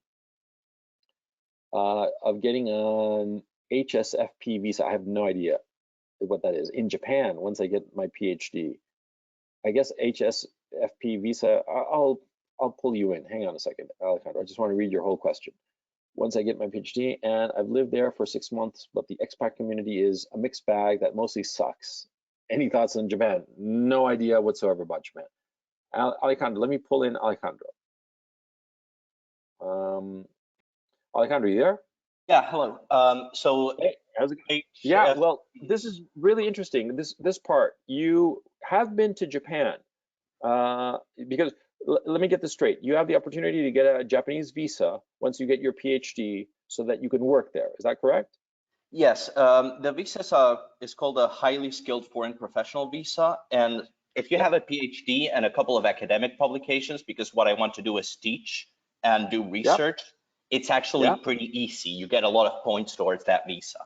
of getting an HSFP visa. I have no idea what that is in Japan once I get my PhD. I guess HSFP visa. I'll pull you in. Hang on a second, Alejandro. I just want to read your whole question. Once I get my PhD, and I've lived there for 6 months, but the expat community is a mixed bag that mostly sucks. Any thoughts on Japan? No idea whatsoever about Japan. Alejandro, let me pull in Alejandro. Alejandro, you there? Yeah, hello. Hey, how's it going? Yeah, well, this is really interesting. This part, you have been to Japan because let me get this straight. You have the opportunity to get a Japanese visa once you get your PhD so that you can work there. Is that correct? Yes, the visa is called a highly skilled foreign professional visa. And if you have a PhD and a couple of academic publications, because what I want to do is teach and do research, it's actually pretty easy. You get a lot of points towards that visa.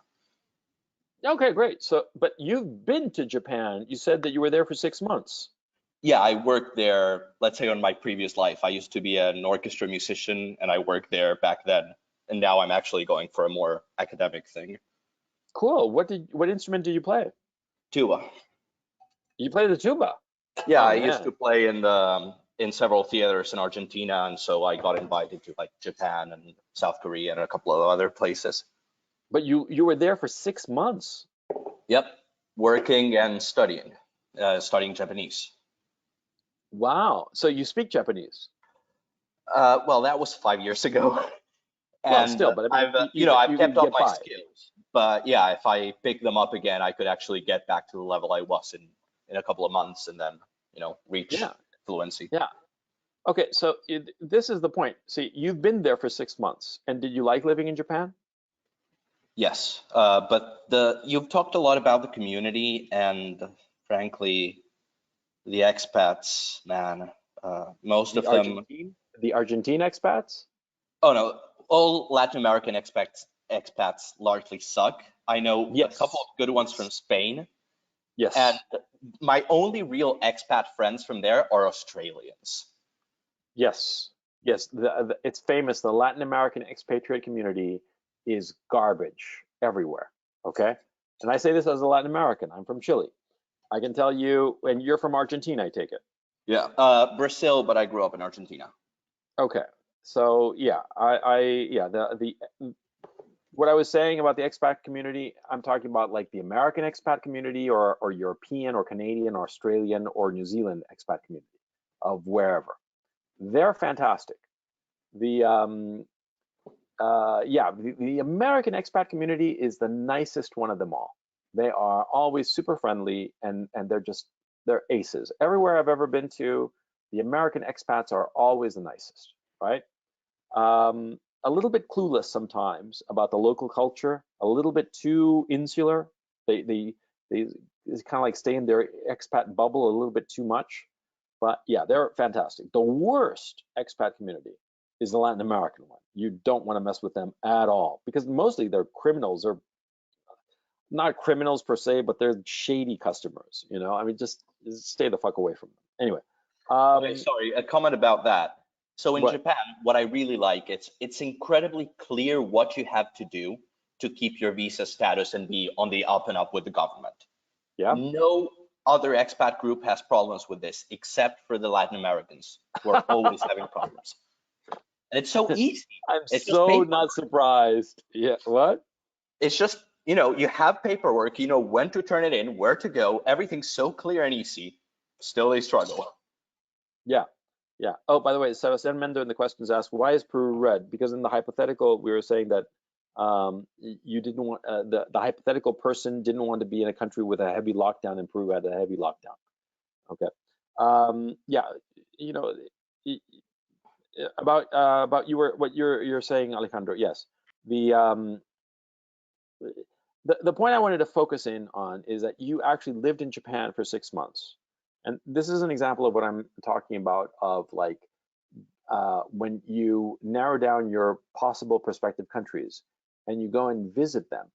Okay, great. So, but you've been to Japan. You said that you were there for 6 months. Yeah, I worked there, let's say on my previous life. I used to be an orchestra musician and I worked there back then. And now I'm actually going for a more academic thing. Cool. What instrument do you play? Tuba. You play the tuba? Yeah, Oh, I man. used to play in several theaters in Argentina, and so I got invited to like Japan and South Korea and a couple of other places. But you were there for 6 months. Yep, working and studying Japanese. Wow. So you speak Japanese? Well, that was 5 years ago, Well, and still, but I mean, I've you kept could up get my by. skills. But yeah, if I pick them up again, I could actually get back to the level I was in a couple of months, and then reach Yeah, fluency. yeah. Okay, so this is the point. See, you've been there for 6 months, and did you like living in Japan? Yes, but you've talked a lot about the community, and frankly, the expats, man, most The of them. Argentine expats? Oh no, all Latin American expats largely suck. I know a couple Yes, of good ones from yes, Spain, and yes, my only real expat friends from there are Australians. yes, yes. It's famous. The Latin American expatriate community is garbage everywhere. Okay, and I say this as a Latin American. I'm from Chile. I can tell you, and you're from Argentina, I take it. Yeah, Brazil, but I grew up in Argentina. Okay, so yeah, yeah, the what I was saying about the expat community, I'm talking about like the American expat community or European or Canadian or Australian or New Zealand expat community of wherever. They're fantastic. The yeah, the American expat community is the nicest one of them all. They are always super friendly and they're aces. Everywhere I've ever been to, the American expats are always the nicest, right? A little bit clueless sometimes about the local culture, a little bit too insular. They kind of like stay in their expat bubble a little bit too much. But yeah, they're fantastic. The worst expat community is the Latin American one. You don't want to mess with them at all because mostly they're criminals or not criminals per se, but they're shady customers. I mean, just stay the fuck away from them. Anyway, Okay, sorry, a comment about that. So in what? Japan, what I really like, it's incredibly clear what you have to do to keep your visa status and be on the up and up with the government. Yeah. No other expat group has problems with this except for the Latin Americans who are always having problems. And it's so easy. I'm It's just so paperwork. not surprised. Yeah, what? It's just, you have paperwork, you know when to turn it in, where to go, everything's so clear and easy. Still they struggle. Yeah, yeah. Oh, by the way, Sebastian Mendo in the questions asked, why is Peru red? Because in the hypothetical, we were saying that you didn't want the hypothetical person didn't want to be in a country with a heavy lockdown, and Peru had a heavy lockdown. Okay. Yeah, you know, about what you're saying, Alejandro. Yes, the The point I wanted to focus in on is that you actually lived in Japan for 6 months. And this is an example of what I'm talking about of like when you narrow down your possible prospective countries and you go and visit them,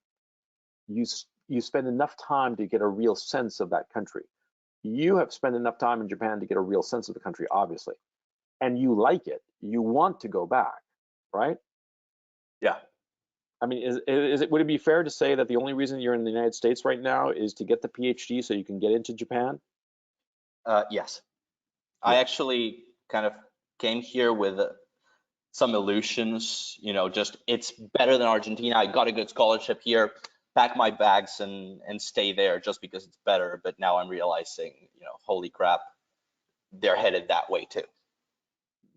you spend enough time to get a real sense of that country. You have spent enough time in Japan to get a real sense of the country, obviously, and you like it. You want to go back, right? Yeah. I mean, would it be fair to say that the only reason you're in the United States right now is to get the PhD so you can get into Japan? Yes. I Yeah. actually kind of came here with some illusions, just it's better than Argentina. I got a good scholarship here, pack my bags and stay there just because it's better. But now I'm realizing, holy crap, they're headed that way too.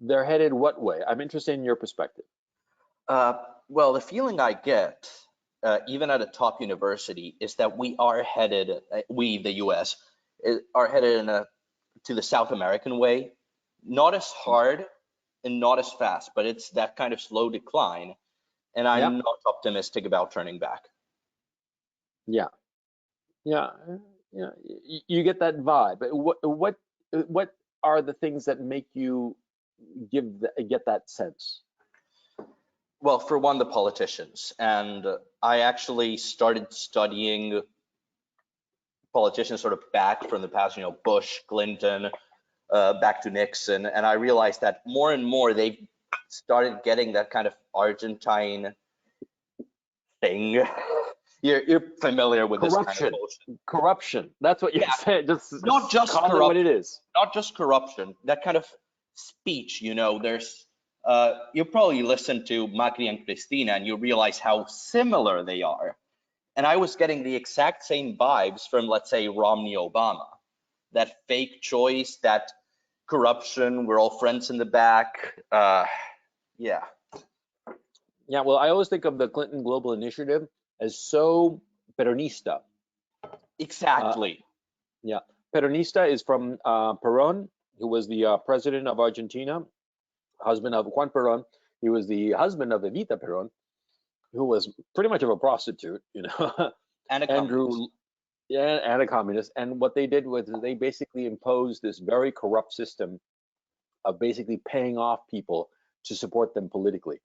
They're headed what way? I'm interested in your perspective. Uh, well, the feeling I get, even at a top university, is that we are headed, we, the US, are headed to the South American way. Not as hard and not as fast, but it's that kind of slow decline. And Yeah, I'm not optimistic about turning back. yeah, yeah, yeah. You get that vibe. But what are the things that make you get that sense? Well, for one, the politicians. And I actually started studying politicians sort of back from the past, Bush, Clinton, back to Nixon. And I realized that more and more they've started getting that kind of Argentine thing. You're familiar with this kind of Corruption, bullshit. corruption. That's what you're Yeah, saying. Just not just call it what it corruption, is. not just corruption, that kind of speech, there's you probably listen to Macri and Cristina and you realize how similar they are. And I was getting the exact same vibes from, let's say, Romney Obama. That fake choice, that corruption, we're all friends in the back. Yeah, Yeah, well, I always think of the Clinton Global Initiative as so Peronista. Uh, exactly. yeah, Peronista is from Perón, who was the president of Argentina, husband of Juan Perón. He was the husband of Evita Perón, who was pretty much of a prostitute, And a communist. Andrew, yeah, and a communist. And what they did was they basically imposed this very corrupt system of basically paying off people to support them politically.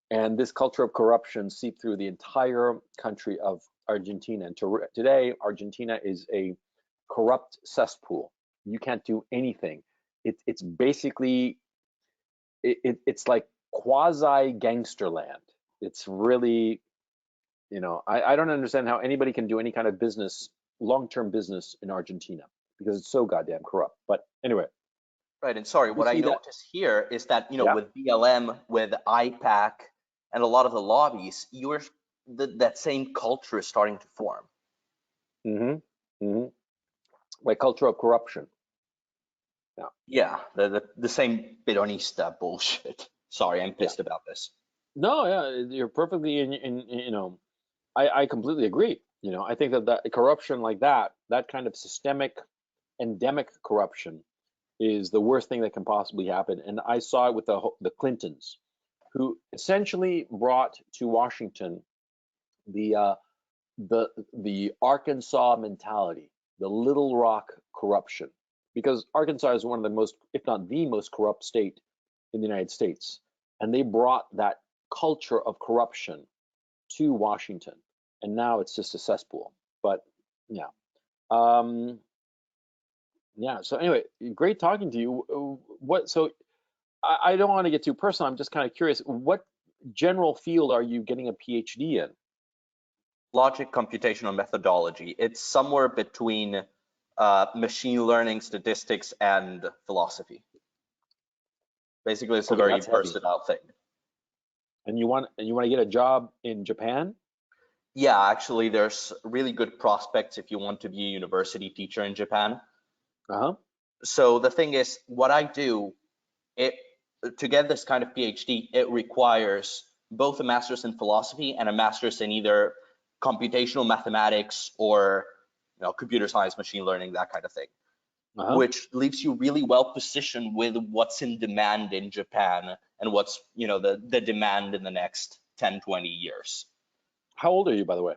And this culture of corruption seeped through the entire country of Argentina. And today, Argentina is a corrupt cesspool. You can't do anything. It's basically it's like quasi gangster land. It's really, I don't understand how anybody can do any kind of business, long-term business in Argentina because it's so goddamn corrupt. But anyway, Right. And sorry, you what I see that? notice here is that, Yeah. with BLM, with IPAC, and a lot of the lobbies, that same culture is starting to form. Mm-hmm. Mm-hmm. Like culture of corruption. Yeah. Yeah, the same Peronista bullshit. Sorry, I'm Yeah. pissed about this. No, yeah, you're perfectly I completely agree. I think that corruption like that kind of systemic, endemic corruption is the worst thing that can possibly happen. And I saw it with the Clintons, who essentially brought to Washington the the Arkansas mentality, the Little Rock corruption, because Arkansas is one of the most, if not the most corrupt state in the United States, and they brought that culture of corruption to Washington, and now it's just a cesspool. But yeah, um, yeah. So anyway, great talking to you. What? So I don't want to get too personal. I'm just kind of curious. What general field are you getting a PhD in? Logic, computational methodology. It's somewhere between machine learning, statistics, and philosophy. Basically, it's a Okay, very that's heavy. versatile thing. And you want to get a job in Japan? Yeah, actually, there's really good prospects if you want to be a university teacher in Japan. Uh-huh. So the thing is, what I do, it to get this kind of PhD, it requires both a master's in philosophy and a master's in either computational mathematics or computer science, machine learning, that kind of thing, Uh-huh. which leaves you really well positioned with what's in demand in Japan and what's the demand in the next 10, 20 years. How old are you, by the way?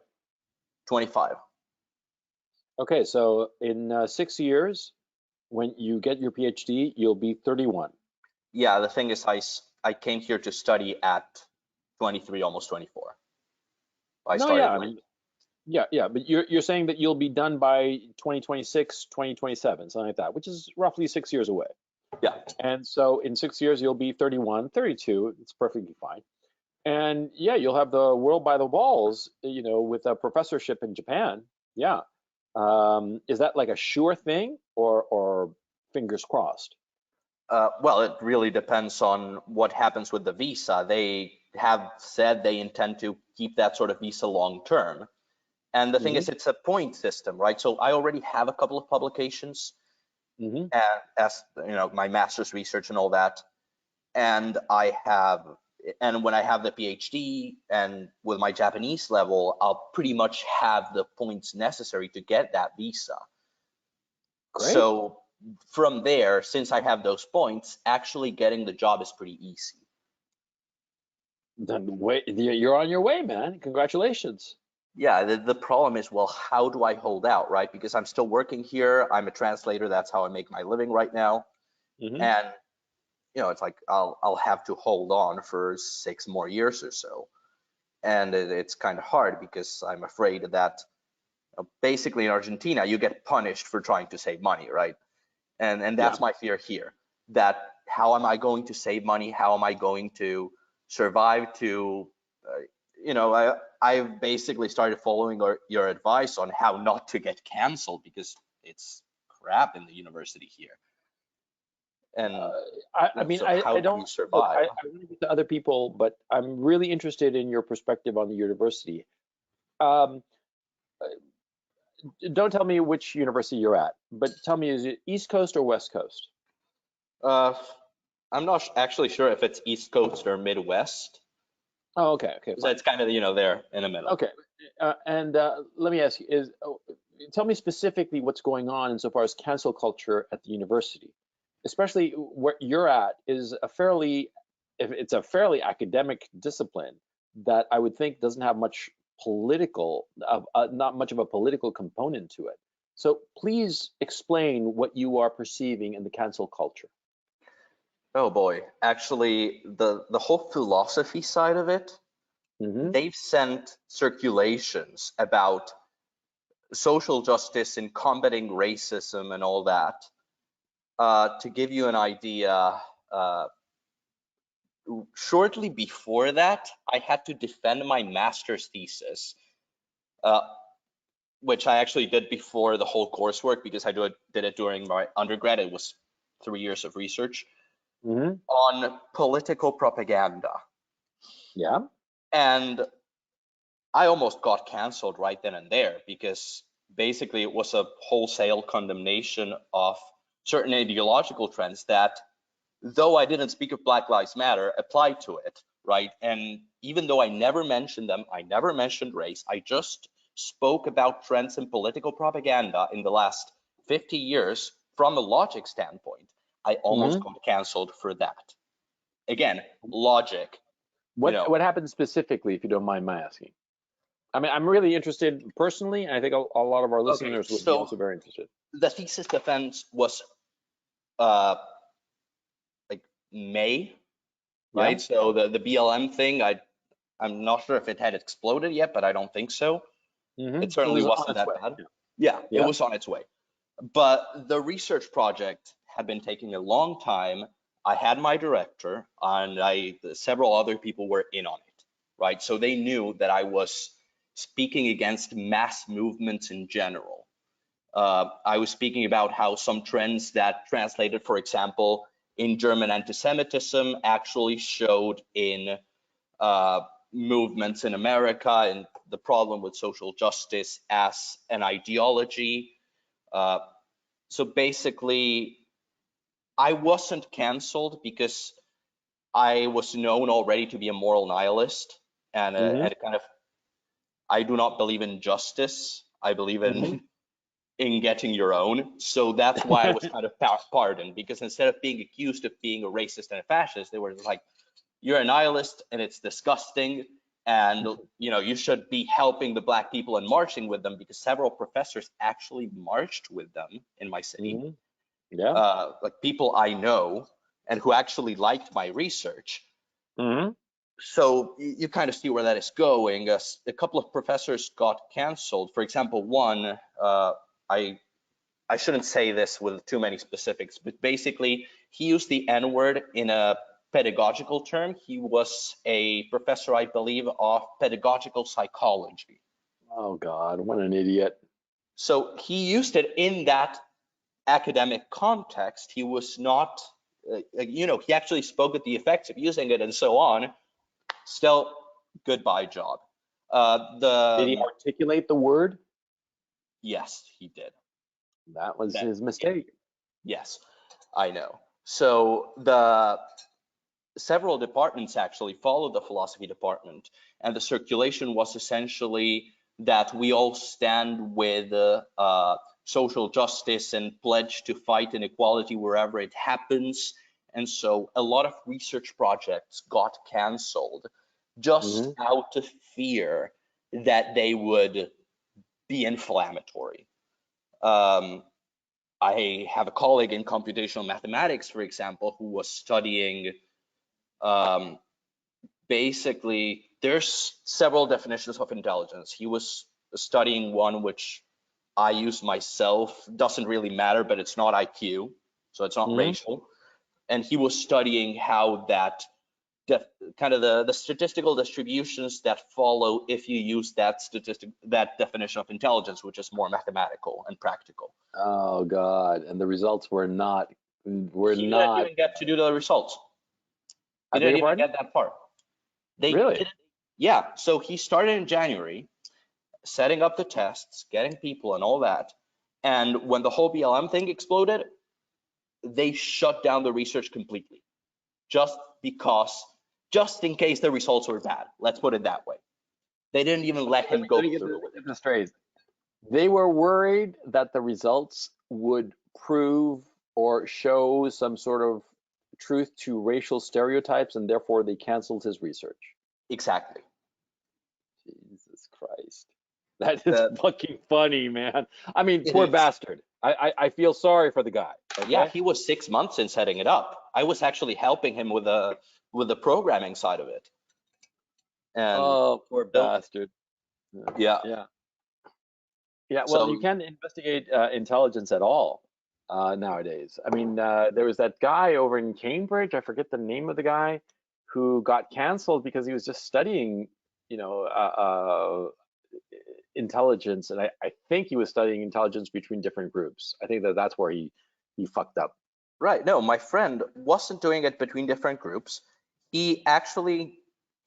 25. Okay, so in 6 years, when you get your PhD, you'll be 31. Yeah, the thing is, I came here to study at 23, almost 24. I No, yeah, started I late. mean, yeah, but you're saying that you'll be done by 2026, 2027, something like that, which is roughly 6 years away. Yeah. And so in 6 years, you'll be 31, 32. It's perfectly fine. And yeah, you'll have the world by the balls, with a professorship in Japan. Yeah. Is that like a sure thing or fingers crossed? Well, it really depends on what happens with the visa. They have said they intend to keep that sort of visa long term. And the thing Hmm. is, it's a point system, right? So I already have a couple of publications, Hmm. and as you know, my master's research and all that. And when I have the PhD and with my Japanese level, I'll pretty much have the points necessary to get that visa. Great. So from there, since I have those points, actually getting the job is pretty easy. Then wait, you're on your way, man. Congratulations. Yeah, the problem is, well, how do I hold out, right? Because I'm still working here. I'm a translator. That's how I make my living right now. Hmm. And it's like I'll have to hold on for 6 more years or so. And it's kind of hard because I'm afraid that basically in Argentina you get punished for trying to save money, right? And Yeah. that's my fear here. That how am I going to save money? How am I going to survive? I've basically started following your advice on how not to get canceled because it's crap in the university here. And I mean, so I how do don't you look. survive? I want to get to other people, but I'm really interested in your perspective on the university. Um, don't tell me which university you're at, but tell me, is it East Coast or West Coast? Uh, I'm not actually sure if it's East Coast or Midwest. Oh, okay, okay, So fine. it's kind of, there in the middle. Okay, and let me ask you: tell me specifically what's going on insofar as cancel culture at the university, especially where you're at is if it's a fairly academic discipline that I would think doesn't have much not much of a political component to it. So please explain what you are perceiving in the cancel culture. Oh boy. Actually, the whole philosophy side of it, Hmm. they've sent circulations about social justice and combating racism and all that. To give you an idea, uh, shortly before that, I had to defend my master's thesis, uh, which I actually did before the whole coursework because I did it during my undergrad. It was 3 years of research Hmm. on political propaganda. Yeah. And I almost got canceled right then and there because basically it was a wholesale condemnation of certain ideological trends that, though I didn't speak of Black Lives Matter, applied to it, right? And even though I never mentioned them, I never mentioned race, I just spoke about trends in political propaganda in the last 50 years from a logic standpoint. I almost Hmm. got canceled for that. Again, logic, you know. What happened specifically, if you don't mind my asking? I mean, I'm really interested personally, and I think a lot of our Okay, listeners would be so also very interested. the thesis defense was uh, like May, Yeah. right? So the BLM thing, I'm not sure if it had exploded yet, but I don't think so. It It certainly was on wasn't its that way. bad. Yeah. Yeah, it Yeah. was on its way. But the research project had been taking a long time. I had my director and several other people were in on it, right? So they knew that I was speaking against mass movements in general. I was speaking about how some trends that translated, for example, in German anti-Semitism actually showed in uh, movements in America and the problem with social justice as an ideology. Uh, so basically, I wasn't canceled because I was known already to be a moral nihilist Hmm. and kind of, I do not believe in justice. I believe Hmm. in getting your own. So that's why I was kind of pardoned, because instead of being accused of being a racist and a fascist, they were like, you're a nihilist and it's disgusting. and you should be helping the black people and marching with them, because several professors actually marched with them in my city. Mhm. Yeah. Like people I know and who actually liked my research. Mhm. So you kind of see where that is going. A couple of professors got canceled. For example, one, I shouldn't say this with too many specifics, but basically he used the N-word in a pedagogical term. He was a professor, I believe, of pedagogical psychology. Oh God, what an idiot. So he used it in that academic context. He was not, he actually spoke at the effects of using it and so on. Still, goodbye job. Did he articulate the word? Yes, he did. That was That, his mistake. yes, I know. So the several departments actually followed the philosophy department, and the circulation was essentially that we all stand with social justice and pledge to fight inequality wherever it happens. And so a lot of research projects got canceled just Mhm. out of fear that they would be inflammatory. I have a colleague in computational mathematics, for example, who was studying um, basically, there's several definitions of intelligence. He was studying one which I use myself, doesn't really matter, but it's not IQ, so it's not Mhm. racial. And he was studying how that kind of the statistical distributions that follow if you use that definition of intelligence, which is more mathematical and practical. Oh God, and the results were not He didn't even get to do the results. He I beg didn't your even pardon? get that far. They Really? didn't. Yeah, so he started in January, setting up the tests, getting people and all that. And when the whole BLM thing exploded, they shut down the research completely, just because, just in case the results were bad. Let's put it that way. They didn't even let Let him me go let me through with get it. this straight. They were worried that the results would prove or show some sort of truth to racial stereotypes, and therefore they canceled his research. Exactly. Jesus Christ. That is The, fucking funny, man. I mean, it poor is. bastard. I feel sorry for the guy. Yeah, Okay. he was 6 months in setting it up. I was actually helping him with the programming side of it. And Oh, poor so, bastard. Yeah. yeah. Yeah. Yeah. Well, you So can't investigate intelligence at all nowadays. I mean, there was that guy over in Cambridge. I forget the name of the guy who got canceled because he was just studying, you know, intelligence, and I think he was studying intelligence between different groups. I think that that's where he fucked up. right. No, my friend wasn't doing it between different groups. He actually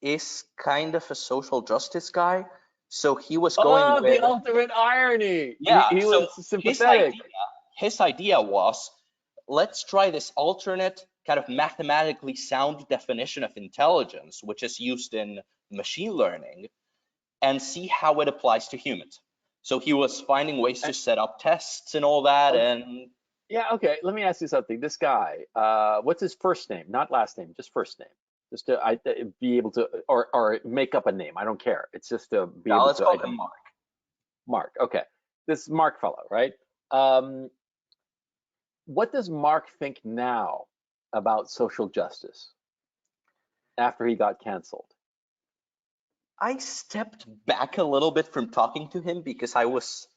is kind of a social justice guy. So he was going Oh, the with, ultimate irony. yeah, He so was his sympathetic. idea, his idea was, let's try this alternate kind of mathematically sound definition of intelligence, which is used in machine learning, and see how it applies to humans. So he was finding ways to And, set up tests and all that, okay, and yeah, okay. Let me ask you something. This guy, what's his first name? Not last name, just first name. Just to be able to, or make up a name. I don't care. It's just to be now able let's to call him identify. Mark. Mark. Okay, this Mark fellow, right? Um, what does Mark think now about social justice after he got canceled? I stepped back a little bit from talking to him because I was,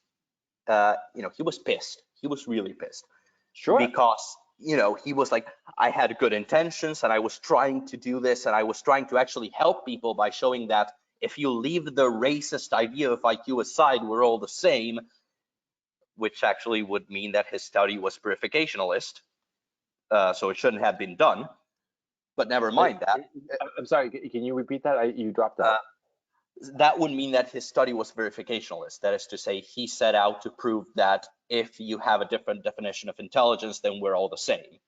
he was pissed. He was really pissed Sure. because, he was like, I had good intentions and I was trying to do this and I was trying to actually help people by showing that if you leave the racist idea of IQ aside, we're all the same, which actually would mean that his study was purificationalist. So it shouldn't have been done. But never I, mind that. I'm sorry. Can you repeat that? You dropped Uh, out. that would mean that his study was verificationalist. That is to say, he set out to prove that if you have a different definition of intelligence, then we're all the same.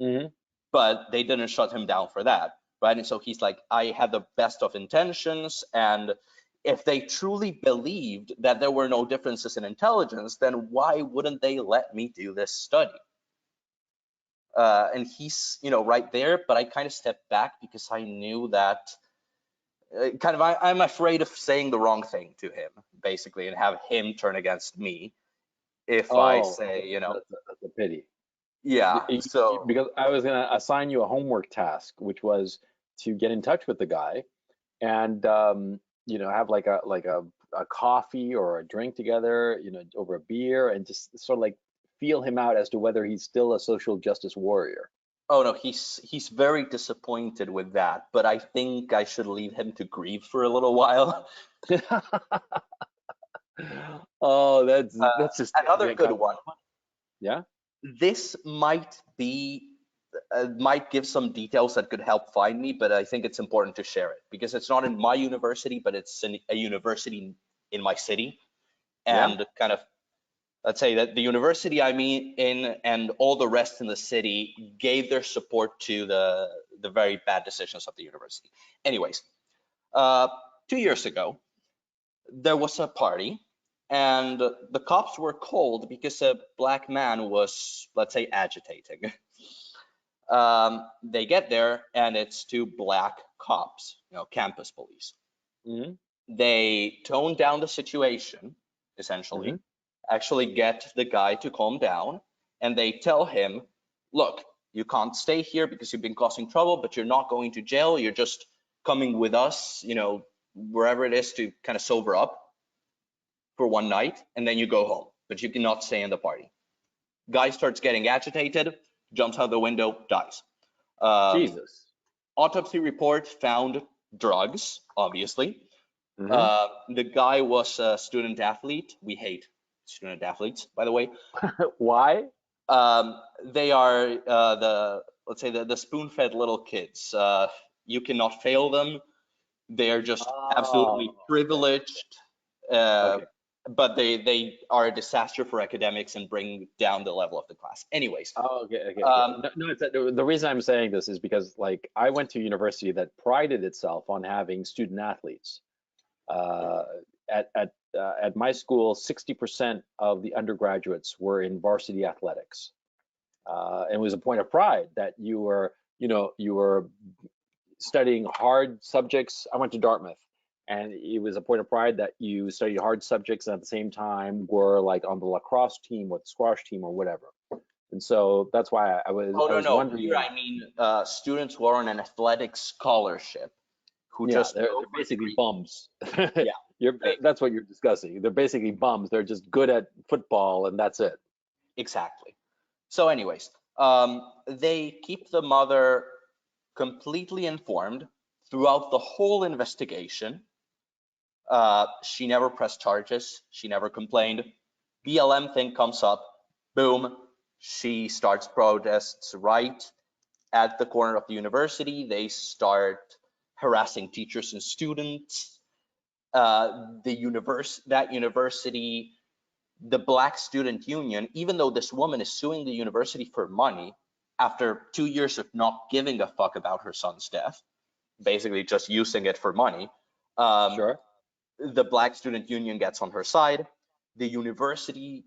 Hmm. But they didn't shut him down for that, right? And so he's like, I had the best of intentions, and if they truly believed that there were no differences in intelligence, then why wouldn't they let me do this study? And he's, right there, but I kind of stepped back because I knew that I'm afraid of saying the wrong thing to him, basically, and have him turn against me if I Oh, say, that's a pity. yeah. So, Because I was going to assign you a homework task, which was to get in touch with the guy and have like a coffee or a drink together, over a beer, and just sort of like feel him out as to whether he's still a social justice warrior. oh no, he's very disappointed with that, but I think I should leave him to grieve for a little while. Oh, that's just Another yeah, good kind of one. funny. Yeah. This might give some details that could help find me, but I think it's important to share it because it's not in my university, but it's in a university in my city, Yeah. and kind of, let's say that the university I'm in and all the rest in the city gave their support to the very bad decisions of the university. Anyways, uh, 2 years ago, there was a party, and the cops were called because a black man was, let's say, agitating. They get there, and it's two black cops, campus police. Hmm. They tone down the situation, Hmm. essentially, actually get the guy to calm down, and they tell him, look, you can't stay here because you've been causing trouble, but you're not going to jail. You're just coming with us, wherever it is to kind of sober up for one night, and then you go home, but you cannot stay in the party. Guy starts getting agitated, jumps out the window, dies. Um, Jesus. Autopsy report found drugs, obviously. Hmm. The guy was a student athlete. We hate student athletes, by the way. Why? They are let's say, the spoon-fed little kids. You cannot fail them. They are just absolutely Oh, okay. privileged, uh, Okay. but they are a disaster for academics and bring down the level of the class. Anyways, Oh, okay, okay, okay. um, No, no, it's the reason I'm saying this is because like I went to a university that prided itself on having student athletes. Uh, at my school, 60% of the undergraduates were in varsity athletics. And it was a point of pride that you were studying hard subjects. I went to Dartmouth, and it was a point of pride that you studied hard subjects and at the same time were like on the lacrosse team or the squash team or whatever. And so that's why I was oh I no, was no, here wondering. I mean students who are on an athletic scholarship who Yeah, just they're go they're for basically 3 years. bums. Yeah, That's what you're discussing. They're basically bums. They're just good at football and that's it. exactly. So, anyways, they keep the mother completely informed throughout the whole investigation. She never pressed charges. She never complained. BLM thing comes up. Boom. She starts protests right at the corner of the university. They start harassing teachers and students. That university, the Black Student Union, even though this woman is suing the university for money after 2 years of not giving a fuck about her son's death, basically just using it for money, um, Sure. the Black Student Union gets on her side. The university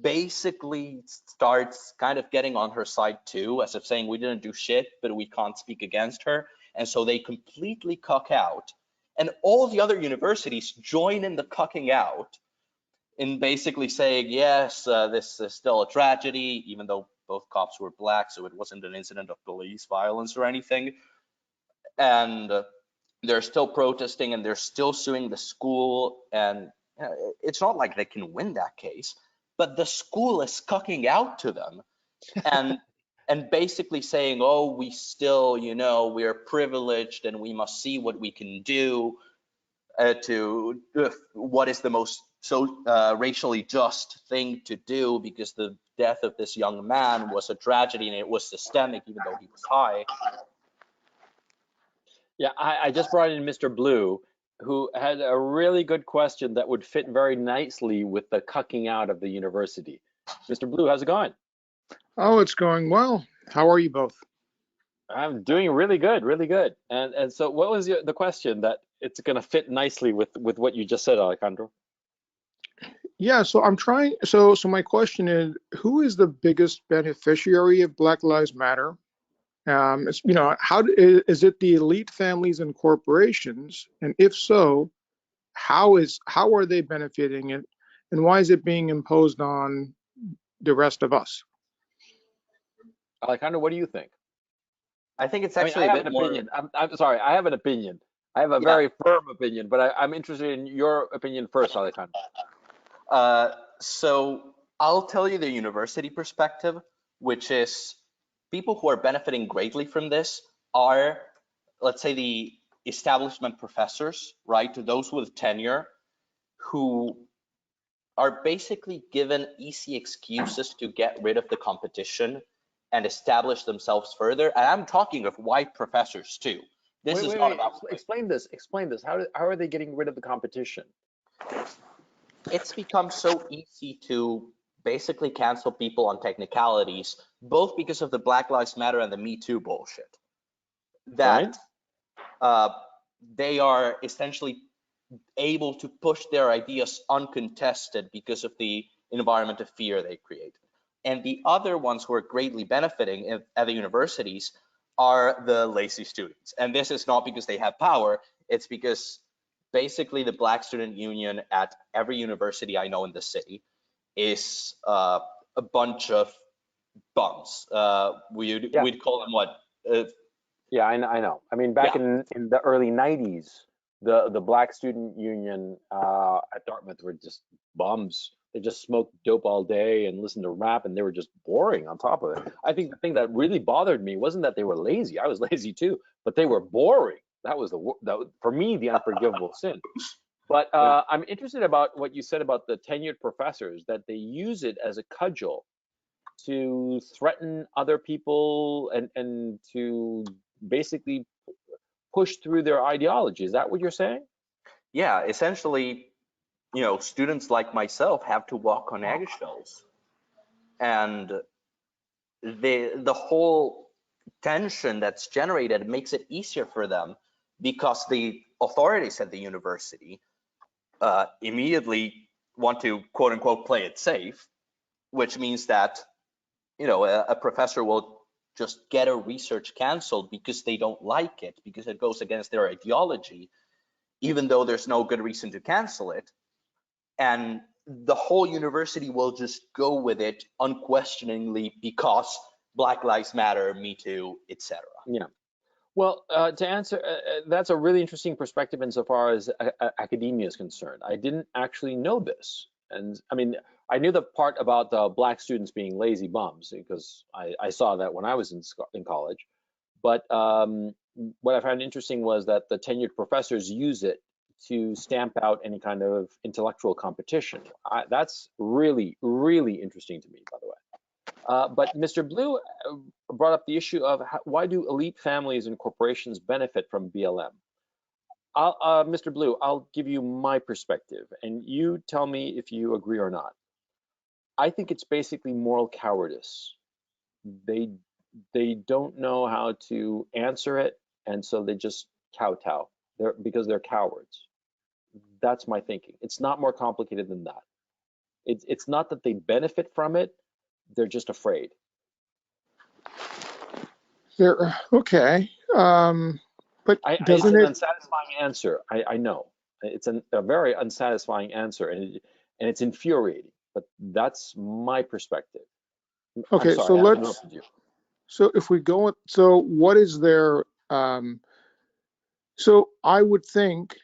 basically starts kind of getting on her side too, as if saying we didn't do shit, but we can't speak against her. And so they completely cuck out. And all the other universities join in the cucking out in basically saying, yes, this is still a tragedy, even though both cops were black, so it wasn't an incident of police violence or anything. And they're still protesting and they're still suing the school. And it's not like they can win that case, but the school is cucking out to them and basically saying, oh, we still, we are privileged and we must see what we can do to what is the most racially just thing to do, because the death of this young man was a tragedy and it was systemic, even though he was high. Yeah, I just brought in Mr. Blue, who had a really good question that would fit very nicely with the cucking out of the university. Mr. Blue, how's it going? Oh, it's going well. How are you both? I'm doing really good, really good. And so what was the question that it's going to fit nicely with what you just said, Alejandro? Yeah, so I'm trying. So my question is, who is the biggest beneficiary of Black Lives Matter, Is it the elite families and corporations? And if so, how are they benefiting it? And why is it being imposed on the rest of us? Alejandro, what do you think? I think it's I mean, I actually a have bit an more. opinion. I'm sorry, I have an opinion. I have a Yeah. very firm opinion, but I'm interested in your opinion first, Alejandro. So I'll tell you the university perspective, which is people who are benefiting greatly from this are, let's say, the establishment professors, right? Those with tenure who are basically given easy excuses to get rid of the competition and establish themselves further. And I'm talking of white professors too. This Wait, is wait, not wait. about. Explain this. Explain this. How are they getting rid of the competition? It's become so easy to basically cancel people on technicalities, both because of the Black Lives Matter and the Me Too bullshit, Right? that uh, they are essentially able to push their ideas uncontested because of the environment of fear they create. And the other ones who are greatly benefiting at the universities are the lazy students. And this is not because they have power, it's because basically the Black Student Union at every university I know in the city is a bunch of bums. Yeah. We'd call them what? Uh, Yeah, I know. I mean, back yeah, in the early 90s, the Black Student Union at Dartmouth were just bums. They just smoked dope all day and listened to rap, and they were just boring on top of it. I think the thing that really bothered me wasn't that they were lazy. I was lazy too, but they were boring. That was for me, the unforgivable sin. But I'm interested about what you said about the tenured professors, that they use it as a cudgel to threaten other people and to basically push through their ideology. Is that what you're saying? yeah. Essentially, students like myself have to walk on eggshells, and the whole tension that's generated makes it easier for them because the authorities at the university immediately want to quote unquote play it safe, which means that a professor will just get a research canceled because they don't like it, because it goes against their ideology, even though there's no good reason to cancel it. And the whole university will just go with it unquestioningly because Black Lives Matter, Me Too, etc. Yeah. Well, to answer, that's a really interesting perspective insofar as academia is concerned. I didn't actually know this. And I mean, I knew the part about the black students being lazy bums because I saw that when I was in college. But what I found interesting was that the tenured professors use it to stamp out any kind of intellectual competition. That's really, really interesting to me, by the way. But Mr. Blue brought up the issue of why do elite families and corporations benefit from BLM? Mr. Blue, I'll give you my perspective, and you tell me if you agree or not. I think it's basically moral cowardice. They they don't know how to answer it, and so they just kowtow. Because they're cowards. That's my thinking. It's not more complicated than that. It's not that they benefit from it; they're just afraid. Okay. But It's doesn't an it? unsatisfying answer. I know it's a very unsatisfying answer, and it's infuriating. But that's my perspective. I'm Okay, so sorry, I let's. interrupted you. So if we go, so what is their? So I would think,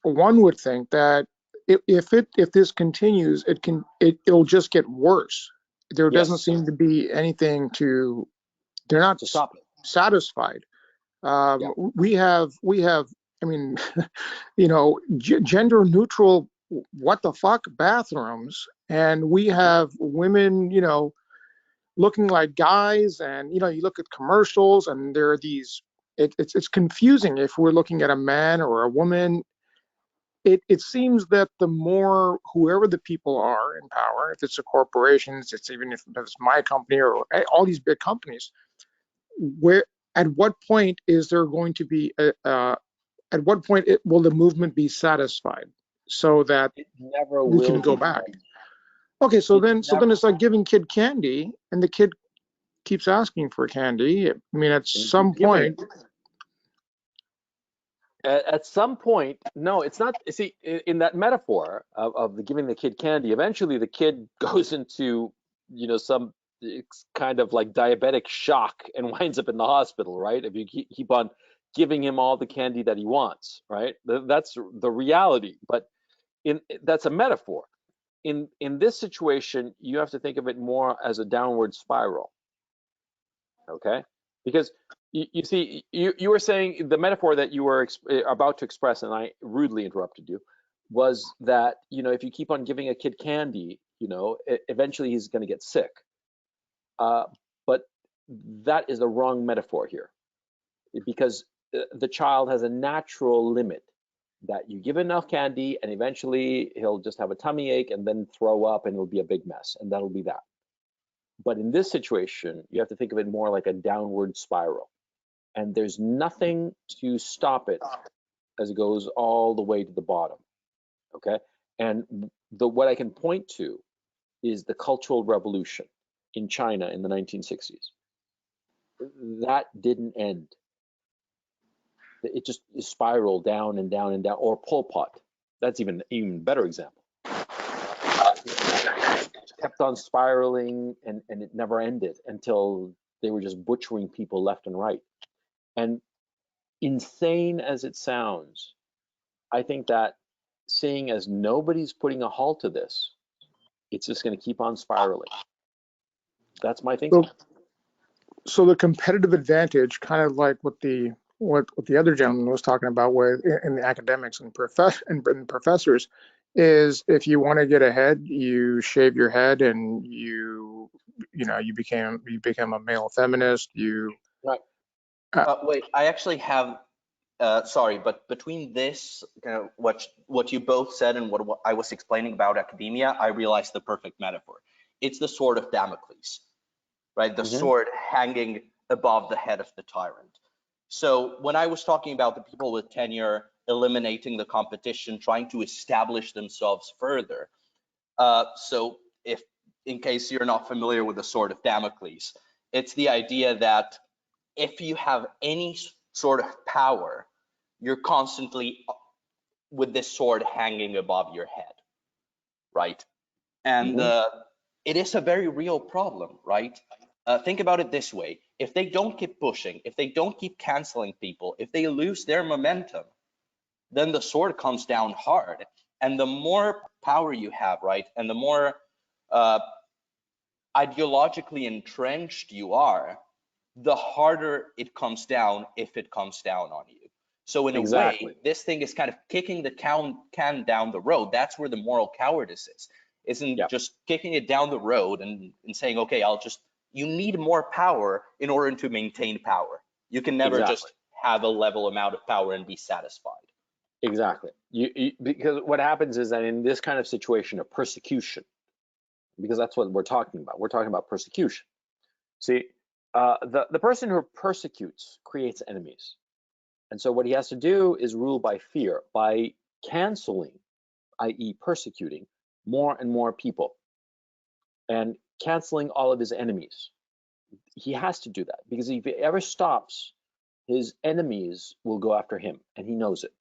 one would think that if this continues, it'll just get worse. There doesn't Yes, seem to be anything to. They're not to stop it. satisfied. Yeah, We have. I mean, gender neutral. What the fuck bathrooms, and we have women. Looking like guys, and you look at commercials, and there are these. It's confusing if we're looking at a man or a woman. It seems that the more whoever the people are in power, if it's a corporation, it's even if it's my company or all these big companies, where at what point is there going to be at what point will the movement be satisfied so that it never we can will go be. back? Okay, so It then never. it's like giving kid candy, and the kid keeps asking for candy. I mean, at And some keep giving point, it. At some point, no, it's not. See, in that metaphor of the giving the kid candy, eventually the kid goes into, some kind of like diabetic shock and winds up in the hospital, right? If you keep on giving him all the candy that he wants, right? That's the reality. But that's a metaphor. In this situation, you have to think of it more as a downward spiral, okay? Because you see, you were saying the metaphor that you were about to express, and I rudely interrupted you, was that, if you keep on giving a kid candy, eventually he's going to get sick. But that is the wrong metaphor here, because the child has a natural limit that you give enough candy and eventually he'll just have a tummy ache and then throw up and it'll be a big mess, and that'll be that. But in this situation, you have to think of it more like a downward spiral, and there's nothing to stop it as it goes all the way to the bottom, okay? And what I can point to is the Cultural Revolution in China in the 1960s. That didn't end. It just spiraled down and down and down. Or Pol Pot, that's even better example. Kept on spiraling, and it never ended until they were just butchering people left and right. And insane as it sounds, I think that seeing as nobody's putting a halt to this, it's just going to keep on spiraling. That's my thinking. So the competitive advantage, kind of like what the other gentleman was talking about with in the academics and professors, is if you want to get ahead, you shave your head and you become a male feminist. Right. Wait, I actually have, sorry, but between this, what you both said and what I was explaining about academia, I realized the perfect metaphor. It's the sword of Damocles, right? The sword hanging above the head of the tyrant. So when I was talking about the people with tenure eliminating the competition, trying to establish themselves further. So if, in case you're not familiar with the sword of Damocles, it's the idea that if you have any sort of power, you're constantly with this sword hanging above your head, right? And it is a very real problem, right? Think about it this way. If they don't keep pushing, if they don't keep canceling people, if they lose their momentum, then the sword comes down hard. And the more power you have, right, and the more ideologically entrenched you are, the harder it comes down if it comes down on you. So in a way, this thing is kind of kicking the can down the road. That's where the moral cowardice is. Isn't just kicking it down the road and saying, okay, you need more power in order to maintain power. You can never just have a level amount of power and be satisfied. Exactly. Because what happens is that in this kind of situation of persecution, because that's what we're talking about. We're talking about persecution. See, the person who persecutes creates enemies. And so what he has to do is rule by fear, by canceling, i.e. persecuting, more and more people and canceling all of his enemies. He has to do that because if he ever stops, his enemies will go after him, and he knows it.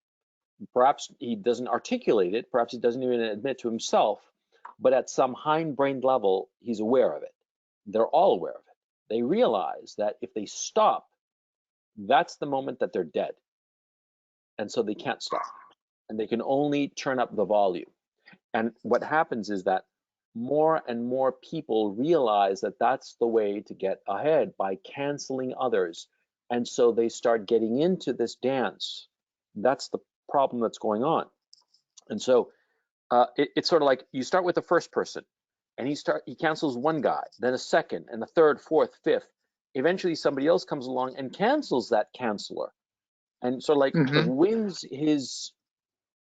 Perhaps he doesn't articulate it, perhaps he doesn't even admit to himself, but at some hindbrained level, he's aware of it. They're all aware of it. They realize that if they stop, that's the moment that they're dead. And so they can't stop. And they can only turn up the volume. And what happens is that more and more people realize that that's the way to get ahead, by canceling others. And so they start getting into this dance. That's the problem that's going on. And so it's sort of like you start with the first person, and he cancels one guy, then a second, and a third, fourth, fifth. Eventually somebody else comes along and cancels that canceller, and sort of like wins his,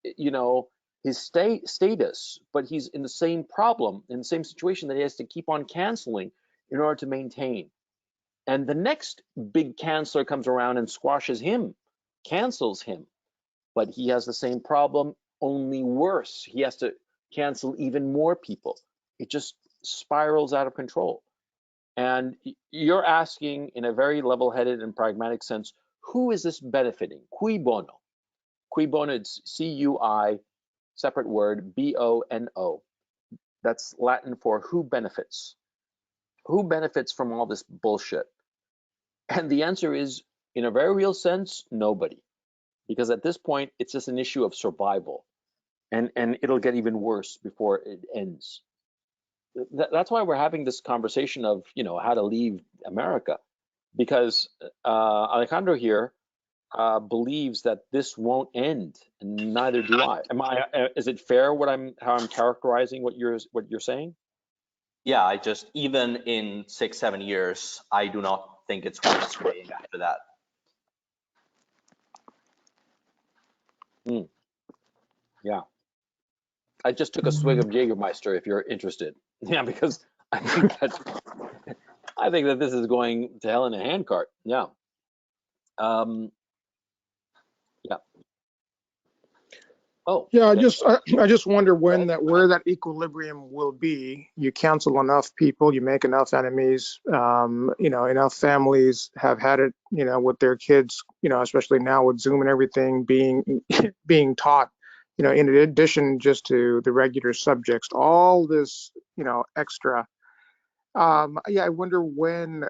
his status, but he's in the same problem, in the same situation that he has to keep on canceling in order to maintain. And the next big canceller comes around and squashes him, cancels him, but he has the same problem, only worse. He has to cancel even more people. It just spirals out of control. And you're asking in a very level-headed and pragmatic sense, who is this benefiting? Cui bono? Cui bono, it's C-U-I, separate word, B-O-N-O. That's Latin for who benefits. Who benefits from all this bullshit? And the answer is, in a very real sense, nobody. Because at this point, it's just an issue of survival. And it'll get even worse before it ends. That's why we're having this conversation of, how to leave America. Because Alejandro here believes that this won't end, and neither do I. Is it fair how I'm characterizing what you're saying? Yeah, I just, even in 6-7 years, I do not think it's worth staying after that. Yeah. I just took a swig of Jägermeister if you're interested. Yeah, because I think that this is going to hell in a handcart. Yeah. Yeah. Oh. Yeah, Okay. I just wonder where that equilibrium will be. You cancel enough people, you make enough enemies. Enough families have had it, with their kids, especially now with Zoom and everything being taught, in addition just to the regular subjects, all this, extra. Yeah, I wonder when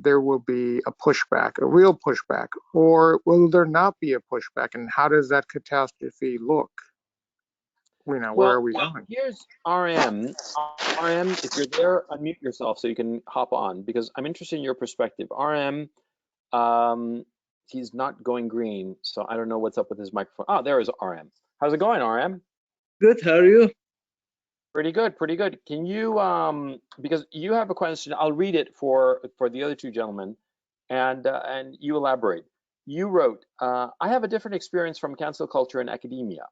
there will be a pushback, a real pushback, or will there not be a pushback, and how does that catastrophe look? Where are Well, we going? here's RM. RM, if you're there, unmute yourself so you can hop on, because I'm interested in your perspective. RM, he's not going green, so I don't know what's up with his microphone. Oh, there is RM. How's it going, RM? Good, how are you? Pretty good, pretty good. Can you, because you have a question, I'll read it for the other two gentlemen, and you elaborate. You wrote, I have a different experience from cancel culture in academia,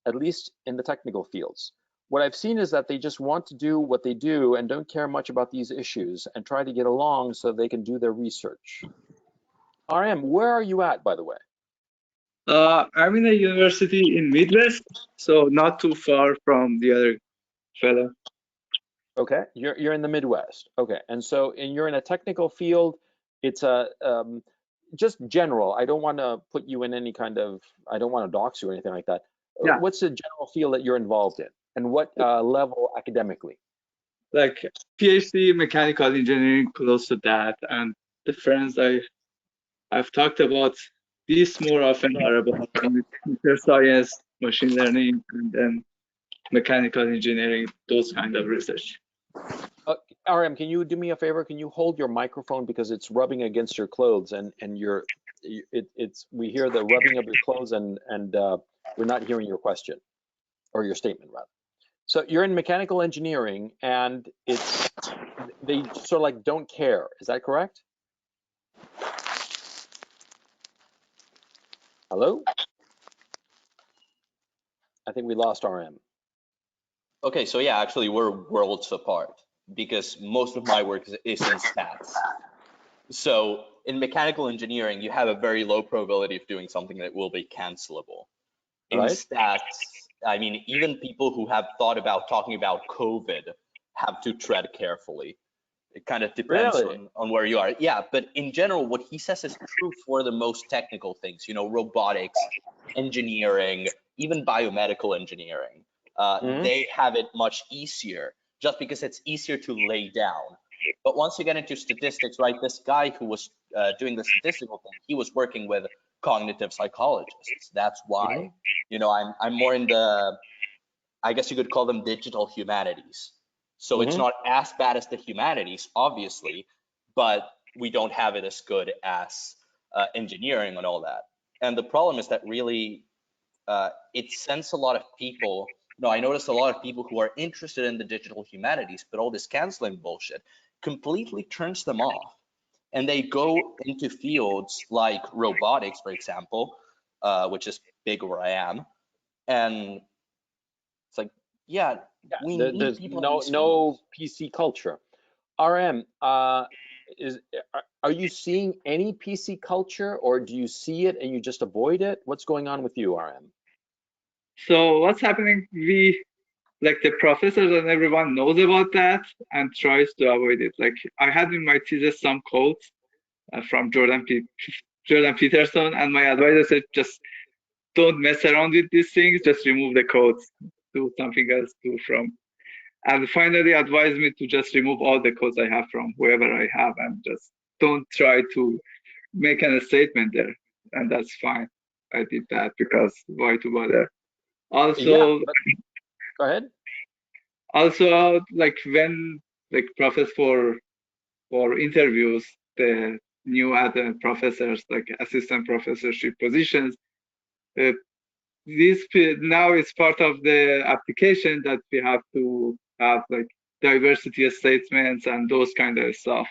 at least in the technical fields. What I've seen is that they just want to do what they do and don't care much about these issues and try to get along so they can do their research. RM, where are you at, by the way? I'm in a university in Midwest, so not too far from the other fellow. Okay, you're in the Midwest. Okay, and so you're in a technical field. It's a just general. I don't want to put you in any kind of. I don't want to dox you or anything like that. Yeah, What's the general field that you're involved in, and what level academically? like PhD mechanical engineering, close to that. And the friends I've talked about this more often are about computer science, machine learning, and then mechanical engineering, those kind of research. RM, can you do me a favor? Can you hold your microphone because it's rubbing against your clothes and we hear the rubbing of your clothes and we're not hearing your question or your statement rather. So you're in mechanical engineering and they sort of like don't care. Is that correct? Hello? I think we lost RM. Okay, so yeah, actually we're worlds apart because most of my work is in stats. So in mechanical engineering, you have a very low probability of doing something that will be cancelable. In Right. stats, I mean, even people who have thought about talking about COVID have to tread carefully. It kind of depends Really? on where you are. Yeah, but in general, what he says is true for the most technical things, robotics, engineering, even biomedical engineering. They have it much easier just because it's easier to lay down. But once you get into statistics, right, this guy who was doing the statistical thing, he was working with cognitive psychologists. That's why, I'm more in the, I guess you could call them digital humanities. So it's not as bad as the humanities, obviously, but we don't have it as good as engineering and all that. And the problem is that really it sends a lot of people. I noticed a lot of people who are interested in the digital humanities, but all this canceling bullshit completely turns them off. And they go into fields like robotics, for example, which is big where I am. And it's like, yeah, we need There's people in these no fields. PC culture. RM, are you seeing any PC culture, or do you see it and you just avoid it? What's going on with you, RM? So what's happening? We like the professors and everyone knows about that and tries to avoid it. Like I had in my thesis some quotes from Jordan Peterson, and my advisor said, just don't mess around with these things, just remove the quotes, do something else, do from. And finally advised me to just remove all the quotes I have from whoever I have and just don't try to make a statement there. And that's fine. I did that because why to bother? Yeah, Also, but go ahead. also like when like process for interviews, the new professors, like assistant professorship positions, uh, now it's part of the application that we have to have like diversity statements and those kind of stuff.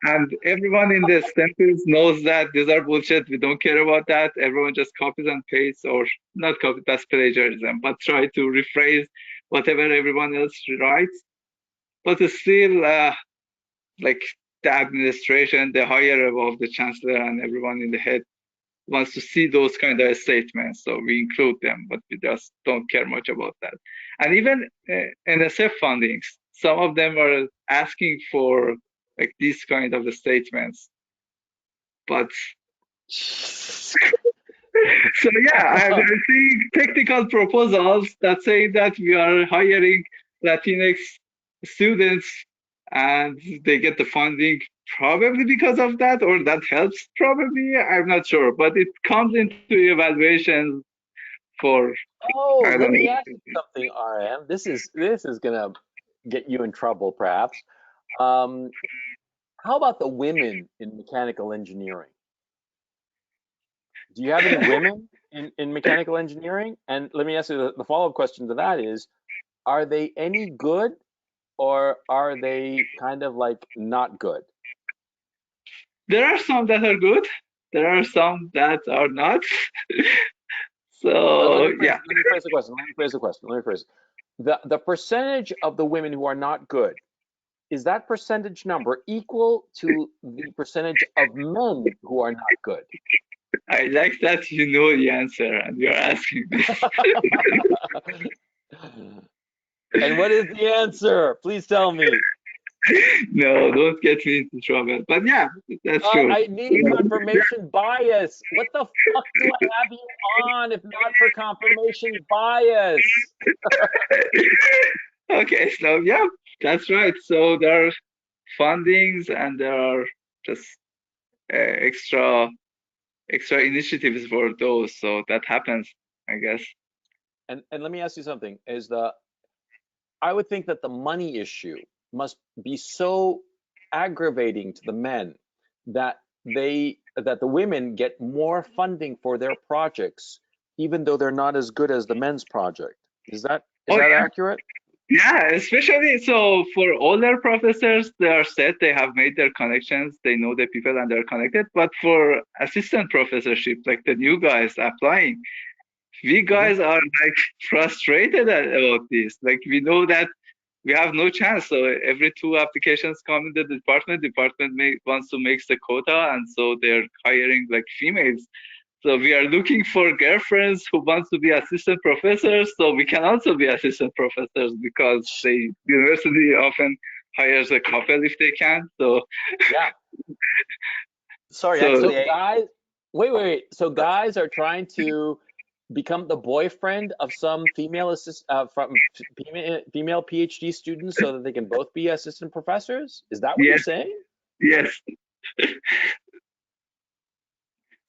And everyone in the STEM fields knows that these are bullshit. We don't care about that. Everyone just copies and pastes, or not copy, that's plagiarism, but try to rephrase whatever everyone else writes. But still, like the administration, the higher above the chancellor and everyone in the head wants to see those kind of statements. So we include them, but we just don't care much about that. And even NSF fundings, some of them are asking for like these kind of statements. But so yeah, I'm seeing technical proposals that say that we are hiring Latinx students and they get the funding probably because of that, or that helps probably, I'm not sure, but it comes into evaluation for, Oh, I let don't me know. ask you something, RM. This is gonna get you in trouble, perhaps. Um, how about the women in mechanical engineering? Do you have any women in mechanical engineering? And let me ask you the follow-up question to that is, are they any good or are they kind of like not good? There are some that are good, there are some that are not. Let So me phrase, yeah, let me phrase the question. Let me phrase the question. Let me phrase it. The percentage of the women who are not good, is that percentage number equal to the percentage of men who are not good? I like that you know the answer and you're asking this. And what is the answer? Please tell me. No, don't get me into trouble. But yeah, that's true. I need confirmation bias. What the fuck do I have you on if not for confirmation bias? Okay, so yeah, that's right. So there are fundings and there are just extra initiatives for those. So that happens, I guess. And let me ask you something. I would think that the money issue must be so aggravating to the men that the women get more funding for their projects, even though they're not as good as the men's project. Is Oh that accurate? yeah, especially so for older professors, they are set, they have made their connections, they know the people and they're connected. But for assistant professorship, like the new guys applying, we guys are like frustrated about this. Like we know that we have no chance. So every two applications come in the department wants to make the quota, and so they're hiring like females. So we are looking for girlfriends who wants to be assistant professors, so we can also be assistant professors because the university often hires a couple if they can. So Yeah. Sorry, so So actually, guys, wait. So guys are trying to become the boyfriend of some female PhD students so that they can both be assistant professors? Is that what you're yes, saying? yes.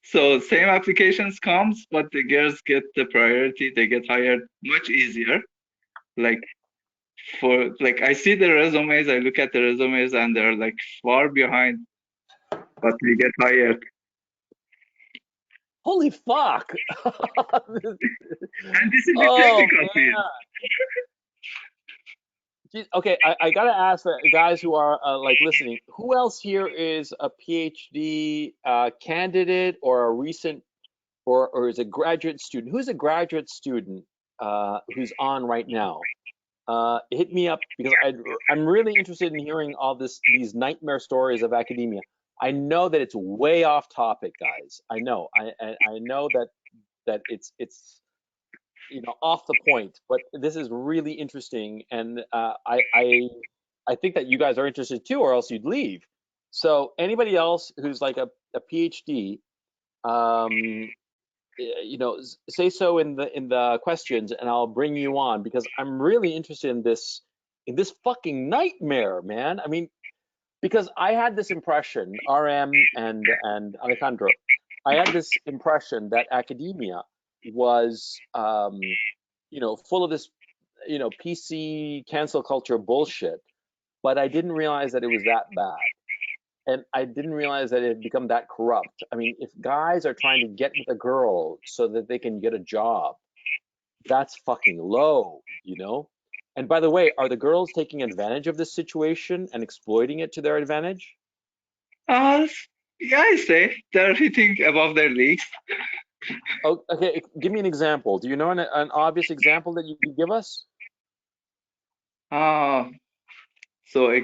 So same applications comes, but the girls get the priority. They get hired much easier. Like for like I see the resumes, I look at the resumes, and they're like far behind, but they get hired. Holy fuck! And this is the Oh technical field. man. Okay, I gotta ask the guys who are like listening. Who else here is a PhD candidate or a recent or is a graduate student? Who's a graduate student who's on right now? Hit me up because I'm really interested in hearing all these nightmare stories of academia. I know that it's way off topic, guys. I know. I know that it's off the point, but this is really interesting, and I think that you guys are interested too, or else you'd leave. So anybody else who's like a PhD, um, say so in the questions, and I'll bring you on because I'm really interested in this fucking nightmare, man. I mean, because I had this impression, RM and Alejandro, I had this impression that academia was, full of this, PC cancel culture bullshit, but I didn't realize that it was that bad. And I didn't realize that it had become that corrupt. I mean, if guys are trying to get with a girl so that they can get a job, that's fucking low. And by the way, are the girls taking advantage of this situation and exploiting it to their advantage? Uh, yeah, I say they're hitting above their leagues. Oh, okay, give me an example. Do you know an obvious example that you could give us? Uh, so a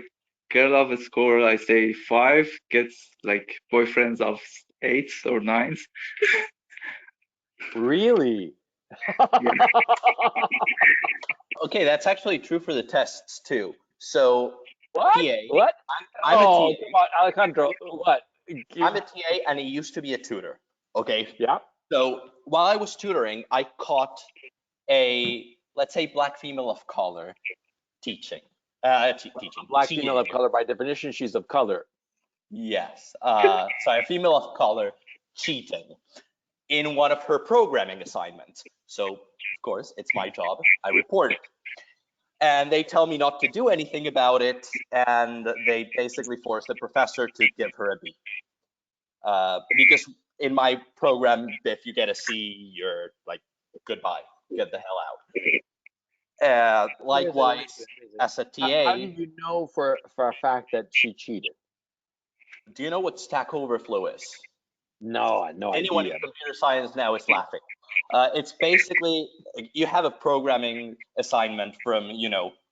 girl of a score, I say 5, gets like boyfriends of 8s or 9s. Really? Yeah. Okay, that's actually true for the tests too. So What? TA, What? I'm a Oh, TA. come on, Alejandro. What? I'm a TA and I used to be a tutor. Okay. Yeah. So while I was tutoring, I caught a, let's say, black female of color teaching. Teaching. Black female of TA. color, by definition, she's of color. Yes. Sorry, a female of color cheating in one of her programming assignments. So, of course, it's my job. I report it. And they tell me not to do anything about it. And they basically force the professor to give her a B. Because in my program, if you get a C, you're like, goodbye, get the hell out. Likewise, as a How TA, do you know for a fact that she cheated? do you know what Stack Overflow is? No, I had no Anyone in idea. computer science now is laughing. It's basically, you have a programming assignment from,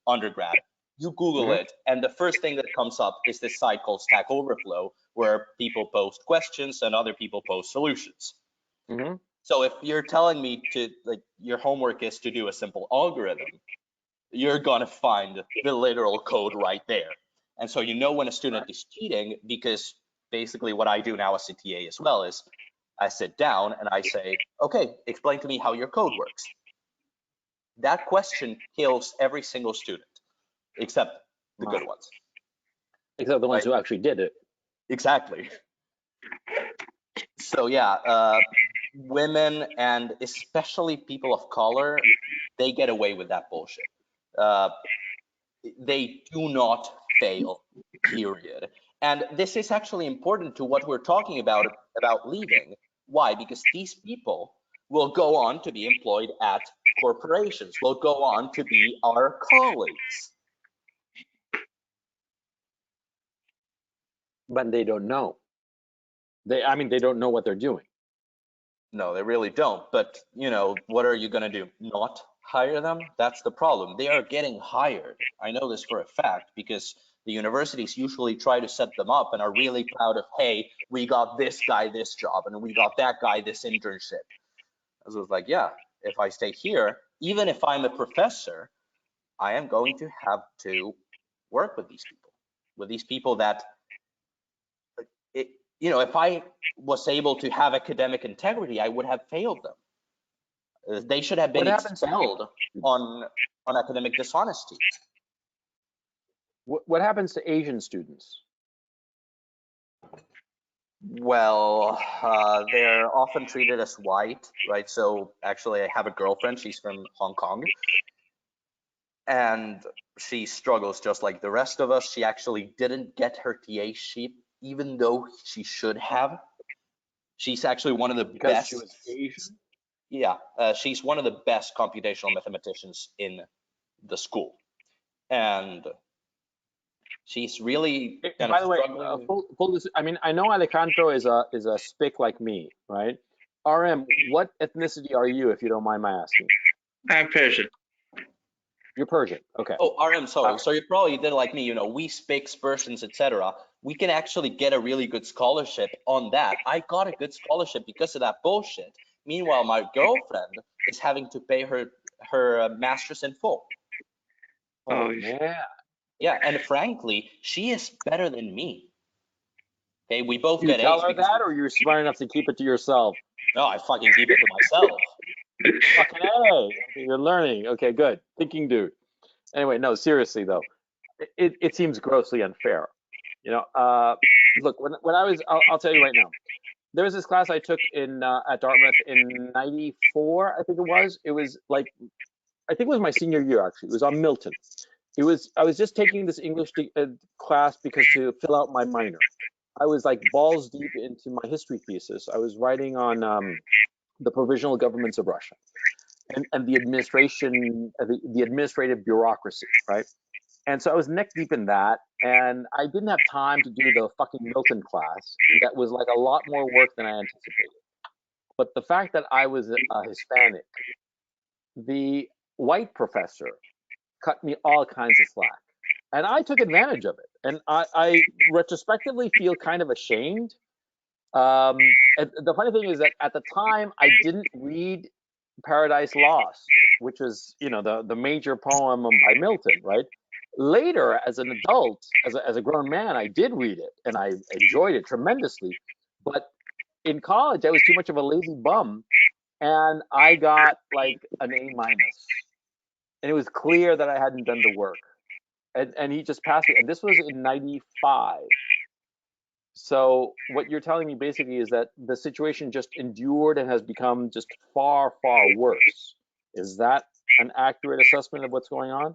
undergrad. You Google it, and the first thing that comes up is this site called Stack Overflow, where people post questions and other people post solutions. Mm-hmm. So if you're telling me to, like, your homework is to do a simple algorithm, you're gonna find the literal code right there. And so you know when a student is cheating, because basically what I do now as a TA as well is I sit down and I say, okay, explain to me how your code works. That question kills every single student, except the good ones. Except the ones Right. who actually did it. Exactly. So yeah, women and especially people of color, they get away with that bullshit. They do not fail, period. And this is actually important to what we're talking about leaving. Why? Because these people will go on to be employed at corporations, will go on to be our colleagues. But they don't know. They don't know what they're doing. No, they really don't. But, what are you going to do? Not hire them? That's the problem. They are getting hired. I know this for a fact because the universities usually try to set them up and are really proud of, hey, we got this guy this job and we got that guy this internship. I was like, yeah, if I stay here, even if I'm a professor, I am going to have to work with these people that, if I was able to have academic integrity, I would have failed them. They should have been expelled on academic dishonesty. What happens to Asian students? Well, they're often treated as white, right? So actually, I have a girlfriend. She's from Hong Kong. And she struggles just like the rest of us. She actually didn't get her TA sheet, even though she should have. She's actually one of the best. She was Asian? Yeah, she's one of the best computational mathematicians in the school. And she's really kind By of the way, struggling. I mean, I know Alejandro is a spick like me, right? RM, what ethnicity are you, if you don't mind my asking? I'm Persian. You're Persian, okay. Oh, RM, sorry. So you probably did like me, we speak Persians, etc. We can actually get a really good scholarship on that. I got a good scholarship because of that bullshit. Meanwhile, my girlfriend is having to pay her master's in full. Oh Oh, man. Yeah, and frankly, she is better than me. Okay, we both You get tell A's her because that, or you're smart enough to keep it to yourself? no, I fucking keep it to myself. Fucking A. You're learning. Okay, good. Thinking dude. Anyway, no, seriously though, it seems grossly unfair. You know, look, when I was, I'll tell you right now, there was this class I took in at Dartmouth in '94, I think it was. It was like, I think it was my senior year actually. It was on Milton. I was just taking this English class because to fill out my minor. I was like balls deep into my history thesis. I was writing on the provisional governments of Russia and the administration, the administrative bureaucracy, right? And so I was neck deep in that, and I didn't have time to do the fucking Milton class. That was like a lot more work than I anticipated. But the fact that I was a Hispanic, the white professor cut me all kinds of slack, and I took advantage of it. And I retrospectively feel kind of ashamed. And the funny thing is that at the time I didn't read Paradise Lost, which is, you know, the major poem by Milton, right? Later, as an adult, as a grown man, I did read it and I enjoyed it tremendously. But in college, I was too much of a lazy bum, and I got like an A minus, and it was clear that I hadn't done the work. And he just passed me, and this was in '95. So what you're telling me basically is that the situation just endured and has become just far, far worse. Is that an accurate assessment of what's going on?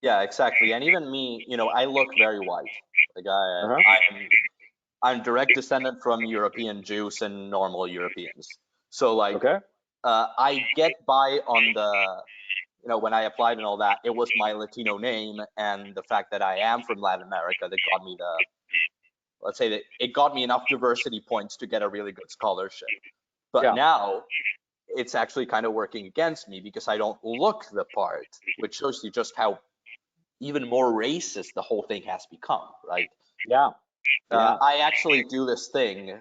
Yeah, exactly. And even me, you know, I look very white. Like Uh-huh. I'm direct descendant from European Jews and normal Europeans. So like Okay. I get by on the, you know, when I applied and all that, it was my Latino name and the fact that I am from Latin America that got me the, let's say that it got me enough diversity points to get a really good scholarship. But Yeah. now it's actually kind of working against me because I don't look the part, which shows you just how even more racist the whole thing has become, right? Yeah. Yeah. I actually do this thing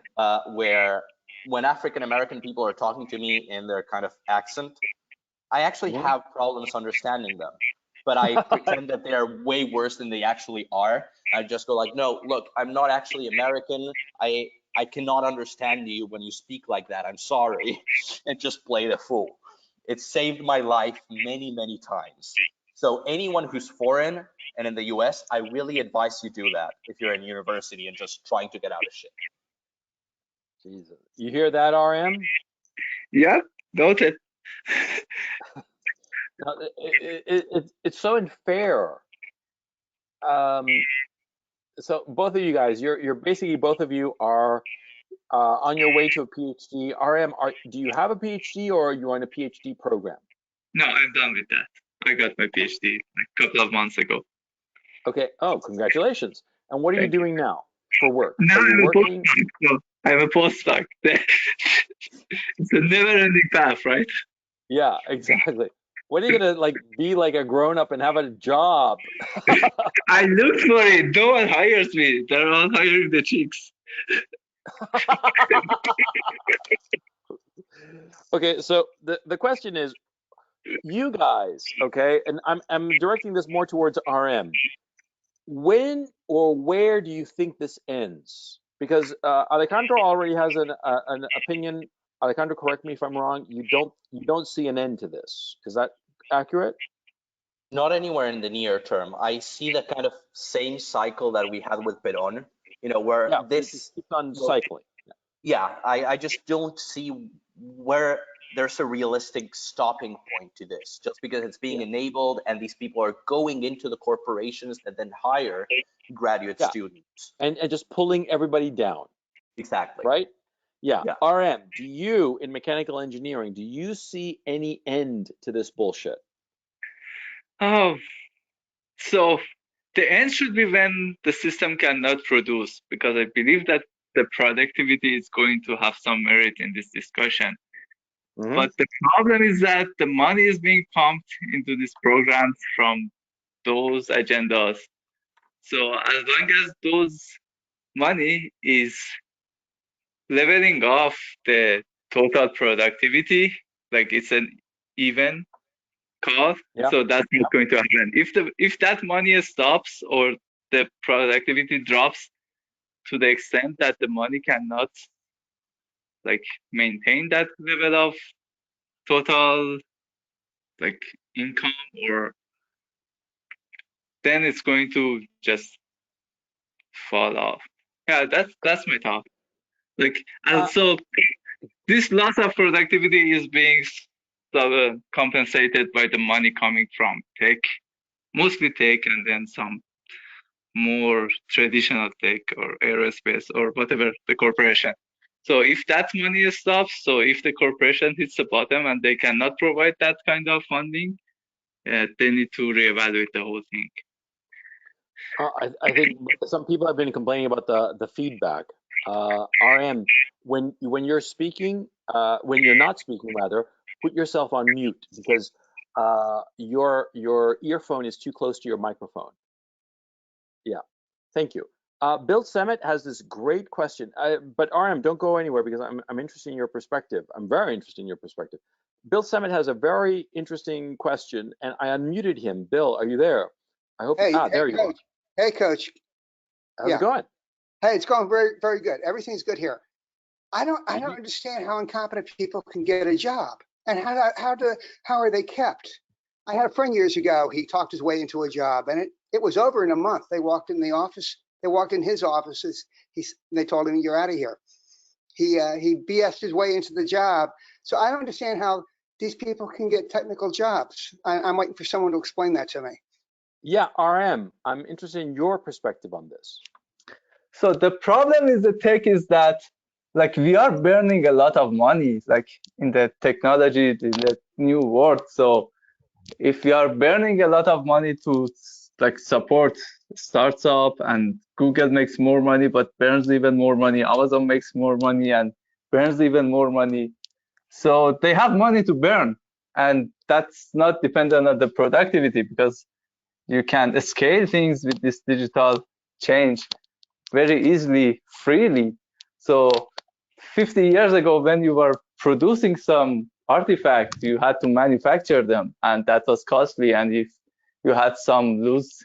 where when African American people are talking to me in their kind of accent, I actually Mhm. have problems understanding them, but I pretend that they're way worse than they actually are. I just go like, no, look, I'm not actually American. I cannot understand you when you speak like that. I'm sorry, and just play the fool. It saved my life many, many times. So anyone who's foreign and in the US, I really advise you do that if you're in university and just trying to get out of shit. Jesus. You hear that, RM? yeah, noted. No, it's so unfair. Um, so both of you guys, you're basically both of you are on your way to a PhD. RM, do you have a PhD or are you on a PhD program? No, I'm done with that. I got my PhD a couple of months ago. Okay. Oh, congratulations. And what are you Thank you. doing now for work? Now Are you I'm a working? postdoc. So I'm a postdoc. It's a never-ending path, right? Yeah, exactly. When are you gonna like be like a grown up and have a job? I look for it. No one hires me. They're all hiring the chicks. Okay, so the question is, you guys, okay, and I'm directing this more towards RM. When or where do you think this ends? Because Alejandro already has an opinion. Alejandro, correct me if I'm wrong. You don't see an end to this. Is that accurate? Not anywhere in the near term. I see the kind of same cycle that we had with Peron, you know, where Yeah, it just this, keeps on well, cycling. yeah, I just don't see where there's a realistic stopping point to this, just because it's being Yeah, enabled and these people are going into the corporations that then hire graduate yeah, students. and just pulling everybody down, Exactly. right? Yeah. Yeah. RM, do you in mechanical engineering, do you see any end to this bullshit? Oh, so the end should be when the system cannot produce, because I believe that the productivity is going to have some merit in this discussion. Hmm. But the problem is that the money is being pumped into these programs from those agendas. So as long as those money is leveling off the total productivity, like it's an even cost. Yeah. So that's not going to happen. If that money stops or the productivity drops to the extent that the money cannot like maintain that level of total like income, or then it's going to just fall off. Yeah, that's my thought. Like, and Uh, so this loss of productivity is being compensated by the money coming from tech, mostly tech, and then some more traditional tech or aerospace or whatever the corporation. So if that money stops, so if the corporation hits the bottom and they cannot provide that kind of funding, they need to reevaluate the whole thing. I think some people have been complaining about the feedback. RM, when you're speaking, when you're not speaking, rather, put yourself on mute because your earphone is too close to your microphone. Yeah, thank you. Bill Semet has this great question, but RM, don't go anywhere because I'm interested in your perspective. I'm very interested in your perspective. Bill Semet has a very interesting question, and I unmuted him. Bill, are you there? I hope. Hey, There you are. coach. Hey, coach. How's Yeah. it going? Hey, it's going very, very good. Everything's good here. I don't Mhm. understand how incompetent people can get a job and how are they kept? I had a friend years ago. He talked his way into a job, and it was over in a month. They walked in the office. They walked in his offices. They told him, "You're out of here." He BS'd his way into the job. So I don't understand how these people can get technical jobs. I'm waiting for someone to explain that to me. Yeah, RM, I'm interested in your perspective on this. So the problem is the tech is that like we are burning a lot of money like in the technology, in the new world. So if we are burning a lot of money to like support startup, and Google makes more money but burns even more money, Amazon makes more money and burns even more money. So they have money to burn, and that's not dependent on the productivity because you can scale things with this digital change very easily, freely. So 50 years ago, when you were producing some artifacts, you had to manufacture them, and that was costly. And if you had some loose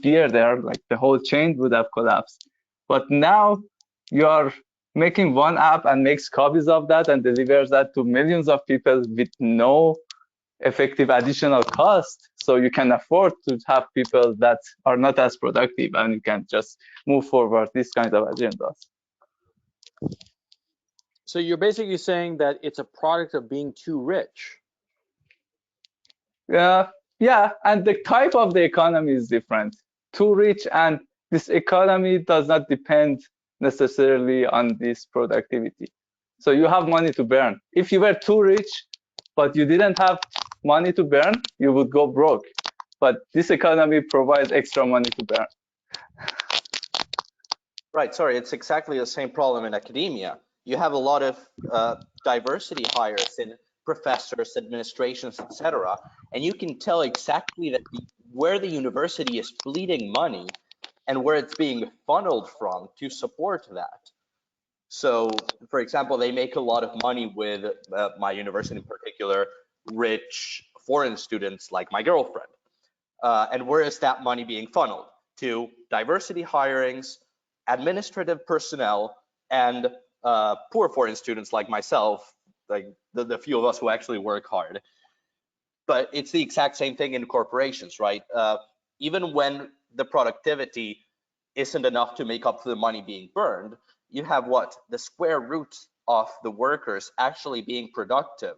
gear there, like the whole chain would have collapsed. But now you are making one app and makes copies of that and delivers that to millions of people with no effective additional cost. So you can afford to have people that are not as productive, and you can just move forward these kinds of agendas. So you're basically saying that it's a product of being too rich. Yeah, and the type of the economy is different. Too rich, and this economy does not depend necessarily on this productivity. So you have money to burn. If you were too rich, but you didn't have money to burn, you would go broke. But this economy provides extra money to burn. Right, sorry, it's exactly the same problem in academia. You have a lot of diversity hires in professors, administrations, etc., and you can tell exactly that where the university is bleeding money and where it's being funneled from to support that. So, for example, they make a lot of money with my university in particular, rich foreign students like my girlfriend. And where is that money being funneled? To diversity hirings, administrative personnel, and poor foreign students like myself, like the few of us who actually work hard. But it's the exact same thing in corporations, right? Even when the productivity isn't enough to make up for the money being burned, you have what? The square root of the workers actually being productive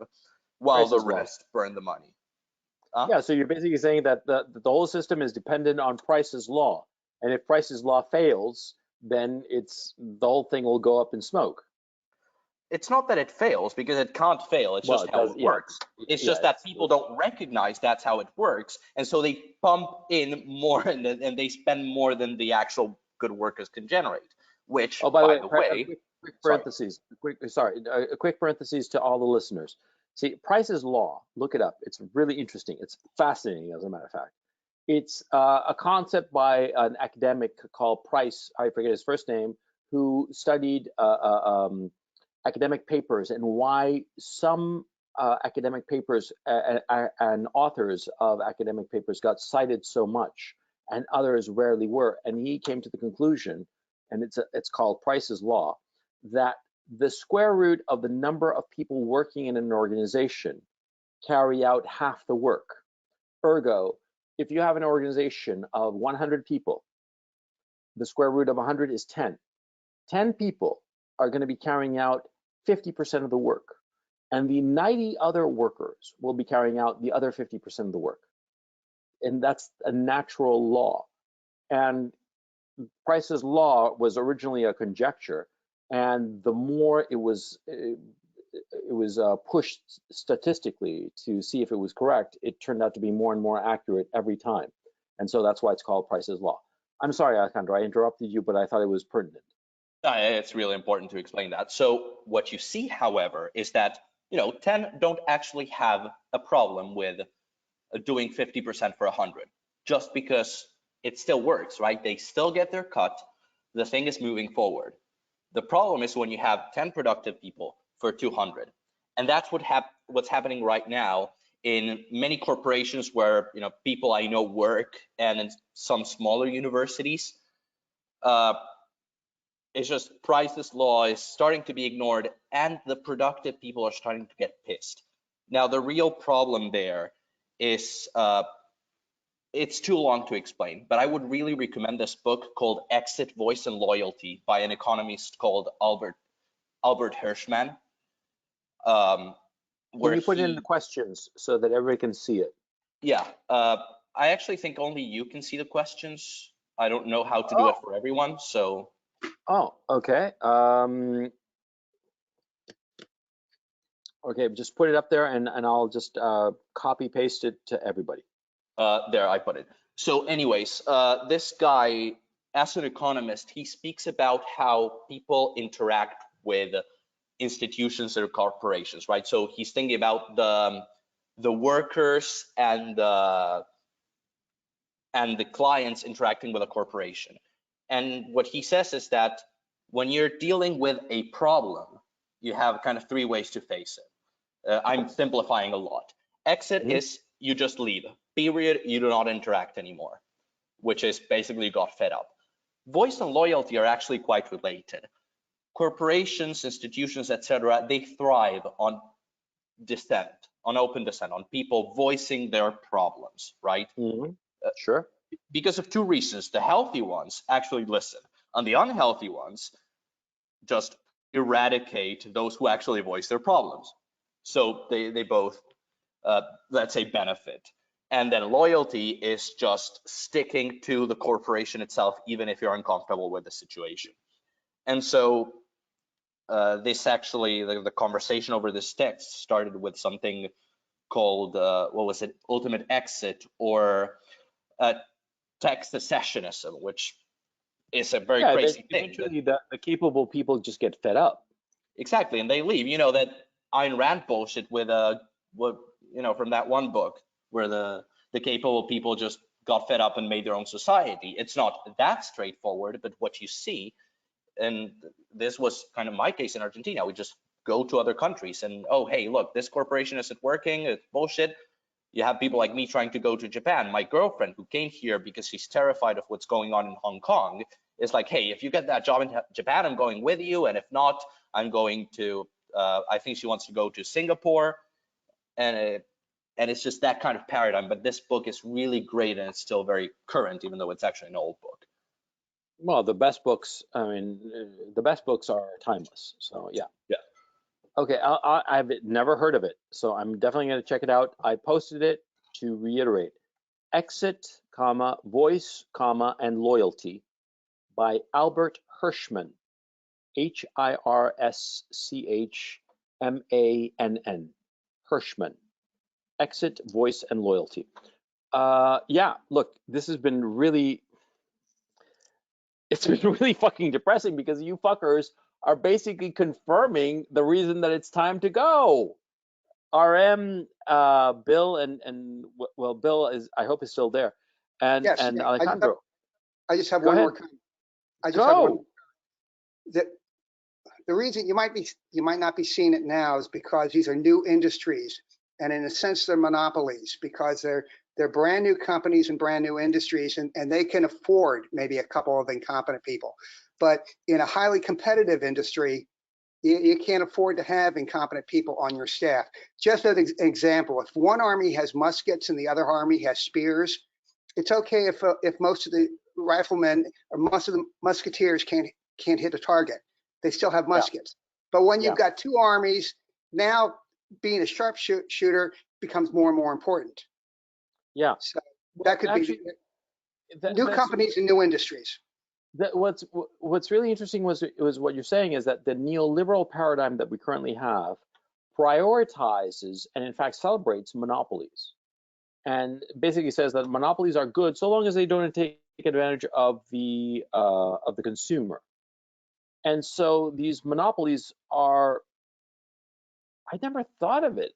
while the rest burn the money. Yeah, so you're basically saying that the whole system is dependent on Price's law, and if Price's law fails, then the whole thing will go up in smoke. It's not that it fails, because it can't fail. It's just how it works. It's just that people don't recognize that's how it works, and so they pump in more and they spend more than the actual good workers can generate. Which, Oh, by the way, way, quick parentheses. A quick parentheses to all the listeners. See, Price's law. Look it up. It's really interesting. It's fascinating, as a matter of fact. It's a concept by an academic called Price. I forget his first name, who studied academic papers and why some academic papers and authors of academic papers got cited so much and others rarely were. And he came to the conclusion, and it's called Price's Law, that the square root of the number of people working in an organization carry out half the work. Ergo, if you have an organization of 100 people, the square root of 100 is 10. 10 people are going to be carrying out 50% of the work, and the 90 other workers will be carrying out the other 50% of the work. And that's a natural law. And Price's law was originally a conjecture, and the more it was pushed statistically to see if it was correct, it turned out to be more and more accurate every time. And so that's why it's called Price's Law. I'm sorry, Alejandro, I interrupted you, but I thought it was pertinent. It's really important to explain that. So what you see, however, is that 10 don't actually have a problem with doing 50% for 100, just because it still works, right? They still get their cut. The thing is moving forward. The problem is when you have 10 productive people for 200, and that's what's happening right now in many corporations where people I know work, and in some smaller universities. It's just Price's Law is starting to be ignored, and the productive people are starting to get pissed. Now, the real problem there is it's too long to explain, but I would really recommend this book called Exit, Voice, and Loyalty by an economist called Albert Hirschman. Can you put in the questions so that everybody can see it? Yeah, I actually think only you can see the questions. I don't know how to do it for everyone, so. Oh, okay. Okay, just put it up there, and I'll just copy paste it to everybody. There, I put it. So anyways, this guy, as an economist, he speaks about how people interact with institutions or corporations, right? So he's thinking about the workers and the clients interacting with a corporation. And what he says is that when you're dealing with a problem, you have kind of three ways to face it. I'm simplifying a lot. Exit is you just leave. Period. You do not interact anymore, which is basically you got fed up. Voice and loyalty are actually quite related. Corporations, institutions, etc., they thrive on dissent, on open dissent, on people voicing their problems, right? Sure. Because of two reasons. The healthy ones actually listen, and the unhealthy ones just eradicate those who actually voice their problems. So they both, let's say, benefit. And then loyalty is just sticking to the corporation itself, even if you're uncomfortable with the situation. And so this actually, the conversation over this text started with something called, what was it, ultimate exit, or text secessionism, which is a very crazy thing. Eventually, the capable people just get fed up. Exactly, and they leave. That Ayn Rand bullshit with from that one book where the capable people just got fed up and made their own society. It's not that straightforward, but what you see, and this was kind of my case in Argentina, we just go to other countries and, oh, hey, look, this corporation isn't working, it's bullshit. You have people like me trying to go to Japan. My girlfriend, who came here because she's terrified of what's going on in Hong Kong, is like, hey, if you get that job in Japan, I'm going with you. And if not, I'm going to, I think she wants to go to Singapore. And it's just that kind of paradigm. But this book is really great, and it's still very current, even though it's actually an old book. Well, the best books, the best books are timeless. So, yeah. Yeah. Okay, I've never heard of it, so I'm definitely going to check it out. I posted it to reiterate. Exit, Voice, and Loyalty by Albert Hirschman, Hirschmann, Hirschman. Exit, Voice, and Loyalty. Yeah, look, this has been really, it's been really fucking depressing because you fuckers are basically confirming the reason that it's time to go. RM, Bill, and well, Bill is, I hope, is still there, and Yes, and Alejandro. I just have Go one ahead. more comment. I just have one. the reason you might not be seeing it now is because these are new industries, and in a sense they're monopolies because they're brand new companies and brand new industries, and they can afford maybe a couple of incompetent people. But in a highly competitive industry, you can't afford to have incompetent people on your staff. Just as an example, if one army has muskets and the other army has spears, it's okay if most of the riflemen or most of the musketeers can't hit a target. They still have muskets. But when you've got two armies, now being a sharpshooter becomes more and more important. Yeah. So that could Actually, be new companies and new industries. What's really interesting was what you're saying is that the neoliberal paradigm that we currently have prioritizes and in fact celebrates monopolies, and basically says that monopolies are good so long as they don't take advantage of the consumer. And so these monopolies are, I never thought of it.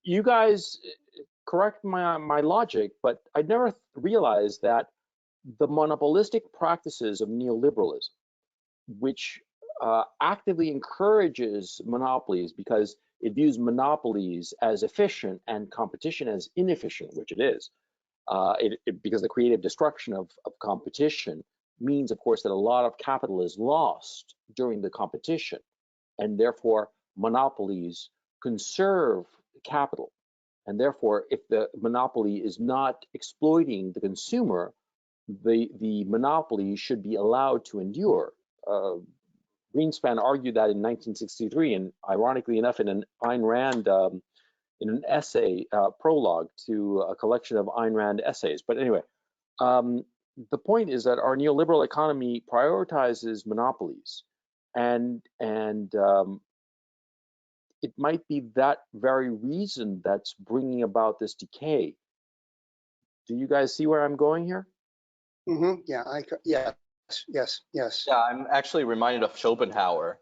You guys correct my logic, but I never realized that the monopolistic practices of neoliberalism, which actively encourages monopolies because it views monopolies as efficient and competition as inefficient, which it is, because the creative destruction of competition means, of course, that a lot of capital is lost during the competition, and therefore monopolies conserve capital. And therefore, if the monopoly is not exploiting the consumer, the monopoly should be allowed to endure. Greenspan argued that in 1963, and ironically enough, in an Ayn Rand, in an essay, prologue to a collection of Ayn Rand essays. But anyway, the point is that our neoliberal economy prioritizes monopolies, and it might be that very reason that's bringing about this decay. Do you guys see where I'm going here? Mm-hmm. Yeah. Yes. Yeah, I'm actually reminded of Schopenhauer,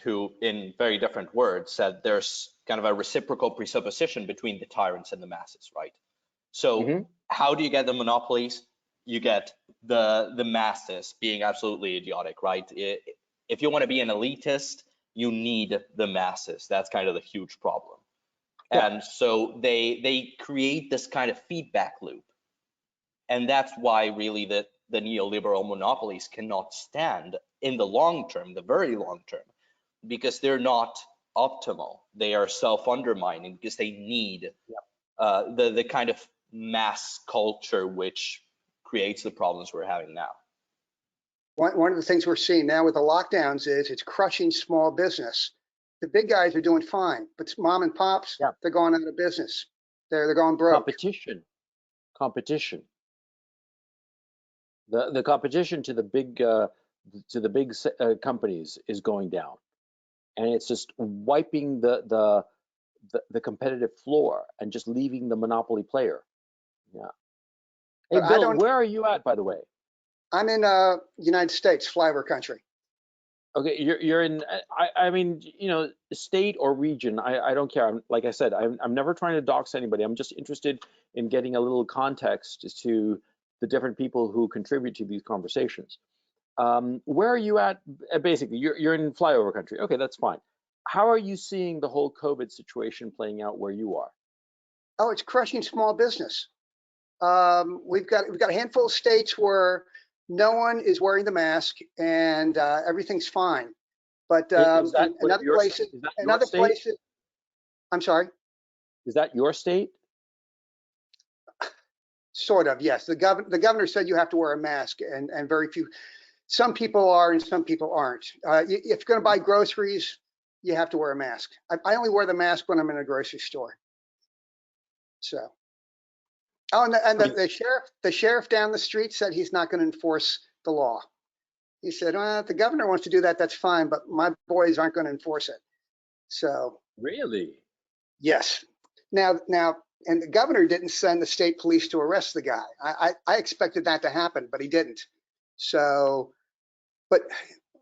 who, in very different words, said there's kind of a reciprocal presupposition between the tyrants and the masses, right? So how do you get the monopolies? You get the masses being absolutely idiotic, right? If you want to be an elitist, you need the masses. That's kind of the huge problem. Yeah. And so they create this kind of feedback loop. And that's why really the neoliberal monopolies cannot stand in the long term, the very long term, because they're not optimal. They are self-undermining because they need the kind of mass culture which creates the problems we're having now. One of the things we're seeing now with the lockdowns is it's crushing small business. The big guys are doing fine, but mom and pops, they're going out of business. They're going broke. Competition. The competition to the big companies is going down, and it's just wiping the competitive floor and just leaving the monopoly player. Yeah. Hey, But Bill, where are you at, by the way? I'm in United States, flyover country. Okay, you're in. I mean, you know, state or region. I don't care. Like I said, I'm never trying to dox anybody. I'm just interested in getting a little context to the different people who contribute to these conversations. Where are you at? Basically, you're in flyover country. Okay, that's fine. How are you seeing the whole COVID situation playing out where you are? Oh, it's crushing small business. We've got a handful of states where no one is wearing the mask and everything's fine. But in other places, I'm sorry. Is that your state? Sort of, yes. The governor said you have to wear a mask, and very few. Some people are and some people aren't. If you're going to buy groceries, you have to wear a mask. I only wear the mask when I'm in a grocery store. So. Oh, and the sheriff down the street said he's not going to enforce the law. He said, well, if the governor wants to do that, that's fine, but my boys aren't going to enforce it. So. Really? Yes. Now, and the governor didn't send the state police to arrest the guy. I expected that to happen, but he didn't. So,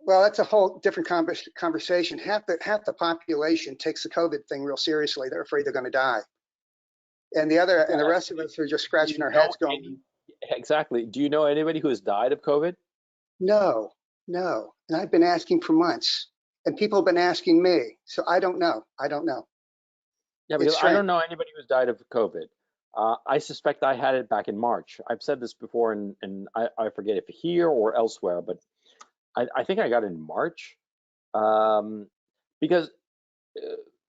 well, that's a whole different conversation. Half the population takes the COVID thing real seriously. They're afraid they're going to die. And the rest of us are just scratching our heads going. Exactly. Do you know anybody who has died of COVID? No. know. And I've been asking for months, and people have been asking me. So I don't know. I don't know. Yeah, It's because I strange. don't know anybody who's died of COVID. I suspect I had it back in March. I've said this before, and I forget if here or elsewhere, but I think I got it in March. Because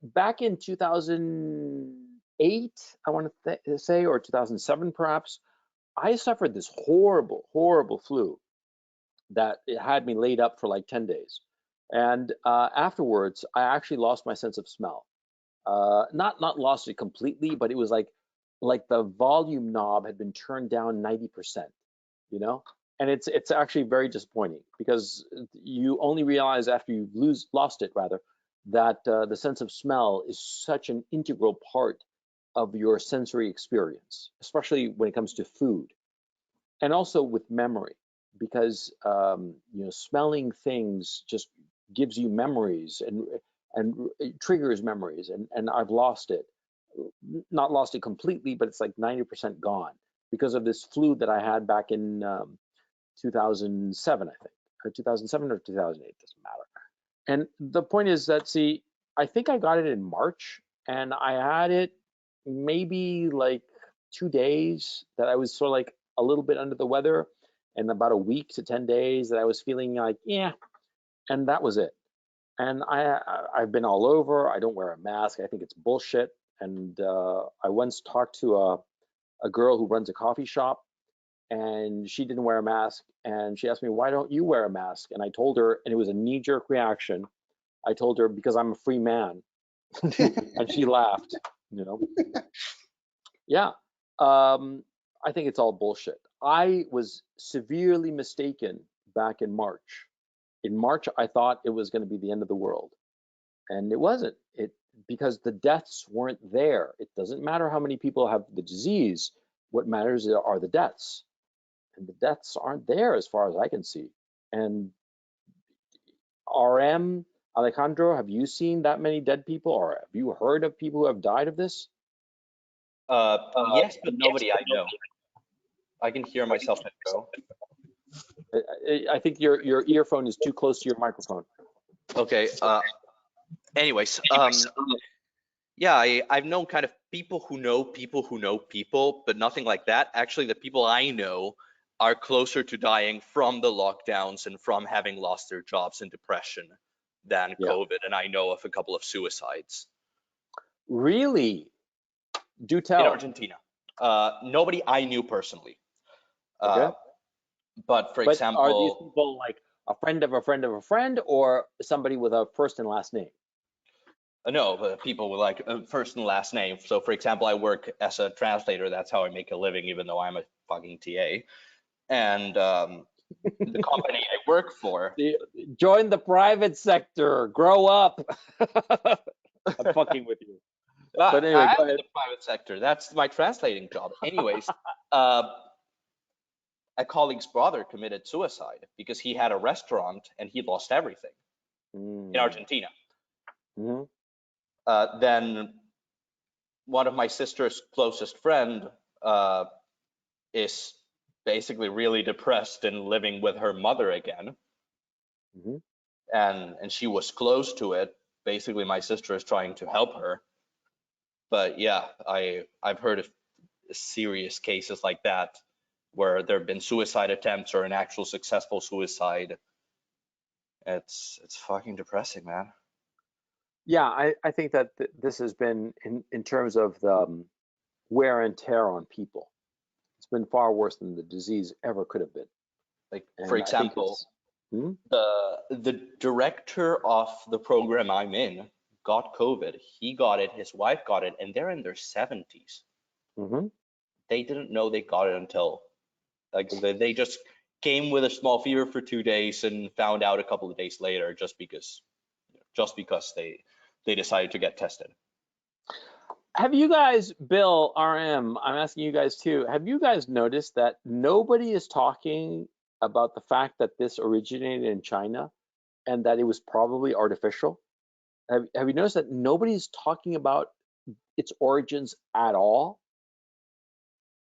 back in 2008, I want to say, or 2007 perhaps, I suffered this horrible, horrible flu that it had me laid up for like 10 days. And afterwards, I actually lost my sense of smell. Not lost it completely, but it was like the volume knob had been turned down 90%, you know? And it's actually very disappointing because you only realize after you've lost it rather that the sense of smell is such an integral part of your sensory experience, especially when it comes to food and also with memory, because you know, smelling things just gives you memories and it triggers memories, and I've lost it, not lost it completely, but it's like 90% gone because of this flu that I had back in 2007, I think, or 2007 or 2008, doesn't matter. And the point is that, see, I think I got it in March, and I had it maybe like 2 days that I was sort of like a little bit under the weather, and about a week to 10 days that I was feeling like, yeah, and that was it. And I've been all over. I don't wear a mask. I think it's bullshit. And I once talked to a girl who runs a coffee shop, and she didn't wear a mask. And she asked me, why don't you wear a mask? And I told her, and it was a knee-jerk reaction. I told her, because I'm a free man. And she laughed, you know. Yeah. I think it's all bullshit. I was severely mistaken back in March. In March, I thought it was going to be the end of the world, and it wasn't. It because the deaths weren't there. It doesn't matter how many people have the disease. What matters are the deaths, and the deaths aren't there as far as I can see. And RM, Alejandro, have you seen that many dead people, or have you heard of people who have died of this? Yes, but nobody I know. I can hear myself echo. I think your earphone is too close to your microphone. Okay. Anyways, yeah, I've known kind of people who know people who know people, but nothing like that. Actually, the people I know are closer to dying from the lockdowns and from having lost their jobs and depression than Yeah. COVID. And I know of a couple of suicides Really? Do in tell. Argentina. Nobody I knew personally. Okay. But for But are these example, people like a friend of a friend of a friend, or somebody with a first and last name? no, people with like a first and last name. So for example, I work as a translator. That's how I make a living, even though I'm a fucking TA. And the company I work for. Join the private sector. Grow up. I'm fucking with you. But anyway, I'm go in ahead. the private sector. That's my translating job. Anyways, a colleague's brother committed suicide because he had a restaurant and he lost everything in Argentina. Mm-hmm. Then one of my sister's closest friend is basically really depressed and living with her mother again. Mm-hmm. And she was close to it. Basically, my sister is trying to help her. But yeah, I've heard of serious cases like that where there have been suicide attempts or an actual successful suicide. It's fucking depressing, man. Yeah, I think that this has been in terms of the wear and tear on people. It's been far worse than the disease ever could have been. Like for And I think example, hmm? the director of the program I'm in got COVID. He got it, his wife got it, and they're in their 70s. Mm-hmm. They didn't know they got it until like they just came with a small fever for 2 days and found out a couple of days later just because they decided to get tested. Have you guys, Bill, RM, I'm asking you guys too, have you guys noticed that nobody is talking about the fact that this originated in China and that it was probably artificial? Have you noticed that nobody's talking about its origins at all?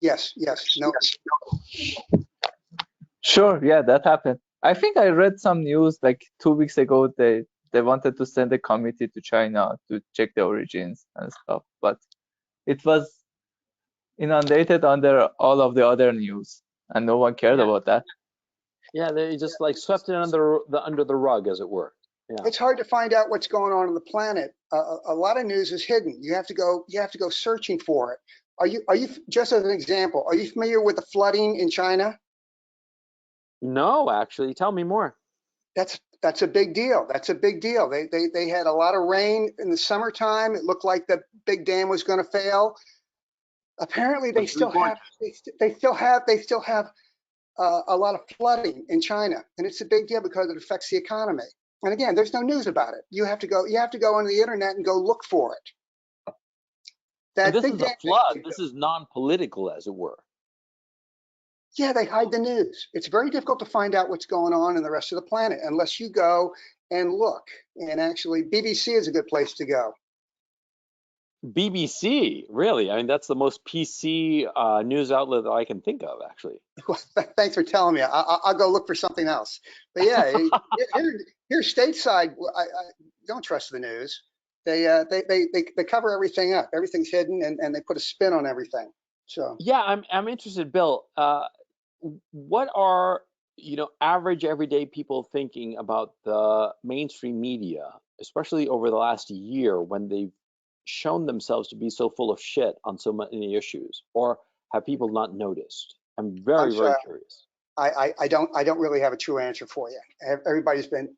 Yes, yes, no. Sure, yeah, that happened. I think I read some news like 2 weeks ago. They wanted to send a committee to China to check the origins and stuff, but it was inundated under all of the other news, and no one cared Yeah, about that. yeah, they just like swept it under the rug, as it were. Yeah. It's hard to find out what's going on the planet. A lot of news is hidden. You have to go searching for it. Are you just as an example? Are you familiar with the flooding in China? No, actually, tell me more. That's a big deal. That's a big deal. They had a lot of rain in the summertime. It looked like the big dam was going to fail. Apparently, The three point. they still have a lot of flooding in China, and it's a big deal because it affects the economy. And again, there's no news about it. You have to go on the internet and go look for it. And That this big is a dam, flood. This is non-political, as it were. yeah, they hide the news. It's very difficult to find out what's going on in the rest of the planet unless you go and look. And actually, BBC is a good place to go. BBC, really? I mean, that's the most PC news outlet that I can think of, actually. Well, thanks for telling me. I'll go look for something else. But yeah, here stateside, I don't trust the news. They cover everything up. Everything's hidden, and they put a spin on everything. So Yeah, I'm interested, Bill. What are, average everyday people thinking about the mainstream media, especially over the last year when they've shown themselves to be so full of shit on so many issues, or have people not noticed? I'm I'm very, very sorry. curious. I don't really have a true answer for you. Everybody's been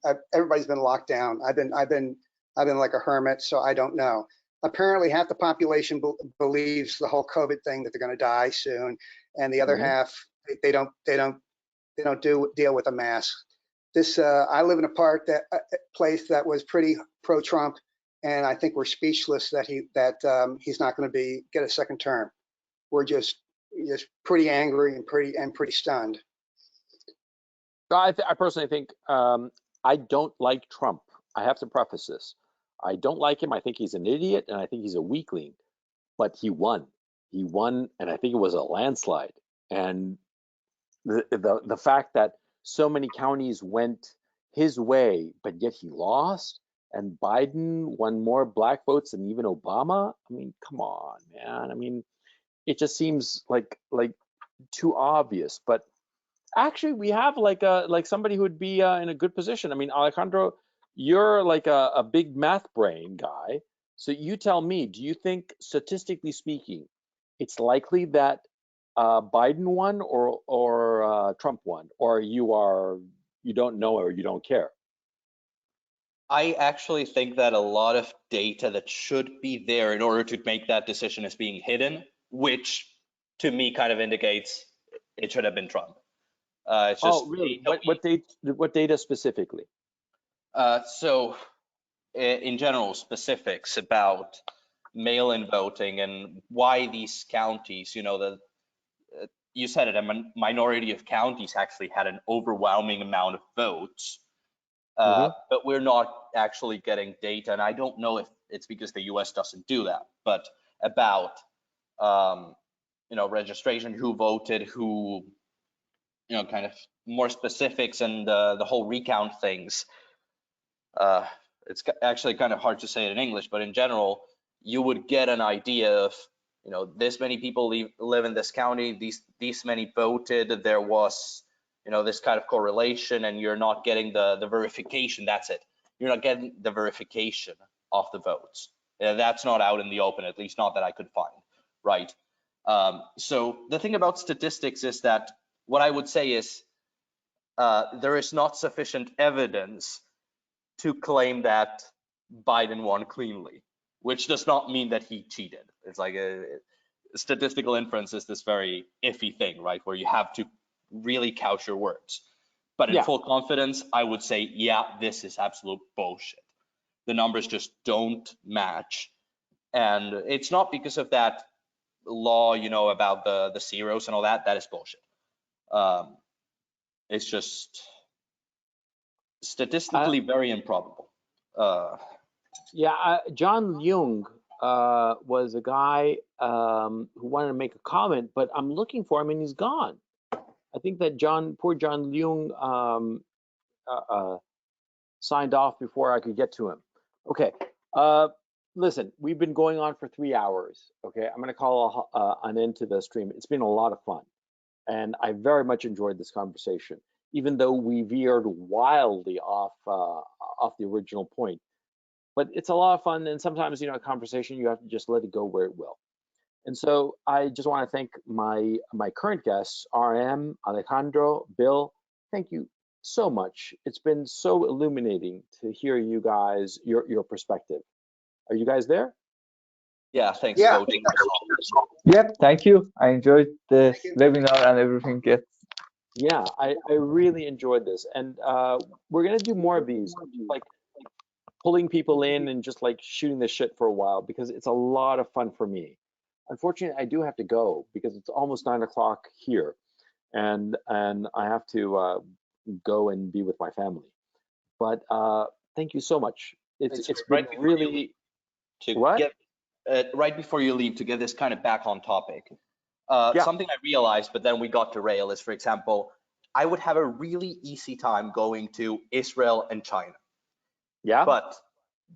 locked down. I've been like a hermit, so I don't know. Apparently, half the population believes the whole COVID thing that they're going to die soon, and the other Hmm. half they don't deal with a mask. I live in a place that was pretty pro-Trump, and I think we're speechless that he's not going to get a second term. We're just pretty angry and pretty stunned. I personally think I don't like Trump. I have to preface this. I don't like him. I think he's an idiot, and I think he's a weakling. But he won. He won, and I think it was a landslide. And the fact that so many counties went his way, but yet he lost, and Biden won more black votes than even Obama. I mean, come on, man. I mean, it just seems like too obvious. But actually, we have like somebody who would be in a good position. I mean, Alejandro, you're like a big math brain guy. So you tell me, do you think, statistically speaking, it's likely that Biden won or Trump won, or you don't know or you don't care? I actually think that a lot of data that should be there in order to make that decision is being hidden, which to me kind of indicates it should have been Trump. It's Oh, just really? data. What data specifically? So in general, specifics about mail-in voting and why these counties, you said it, a minority of counties actually had an overwhelming amount of votes, Hmm. but we're not actually getting data. And I don't know if it's because the US doesn't do that, but about, registration, who voted, who, kind of more specifics and the whole recount things. It's actually kind of hard to say it in English, but in general, you would get an idea of, this many people live in this county, these many voted, there was, this kind of correlation, and you're not getting the verification. That's it. You're not getting the verification of the votes. That's not out in the open, at least not that I could find, right? So the thing about statistics is that what I would say is there is not sufficient evidence to claim that Biden won cleanly, which does not mean that he cheated. It's like a statistical inference is this very iffy thing, right? Where you have to really couch your words. But in Yeah. full confidence, I would say, yeah, this is absolute bullshit. The numbers just don't match. And it's not because of that law, about the zeros and all that. That is bullshit. It's just Uh, statistically very improbable. yeah. John Jung was a guy who wanted to make a comment, but I'm looking for him and he's gone. I think that poor John Jung, signed off before I could get to him. Okay. Listen, we've been going on for 3 hours. Okay, I'm going to call an end to the stream. It's been a lot of fun, and I very much enjoyed this conversation, even though we veered wildly off the original point. But it's a lot of fun, and sometimes, a conversation, you have to just let it go where it will. And so I just want to thank my current guests, RM, Alejandro, Bill. Thank you so much. It's been so illuminating to hear you guys, your perspective. Are you guys there? Yeah, thanks, Yeah. Coach. Yep, thank you. I enjoyed the Thank you. webinar and everything. Yes. Yeah, I really enjoyed this, and we're gonna do more of these, like pulling people in and just like shooting the shit for a while, because it's a lot of fun for me. Unfortunately, I do have to go because it's almost 9 o'clock here, and I have to go and be with my family. But thank you so much. It's been right before you really to what? get right before you leave, to get this kind of back on topic. Yeah. Something I realized, but then we got derailed, is, for example, I would have a really easy time going to Israel and China, Yeah. but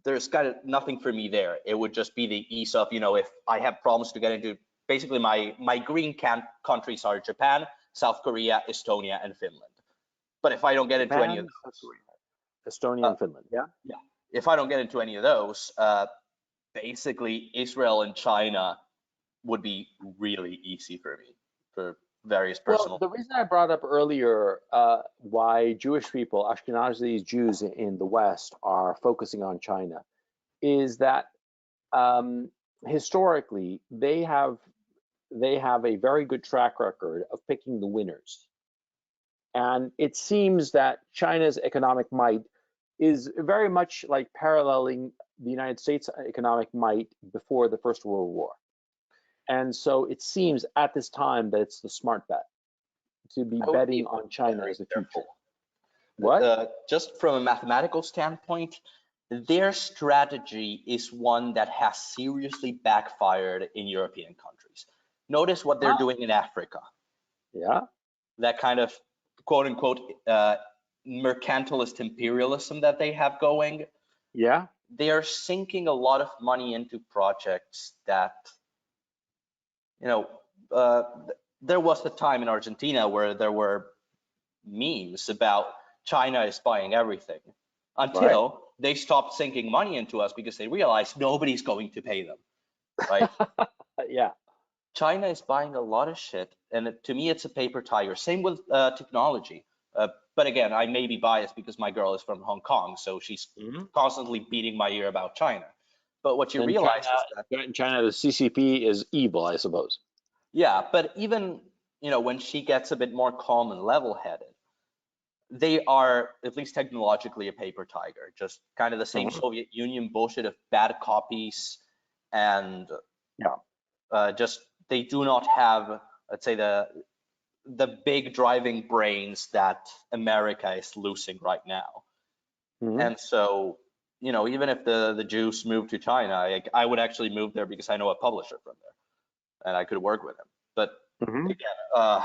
there's kind of nothing for me there. It would just be the ease of, if I have problems to get into, basically my green countries are Japan, South Korea, Estonia, and Finland. But if I don't get into any of Japan, those, Estonia, and Finland. Yeah. yeah, if I don't get into any of those, basically Israel and China would be really easy for me for various Well, personal. the reason I brought up earlier why Jewish people, Ashkenazi Jews in the West, are focusing on China is that historically they have a very good track record of picking the winners. And it seems that China's economic might is very much like paralleling the United States economic might before the First World War. And so it seems at this time that it's the smart bet to be I would betting be on China very as the careful. future. What? Just from a mathematical standpoint, their strategy is one that has seriously backfired in European countries. Notice what they're doing in Africa. Yeah. That kind of quote unquote mercantilist imperialism that they have going. Yeah. They are sinking a lot of money into projects that, there was a time in Argentina where there were memes about China is buying everything, until they stopped sinking money into us because they realized nobody's going to pay them, right? Yeah. China is buying a lot of shit, and to me, it's a paper tiger. Same with technology. But again, I may be biased because my girl is from Hong Kong, so she's constantly beating my ear about China. But what you realize is that in China, the CCP is evil, I suppose. yeah, but even when she gets a bit more calm and level-headed, they are at least technologically a paper tiger, just kind of the same Soviet Union bullshit of bad copies, and just they do not have, let's say, the big driving brains that America is losing right now. And so, even if the Jews move to China, I would actually move there because I know a publisher from there, and I could work with him. But again,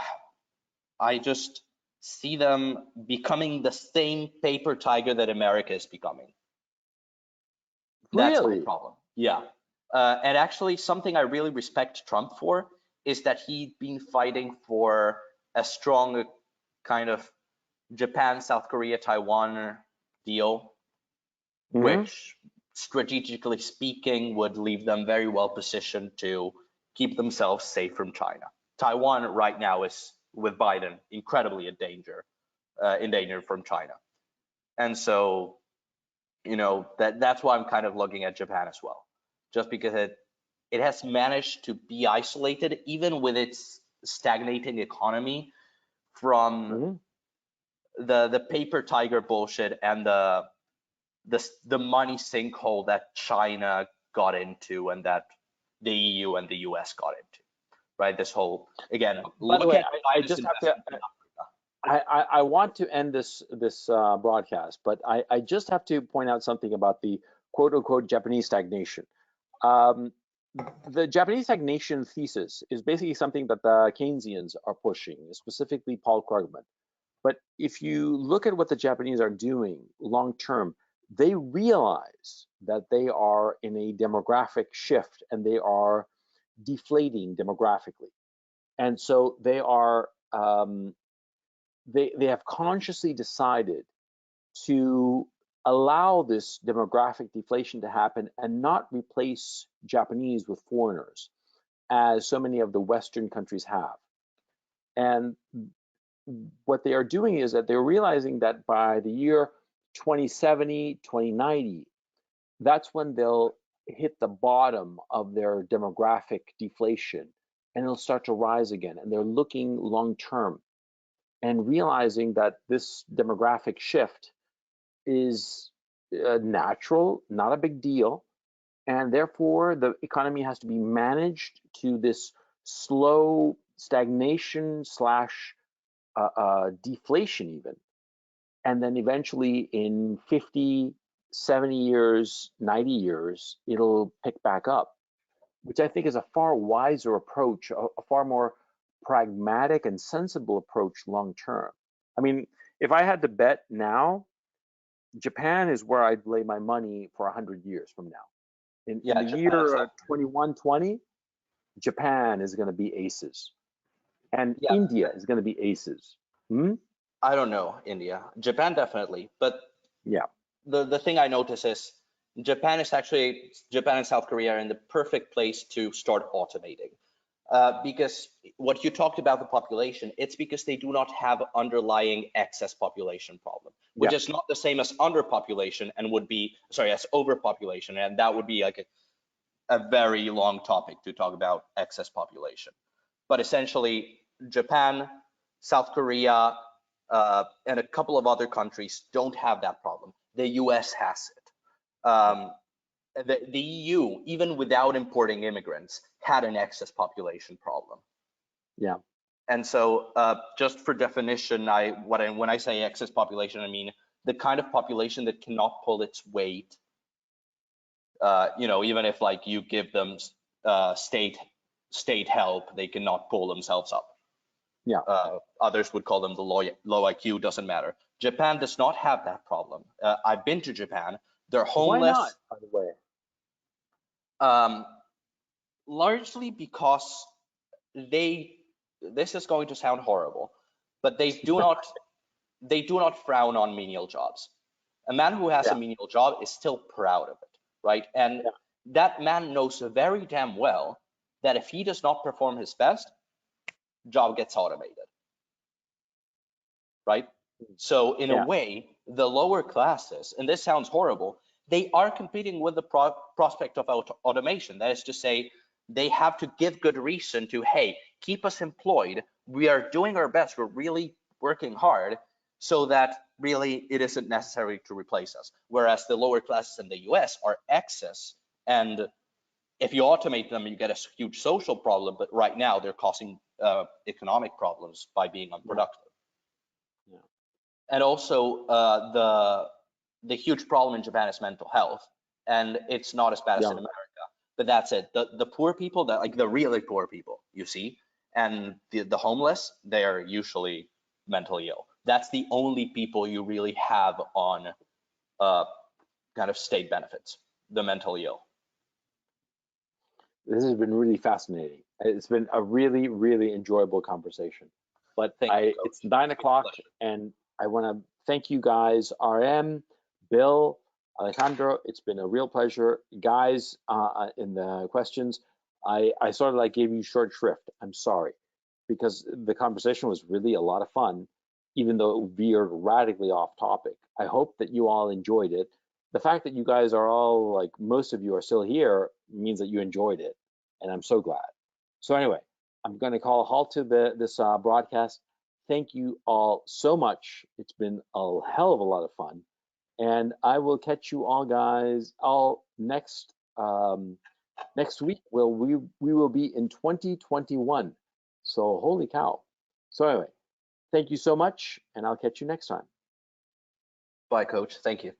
I just see them becoming the same paper tiger that America is becoming. That's my problem. Yeah. And actually, something I really respect Trump for is that he'd been fighting for a strong kind of Japan, South Korea, Taiwan deal, which strategically speaking would leave them very well positioned to keep themselves safe from China. Taiwan right now is, with Biden, incredibly endangered from China. And so, that's why I'm kind of looking at Japan as well, just because it has managed to be isolated, even with its stagnating economy, from the paper tiger bullshit and the money sinkhole that China got into and that the EU and the US got into, right? This whole, again, by the way, I just have to, I want to end this broadcast, but I just have to point out something about the quote unquote Japanese stagnation. The Japanese stagnation thesis is basically something that the Keynesians are pushing, specifically Paul Krugman. But if you look at what the Japanese are doing long term, they realize that they are in a demographic shift and they are deflating demographically. And so they are they have consciously decided to allow this demographic deflation to happen and not replace Japanese with foreigners, as so many of the Western countries have. And what they are doing is that they're realizing that by the year 2070, 2090, that's when they'll hit the bottom of their demographic deflation and it'll start to rise again. And they're looking long term and realizing that this demographic shift is natural, not a big deal, and therefore the economy has to be managed to this slow stagnation slash deflation even, and then eventually in 50, 70 years, 90 years, it'll pick back up, which I think is a far wiser approach, a far more pragmatic and sensible approach long term. I mean, if I had to bet now, Japan is where I'd lay my money for 100 years from now. In the year 2120, Japan is going to be aces, and India is going to be aces. I don't know India. Japan definitely, but yeah, the thing I notice is Japan and South Korea are in the perfect place to start automating. Because what you talked about the population, it's because they do not have underlying excess population problem, which is not the same as underpopulation and would be, sorry, as overpopulation. And that would be like a very long topic to talk about excess population. But essentially, Japan, South Korea, and a couple of other countries don't have that problem. The US has it. The EU, even without importing immigrants, had an excess population problem. Yeah. And so, just for definition, when I say excess population, I mean the kind of population that cannot pull its weight. Even if like you give them state help, they cannot pull themselves up. Yeah. Others would call them the low IQ. Doesn't matter. Japan does not have that problem. I've been to Japan. They're homeless. Why not, by the way? Largely because this is going to sound horrible, but they do not frown on menial jobs. A man who has a menial job is still proud of it, right? And that man knows very damn well that if he does not perform his best, job gets automated, right? So in a way, the lower classes, and this sounds horrible, they are competing with the prospect of automation. That is to say, they have to give good reason to, hey, keep us employed. We are doing our best. We're really working hard so that really it isn't necessary to replace us. Whereas the lower classes in the US are excess. And if you automate them, you get a huge social problem. But right now they're causing economic problems by being unproductive. Yeah. And also the huge problem in Japan is mental health. And it's not as bad as in America. But that's it. The poor people, like the really poor people, you see, and the homeless, they are usually mentally ill. That's the only people you really have on kind of state benefits, the mentally ill. This has been really fascinating. It's been a really, really enjoyable conversation. But it's 9 o'clock, and I want to thank you guys, RM, Bill, Alejandro. It's been a real pleasure. Guys, in the questions, I sort of like gave you short shrift. I'm sorry, because the conversation was really a lot of fun, even though it veered radically off topic. I hope that you all enjoyed it. The fact that you guys are all, like most of you are still here, means that you enjoyed it, and I'm so glad. So anyway, I'm going to call a halt to this broadcast. Thank you all so much. It's been a hell of a lot of fun. And I will catch you all guys all next week. Well, we will be in 2021. So holy cow. So anyway, thank you so much, and I'll catch you next time. Bye, Coach. Thank you.